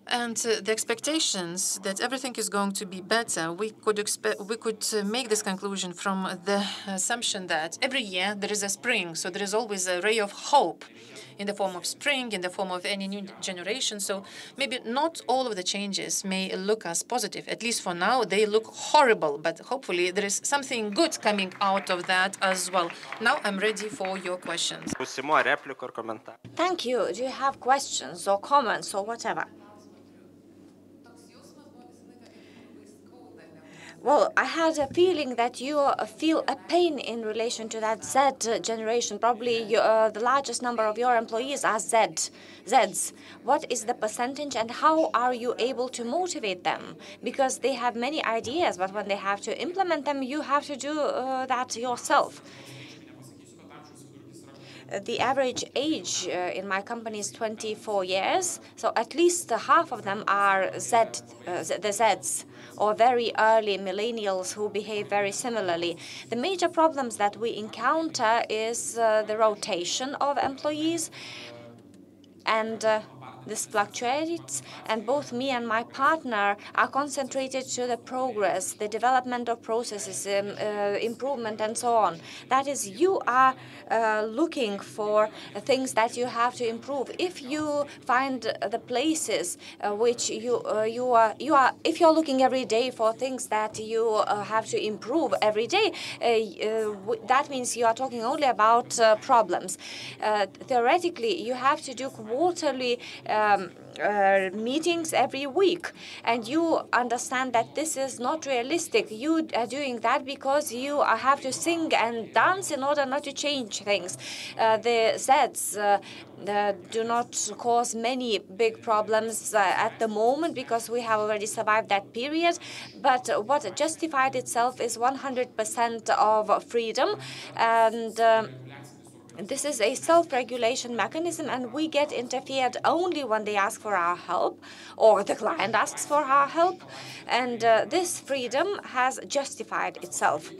And the expectations that everything is going to be better, we could make this conclusion from the assumption that every year there is a spring, so there is always a ray of hope in the form of spring, in the form of any new generation. So maybe not all of the changes may look as positive. At least for now, they look horrible, but hopefully there is something good coming out of that as well. Now I'm ready for your questions. Thank you. Do you have questions or comments or whatever? Well, I had a feeling that you feel a pain in relation to that Z generation. Probably the largest number of your employees are Zs. What is the percentage and how are you able to motivate them? Because they have many ideas, but when they have to implement them, you have to do that yourself. The average age in my company is 24 years, so at least half of them are the Zs, or very early millennials who behave very similarly. The major problems that we encounter is the rotation of employees, and this fluctuates, and both me and my partner are concentrated to the progress, the development of processes, improvement, and so on. That is, you are looking for things that you have to improve. If you find the places which if you're looking every day for things that you have to improve every day, that means you are talking only about problems. Theoretically, you have to do quarterly meetings every week, and you understand that this is not realistic. You are doing that because you have to sing and dance in order not to change things. The Zs do not cause many big problems at the moment because we have already survived that period. But what justified itself is 100% of freedom, and this is a self-regulation mechanism, and we get interfered only when they ask for our help or the client asks for our help. And this freedom has justified itself.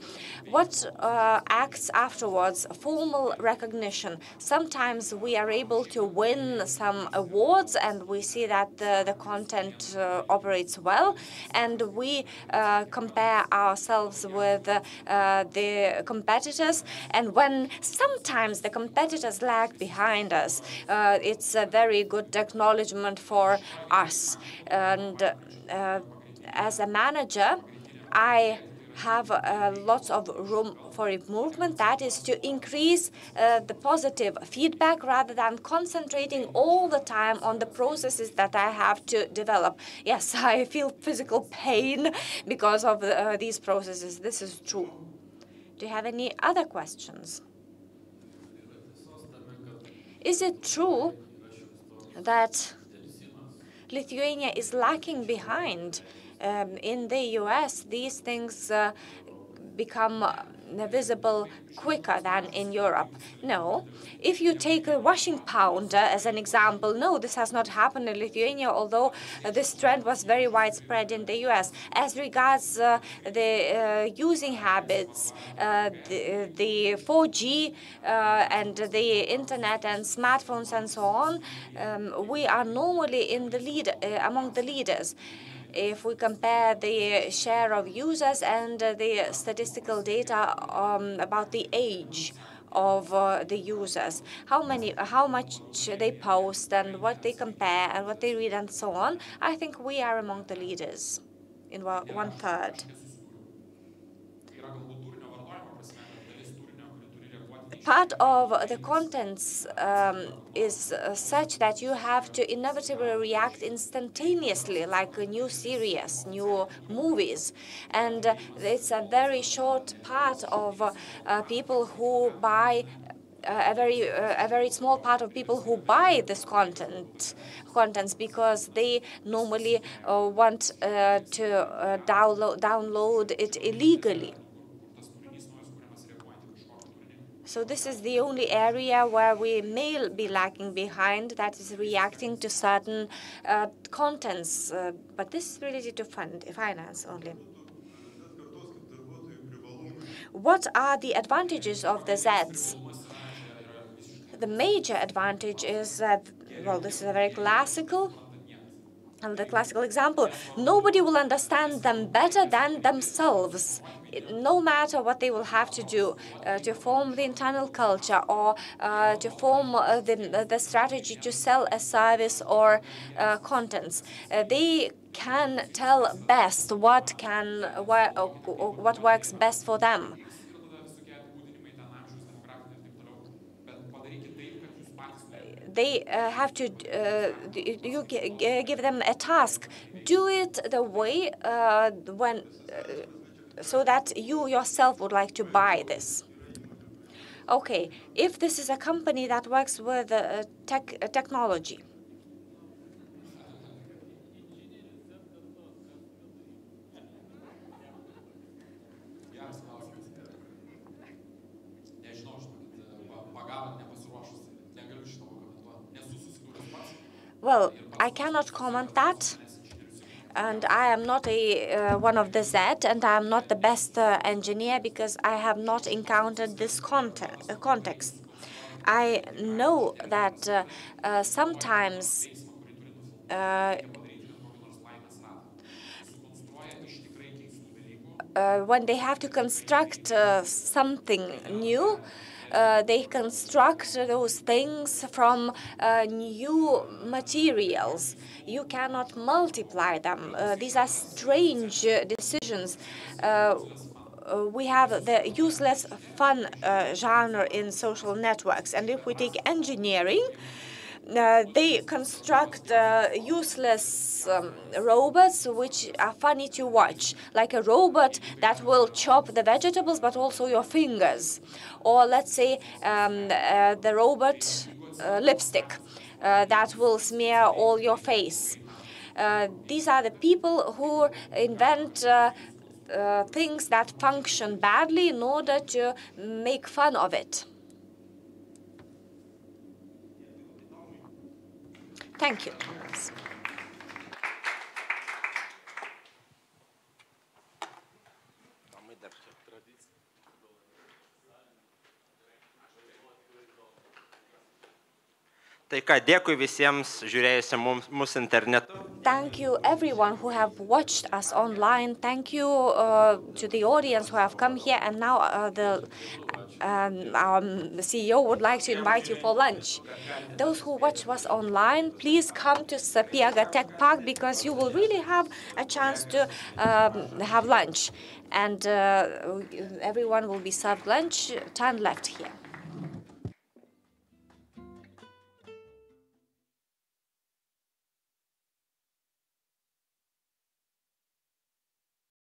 What acts afterwards? Formal recognition. Sometimes we are able to win some awards, and we see that the content operates well, and we compare ourselves with the competitors. And when sometimes the competitors lag behind us, it's a very good acknowledgement for us. And as a manager, I have lots of room for improvement. That is to increase the positive feedback rather than concentrating all the time on the processes that I have to develop. Yes, I feel physical pain because of these processes. This is true. Do you have any other questions? Is it true that Lithuania is lacking behind. In the US, these things become visible quicker than in Europe. No. If you take a washing powder as an example, no, this has not happened in Lithuania, although this trend was very widespread in the US. As regards the using habits, the 4G and the internet and smartphones and so on, we are normally in the lead among the leaders. If we compare the share of users and the statistical data about the age of the users, how much they post and what they compare and what they read and so on, I think we are among the leaders in 1/3. Part of the contents is such that you have to inevitably react instantaneously, like a new series, new movies. And it's a very short part of people who buy a very small part of people who buy this contents because they normally want to download it illegally. So this is the only area where we may be lagging behind, that is reacting to certain contents, but this is related to finance only. What are the advantages of the Zs? The major advantage is that, well, this is a very classical example. Nobody will understand them better than themselves, no matter what they will have to do to form the internal culture or to form the strategy to sell a service or contents. They can tell best what works best for them. They have to, you give them a task. Do it the way so that you yourself would like to buy this. Okay, if this is a company that works with technology, well, I cannot comment that, and I am not one of the Z, and I am not the best engineer because I have not encountered this context. I know that sometimes when they have to construct something new, they construct those things from new materials. You cannot multiply them. These are strange decisions. We have the useless fun genre in social networks. And if we take engineering, they construct useless robots which are funny to watch, like a robot that will chop the vegetables but also your fingers, or let's say the robot lipstick that will smear all your face. These are the people who invent things that function badly in order to make fun of it. Thank you, Thomas. Tai ką, dėkui visiems žiūrėjusiems mus internetu. Thank you everyone who have watched us online. Thank you to the audience who have come here. And now our CEO would like to invite you for lunch. Those who watch us online, please come to Sapiega Tech Park because you will really have a chance to have lunch. And everyone will be served lunch. Turn left here.